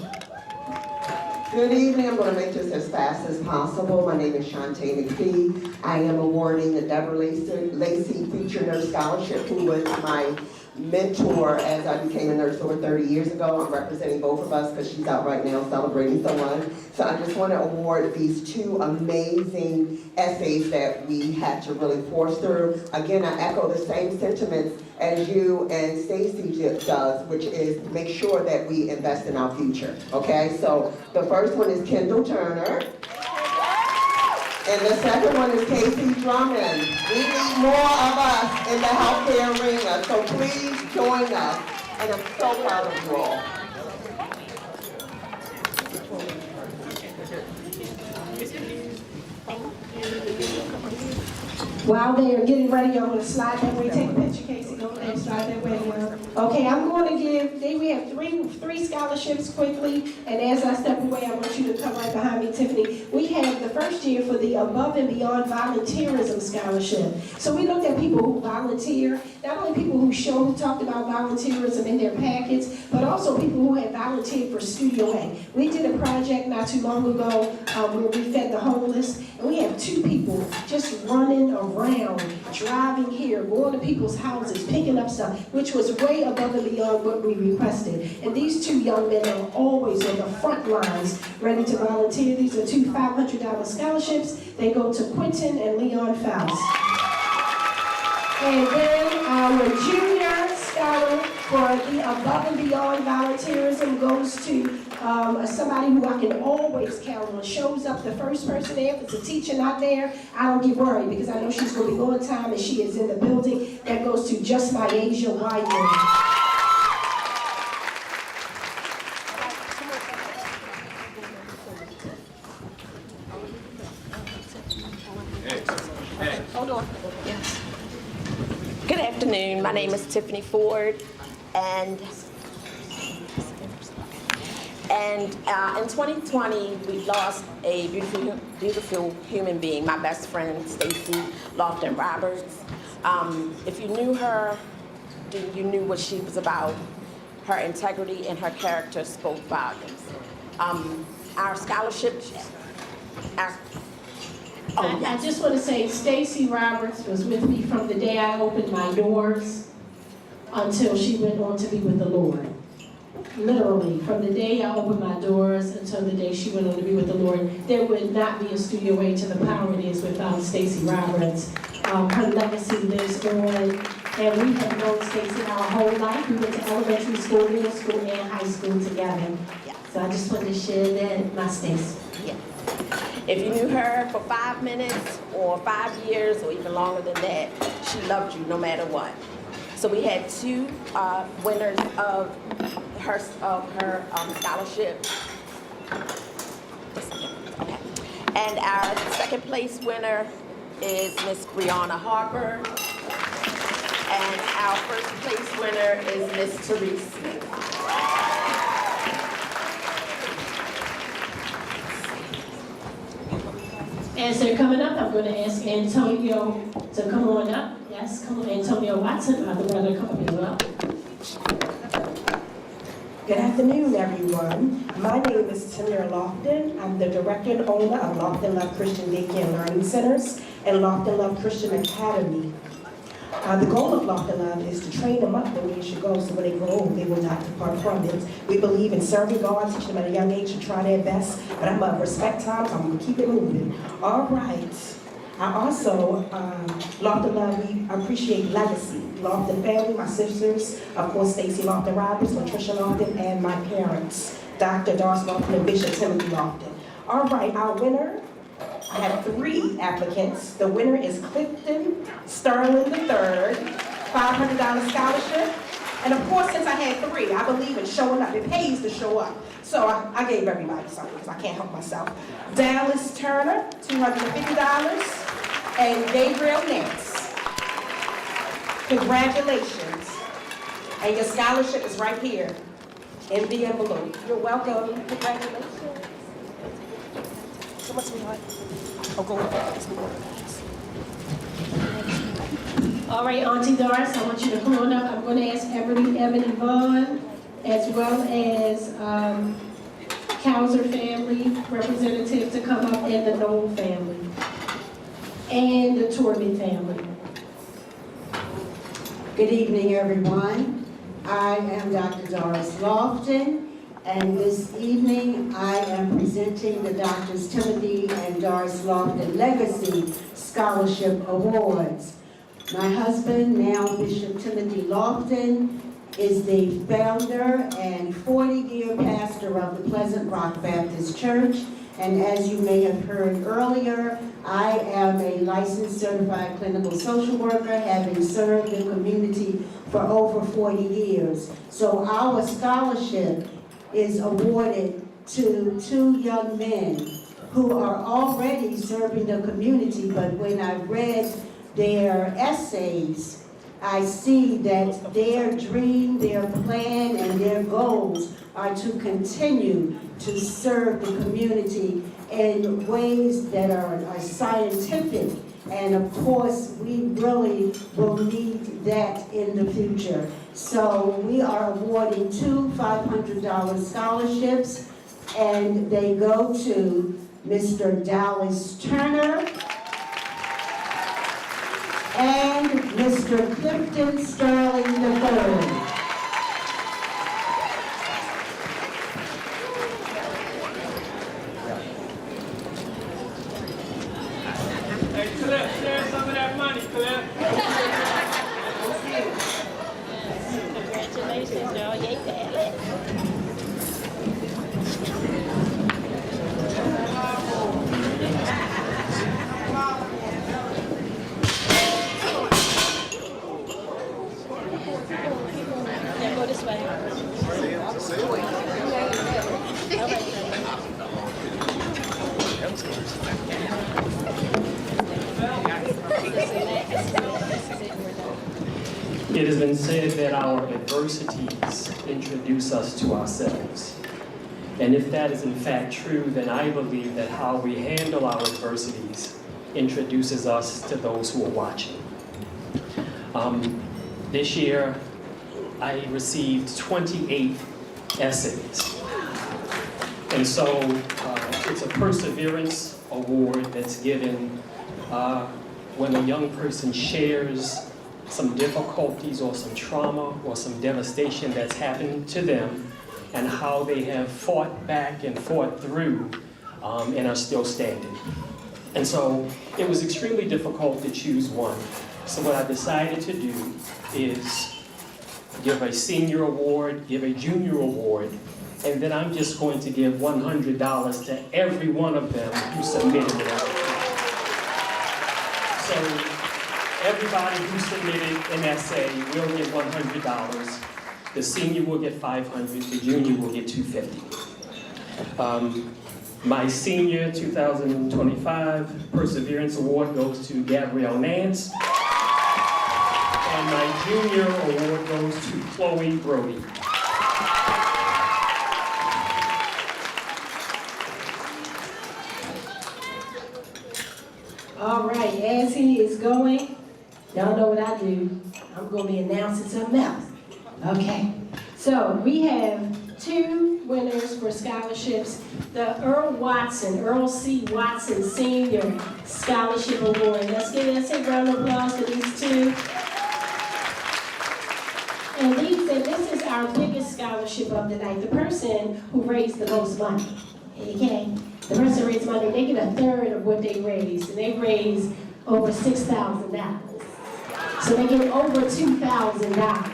Good evening. I'm going to make this as fast as possible. My name is Shantae McPhee. I am awarding the Deborah Lacey Future Nurse Scholarship, who was my mentor as I became a nurse over 30 years ago. I'm representing both of us because she's out right now celebrating someone. So I just want to award these 2 amazing essays that we had to really force through. Again, I echo the same sentiments as you and Stacy does, which is make sure that we invest in our future, okay? So the first one is Kendall Turner. And the second one is Casey Drummond. We need more of us in the healthcare arena, so please join us. And I'm so proud of you all. While they are getting ready, I'm going to slide that way. Take a picture, Casey. Go ahead and slide that way. Okay, I'm going to give, we have three scholarships quickly. And as I step away, I want you to come right behind me, Tiffany. We have the first year for the Above and Beyond Volunteerism Scholarship. So we looked at people who volunteer, not only people who talked about volunteerism in their packets, but also people who had volunteered for Studio A. We did a project not too long ago where we fed the homeless, and we have 2 people just running around, driving here, going to people's houses, picking up stuff, which was way above and beyond what we requested. And these 2 young men are always on the front lines, ready to volunteer. These are 2 $500 scholarships. They go to Quentin and Leon Faust. And then our junior Sarah for the above and beyond volunteerism goes to somebody who I can always count on. Shows up the first person there. If it's a teacher not there, I don't get worried because I know she's going to be on time and she is in the building. That goes to Just My Asia Wyman. Hold on. Yes. Good afternoon. My name is Tiffany Ford, and in 2020 we lost a beautiful human being, my best friend Stacy Lofton Roberts. If you knew her, you knew what she was about. Her integrity and her character spoke volumes. Our scholarship. I just want to say Stacy Roberts was with me from the day I opened my doors until she went on to be with the Lord. Literally, from the day I opened my doors until the day she went on to be with the Lord, there would not be a Studio A to the power it is without Stacy Roberts. Her legacy lives on, and we have known Stacy our whole life. We went to elementary school, middle school, and high school together. So I just wanted to share that, my Stacy. Yeah. If you knew her for 5 minutes or 5 years or even longer than that, she loved you no matter what. So we had 2 winners of her scholarship. Okay. And our second place winner is Miss Brianna Harper. And our first place winner is Miss Therese Smith. As they're coming up, I'm going to ask Antonio to come on up. Yes, come on, Antonio Watson, my brother, come up as well. Good afternoon, everyone. My name is Tamira Lofton. I'm the director and owner of Lofton Love Christian Daycare and Learning Centers and Lofton Love Christian Academy. The goal of Lofton Love is to train them up the way it should go so when they grow old, they will not depart from it. We believe in serving God, teaching them at a young age to try their best, but I'm of respect time, so I'm going to keep it moving. All right. I also, Lofton Love, we appreciate legacy. Lofton family, my sisters, of course, Stacy Lofton Roberts, Patricia Lofton, and my parents, Dr. Doris Lofton and Bishop Timothy Lofton. All right, our winner, I have 3 applicants. The winner is Clifton Sterling III, $500 scholarship. And of course, since I had 3, I believe in showing up. It pays to show up. So I gave everybody something because I can't help myself. Dallas Turner, $250. And Gabriel Nance. Congratulations. And your scholarship is right here in the envelope. You're welcome. Congratulations. So much, sweetheart. Oh, go ahead. All right, Auntie Doris, I want you to come on up. I'm going to ask Ebony Vaughn, as well as Cowser family representative to come up, and the Knoll family, and the Torben family. Good evening, everyone. I am Dr. Doris Lofton, and this evening I am presenting the Drs. Timothy and Doris Lofton Legacy Scholarship Awards. My husband, now Bishop Timothy Lofton, is the founder and 40-year pastor of the Pleasant Rock Baptist Church. And as you may have heard earlier, I am a licensed certified clinical social worker, having served the community for over 40 years. So our scholarship is awarded to 2 young men who are already serving the community, but when I read their essays, I see that their dream, their plan, and their goals are to continue to serve the community in ways that are scientific. And of course, we really will need that in the future. So we are awarding 2 $500 scholarships, and they go to Mr. Dallas Turner and Mr. Clifton Sterling III. Hey, Cliff, share some of that money, Cliff. Yeah, go this way. It has been said that our adversities introduce us to ourselves. And if that is in fact true, then I believe that how we handle our adversities introduces us to those who are watching. This year, I received 28 essays. And so it's a perseverance award that's given when a young person shares some difficulties or some trauma or some devastation that's happened to them and how they have fought back and fought through and are still standing. And so it was extremely difficult to choose one. So what I decided to do is give a senior award, give a junior award, and then I'm just going to give $100 to every one of them who submitted an application. So everybody who submitted an essay will get $100. The senior will get $500, the junior will get $250. My senior 2025 Perseverance Award goes to Gabrielle Nance. And my junior award goes to Chloe Brody. All right, as he is going, y'all know what I do. I'm going to be announcing something else. Okay, so we have 2 winners for scholarships. The Earl C. Watson Senior Scholarship Award. Let's a round of applause for these 2. And this is our biggest scholarship of the night. The person who raised the most money. Okay? The person raised money, they get 1/3 of what they raised. And they raised over $6,000. So they get over $2,000.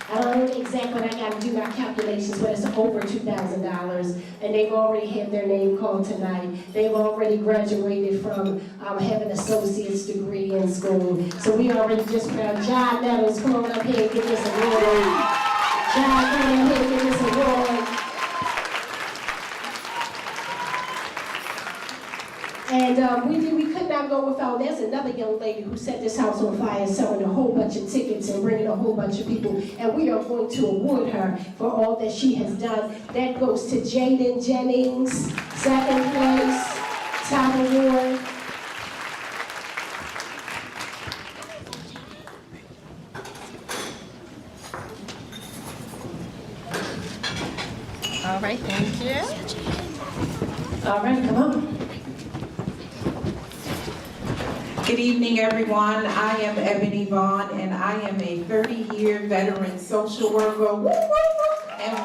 I don't know exactly what I got to do my calculations, but it's over $2,000. And they've already had their name called tonight. They've already graduated from having an associate's degree in school. So we already just proud. John Nettles, come on up here and give this award. John, come on up here and give this award. And we could not go without, there's another young lady who set this house on fire selling a whole bunch of tickets and bringing a whole bunch of people. And we are going to award her for all that she has done. That goes to Jaden Jennings, 2nd place, top award. All right, thank you. All right, come on. Good evening, everyone. I am Ebony Vaughn, and I am a 30-year veteran social worker. And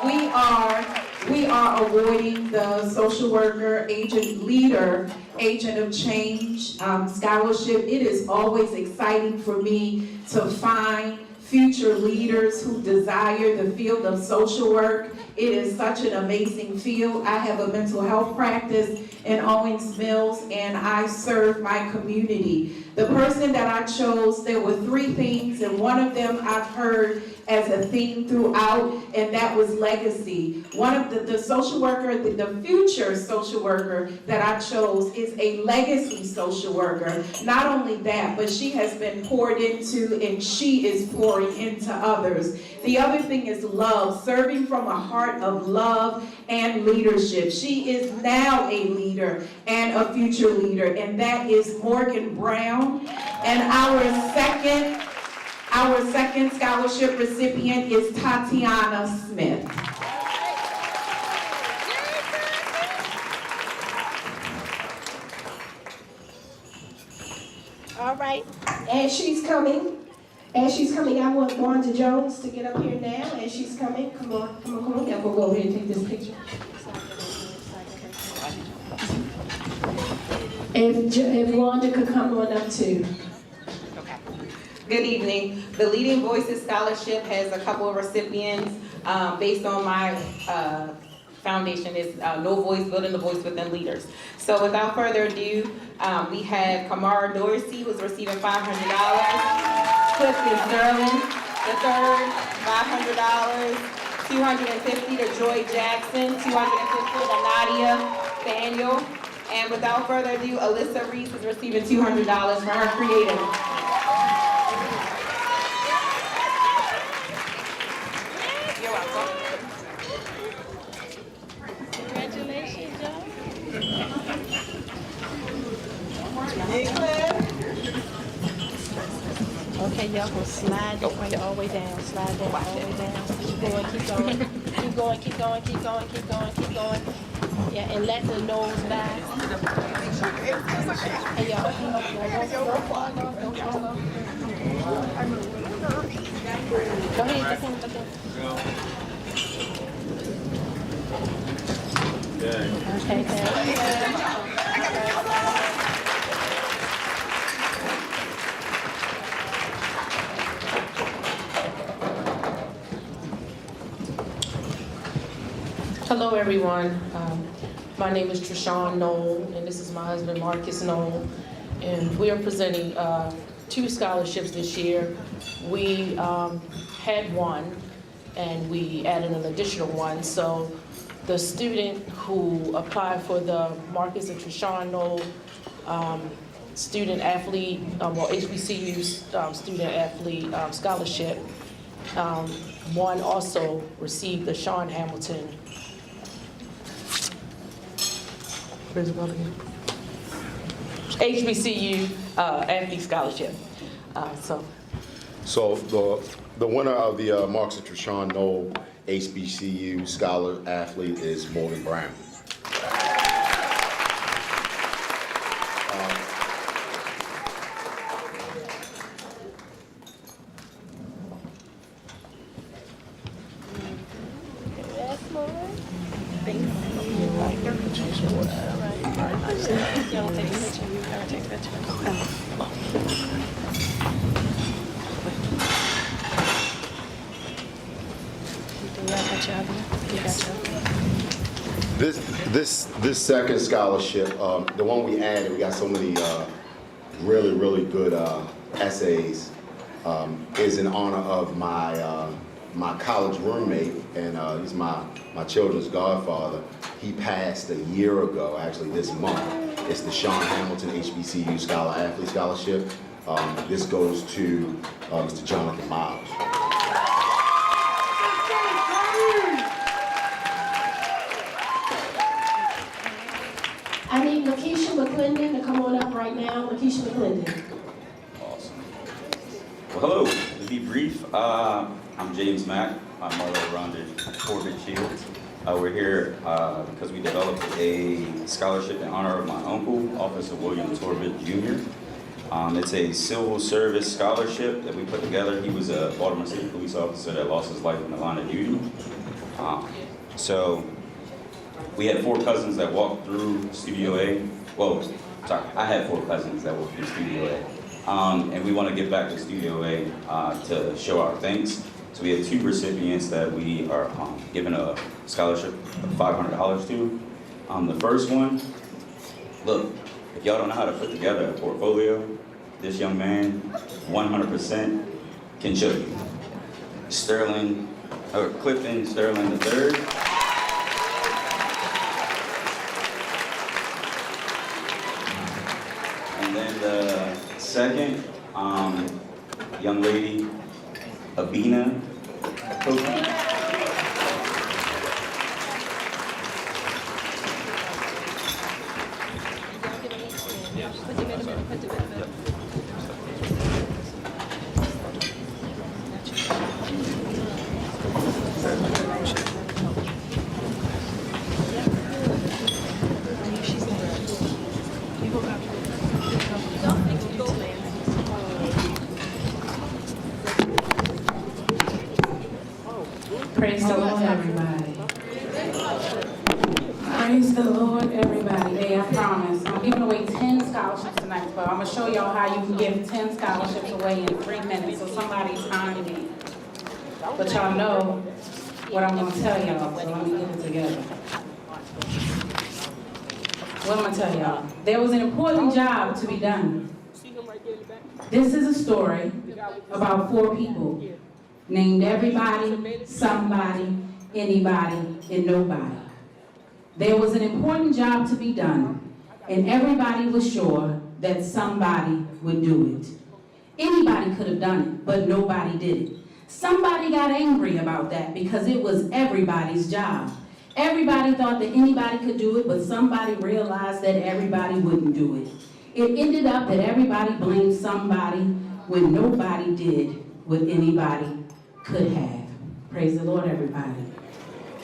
we are awarding the Social Worker Agent Leader, Agent of Change Scholarship. It is always exciting for me to find future leaders who desire the field of social work. It is such an amazing field. I have a mental health practice in Owings Mills, and I serve my community. The person that I chose, there were 3 things, and one of them I've heard as a theme throughout, and that was legacy. One of the social worker, the future social worker that I chose is a legacy social worker. Not only that, but she has been poured into and she is pouring into others. The other thing is love, serving from a heart of love and leadership. She is now a leader and a future leader, and that is Morgan Brown. And our second scholarship recipient is Tatiana Smith. All right, as she's coming, I want Wanda Jones to get up here now. As she's coming, come on. Yeah, we'll go over here and take this picture. If Wanda could come on up too. Good evening. The Leading Voices Scholarship has a couple of recipients based on my foundation. Is No Voice, Building the Voice Within Leaders. So without further ado, we have Kamara Dorsey, who's receiving $500. Clifton Sterling, the third, $500. $250 to Joy Jackson, $250 to Nadia Daniel. And without further ado, Alyssa Reese is receiving $200 for her creative. You're welcome. Congratulations, Joe. Okay, y'all gonna slide this way all the way down, slide down all the way down. Keep going, keep going, keep going, keep going, keep going, keep going, keep going. Yeah, and let the nose back. Hey, y'all. Don't fall off, don't fall off. Go ahead, just him, okay. Okay, thank you. Hello, everyone. My name is Trishawn Knoll, and this is my husband, Marcus Knoll. And we are presenting 2 scholarships this year. We had one, and we added an additional one. So the student who applied for the Marcus and Trishawn Knoll student athlete, HBCU student athlete scholarship, one also received the Sean Hamilton. Where's it going again? HBCU athlete scholarship. So the winner of the Marcus and Trishawn Knoll HBCU Scholar Athlete is Morgan Brown. This second scholarship, the one we added, we got so many really good essays, is in honor of my college roommate, and he's my children's godfather. He passed a year ago, actually this month. It's the Sean Hamilton HBCU Scholar Athlete Scholarship. This goes to Mr. Jonathan Miles. I need Lakeisha McClendon to come on up right now. Lakeisha McClendon. Awesome. Well, hello. To be brief, I'm James Mack. My mother, Rhonda Corbett Shields. We're here because we developed a scholarship in honor of my uncle, Officer William Torbett Jr. It's a civil service scholarship that we put together. He was a Baltimore City police officer that lost his life in the line of duty. So we had 4 cousins that walked through Studio A. Well, sorry, I had 4 cousins that walked through Studio A. And we want to give back to Studio A to show our thanks. So we have 2 recipients that we are giving a scholarship of $500 to. The first one, look, if y'all don't know how to put together a portfolio, this young man, 100% can show you. Clifton Sterling III. And then the second young lady, Abina Kofi. Praise the Lord, everybody. Praise the Lord, everybody. Hey, I promise. I'm giving away 10 scholarships tonight, but I'm going to show show y'all how you can give 10 scholarships away in 3 minutes, so somebody time me. But y'all know what I'm gonna tell y'all, so let me get it together. What am I tell y'all? There was an important job to be done. This is a story about 4 people named everybody, somebody, anybody, and nobody. There was an important job to be done, and everybody was sure that somebody would do it. Anybody could have done it, but nobody did it. Somebody got angry about that because it was everybody's job. Everybody thought that anybody could do it, but somebody realized that everybody wouldn't do it. It ended up that everybody blamed somebody when nobody did what anybody could have. Praise the Lord, everybody.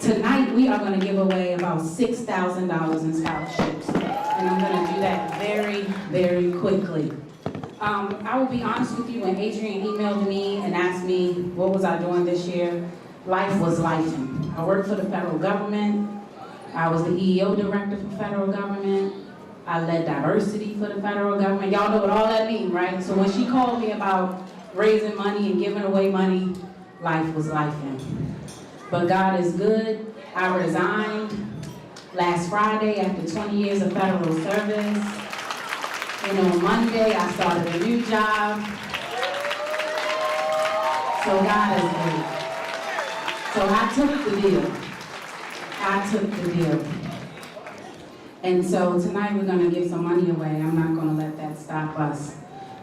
Tonight, we are going to give away about $6,000 in scholarships, and I'm going to do that very, very quickly. I will be honest with you, when Adrian emailed me and asked me what was I doing this year, life was lifing. I worked for the federal government. I was the EEO director for federal government. I led diversity for the federal government. Y'all know what all that means, right? So when she called me about raising money and giving away money, life was lifing. But God is good. I resigned last Friday after 20 years of federal service. And on Monday, I started a new job. So God is good. So I took the deal. I took the deal. And so tonight we're going to give some money away. I'm not going to let that stop us.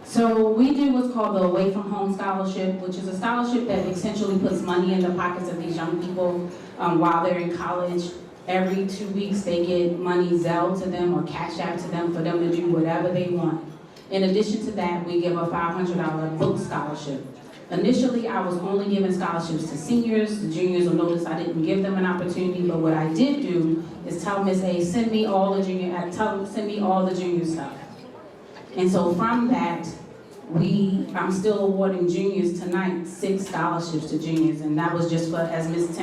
So we do what's called the Away from Home Scholarship, which is a scholarship that essentially puts money in the pockets of these young people while they're in college. Every 2 weeks they get money Zelle to them or Cash App to them for them to do whatever they want. In addition to that, we give a $500 book scholarship. Initially, I was only giving scholarships to seniors. The juniors will notice I didn't give them an opportunity, but what I did do is tell Ms. A, send me all the junior stuff. And so from that, I'm still awarding juniors tonight 6 scholarships to juniors, and that was just for, as Ms.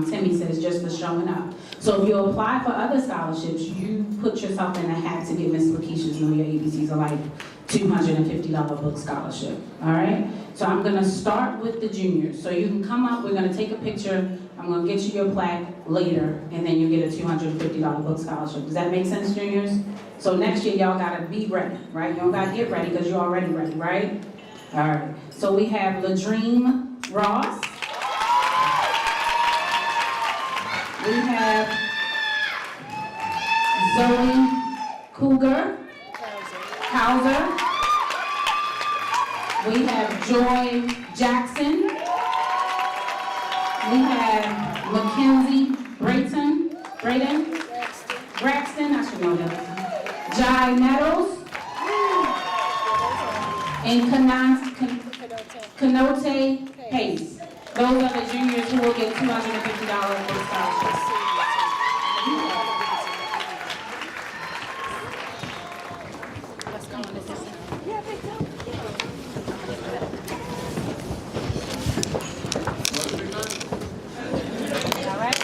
Timmy says, just for showing up. So if you apply for other scholarships, you put yourself in a hat to get Ms. Lakeisha's Know Your ABCs of Life $250 book scholarship, all right? So I'm gonna start with the juniors. So you can come up, we're gonna take a picture, I'm gonna get you your plaque later, and then you get a $250 book scholarship. Does that make sense, juniors? So next year, y'all gotta be ready, right? You don't gotta get ready because you're already ready, right? All right. So we have Ladream Ross. We have Zoe Cougar. Hauser. We have Joy Jackson. We have Mackenzie Braden. Braxton, I should know that. Jai Meadows, and Kanote Pace. Those are the juniors who will get $250 for scholarships. All right.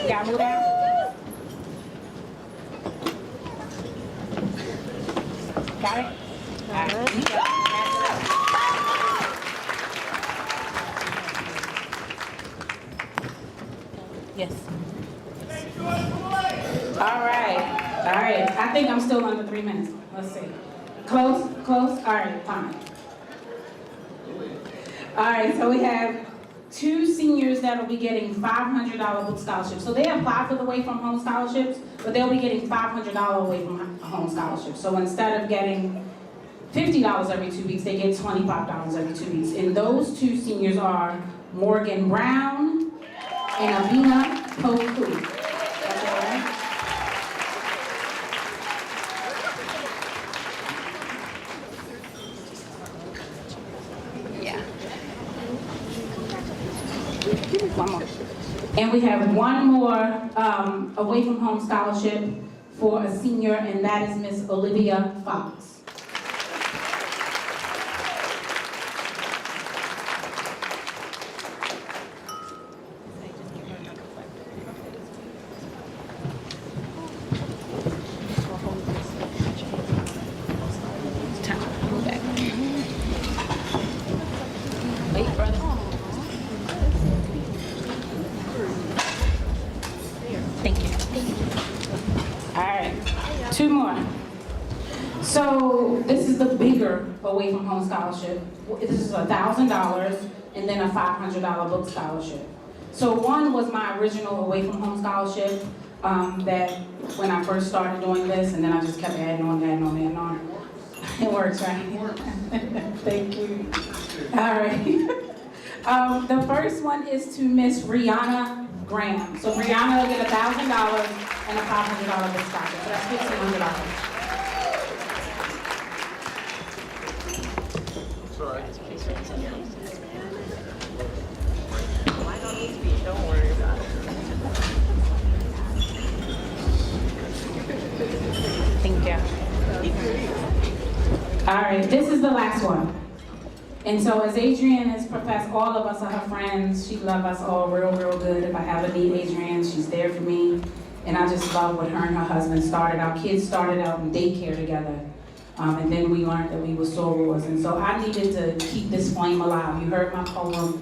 Gotta move out. Got it? All right. Yes. All right. I think I'm still under 3 minutes. Let's see. Close. All right, fine. All right, so we have 2 seniors that will be getting $500 book scholarships. So they apply for the Away from Home scholarships, but they'll be getting $500 Away from Home scholarships. So instead of getting $50 every 2 weeks, they get $25 every 2 weeks. And those 2 seniors are Morgan Brown and Abina Poku. That's all right? Yeah. One more. And we have one more Away from Home scholarship for a senior, and that is Miss Olivia Fox. Two more. So this is the bigger away from home scholarship. This is $1,000 and then a $500 book scholarship. So one was my original away from home scholarship that when I first started doing this, and then I just kept adding on, adding on, adding on. It works, right? Thank you. All right. The first one is to Miss Rihanna Graham. So Rihanna will get $1,000 and a $500 book scholarship. So that's $1,500. Sorry. I don't need to be, don't worry about it. Thank you. All right, this is the last one. And so as Adrienne has professed, all of us are her friends. She loves us all real, real good. If I ever need Adrienne, she's there for me. And I just love what her and her husband started. Our kids started out in daycare together. And then we learned that we were sorors. And so I needed to keep this flame alive. You heard my poem.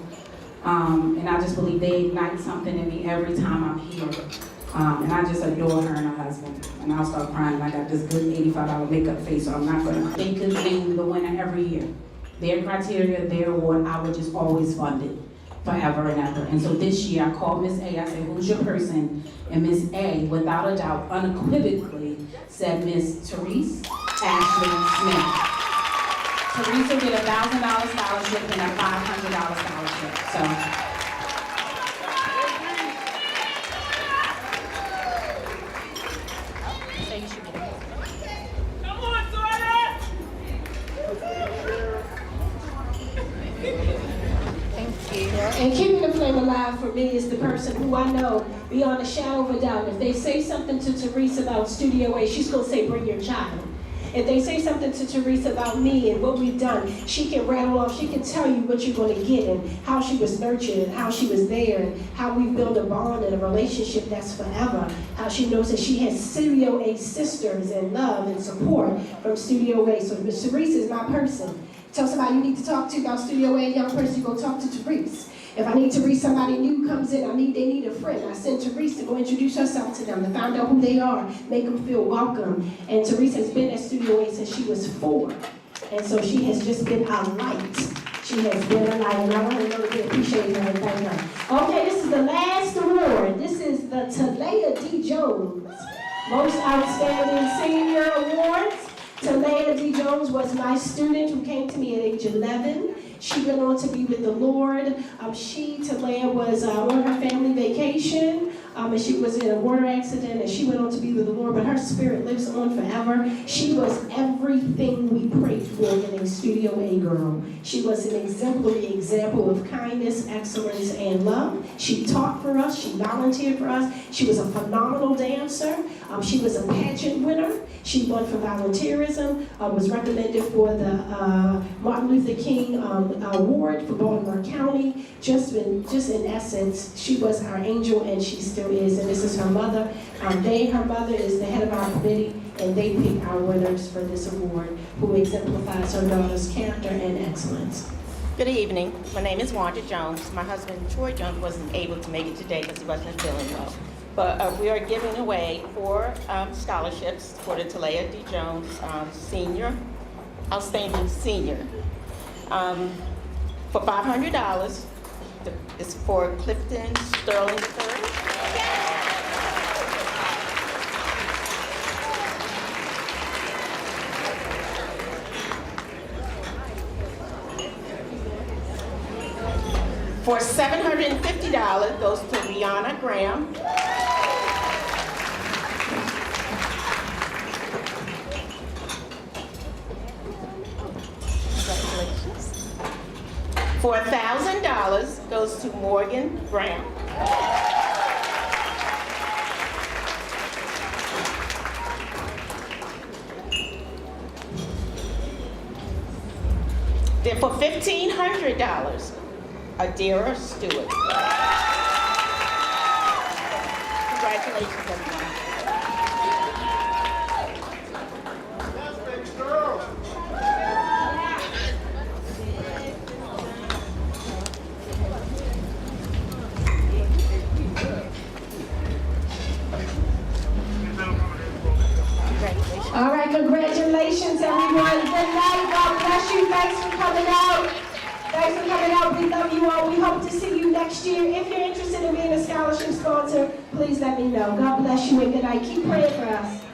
And I just believe they ignite something in me every time I'm here. And I just adore her and her husband. And I'll start crying and I got this good $85 makeup face, so I'm not gonna cry. They could name the winner every year. Their criteria, their award, I would just always fund it forever and ever. And so this year I called Miss A, I said, who's your person? And Miss A, without a doubt, unequivocally said Miss Therese Ashley Smith. Therese will get a $1,000 scholarship and a $500 scholarship. So. And keeping the flame alive for me is the person who I know beyond a shadow of a doubt. If they say something to Therese about Studio A, she's going to say, bring your child. If they say something to Therese about me and what we've done, she can rattle off, she can tell you what you're going to get and how she was nurtured and how she was there and how we built a bond and a relationship that's forever. How she knows that she has Studio A sisters and love and support from Studio A. So Miss Therese is my person. Tell somebody you need to talk to about Studio A, young person, you go talk to Therese. If I need to reach somebody new comes in, they need a friend. I send Therese to go introduce herself to them, to find out who they are, make them feel welcome. And Therese has been at Studio A since she was 4. And so she has just been a light. She has been a light, and I want to know that we appreciate her and thank her. Okay, this is the last award. This is the Talea D. Jones Most Outstanding Senior Awards. Talea D. Jones was my student who came to me at age 11. She went on to be with the Lord. Talea was on her family vacation, and she was in a water accident, and she went on to be with the Lord, but her spirit lives on forever. She was everything we prayed for in a Studio A girl. She was an exemplary example of kindness, excellence, and love. She taught for us. She volunteered for us. She was a phenomenal dancer. She was a pageant winner. She won for volunteerism, was recommended for the Martin Luther King Award for Baltimore County. Just in essence, she was our angel, and she still is. And this is her mother. Her mother is the head of our committee, and they pick our winners for this award, who exemplifies her daughter's character and excellence. Good evening. My name is Wanda Jones. My husband, Troy Jones, wasn't able to make it today because he wasn't feeling well. But we are giving away 4 scholarships for the Talea D. Jones Outstanding Senior. For $500, it's for Clifton Sterling III. For $750 goes to Rihanna Graham. Congratulations. For $1,000 goes to Morgan Brown. Then for $1,500, Adira Stewart. Congratulations, everyone. Great. Congratulations, everyone. Good night. God bless you. Thanks for coming out. Thanks for coming out. We love you all. We hope to see you next year. If you're interested in being a scholarship sponsor, please let me know. God bless you and good night. Keep praying for us.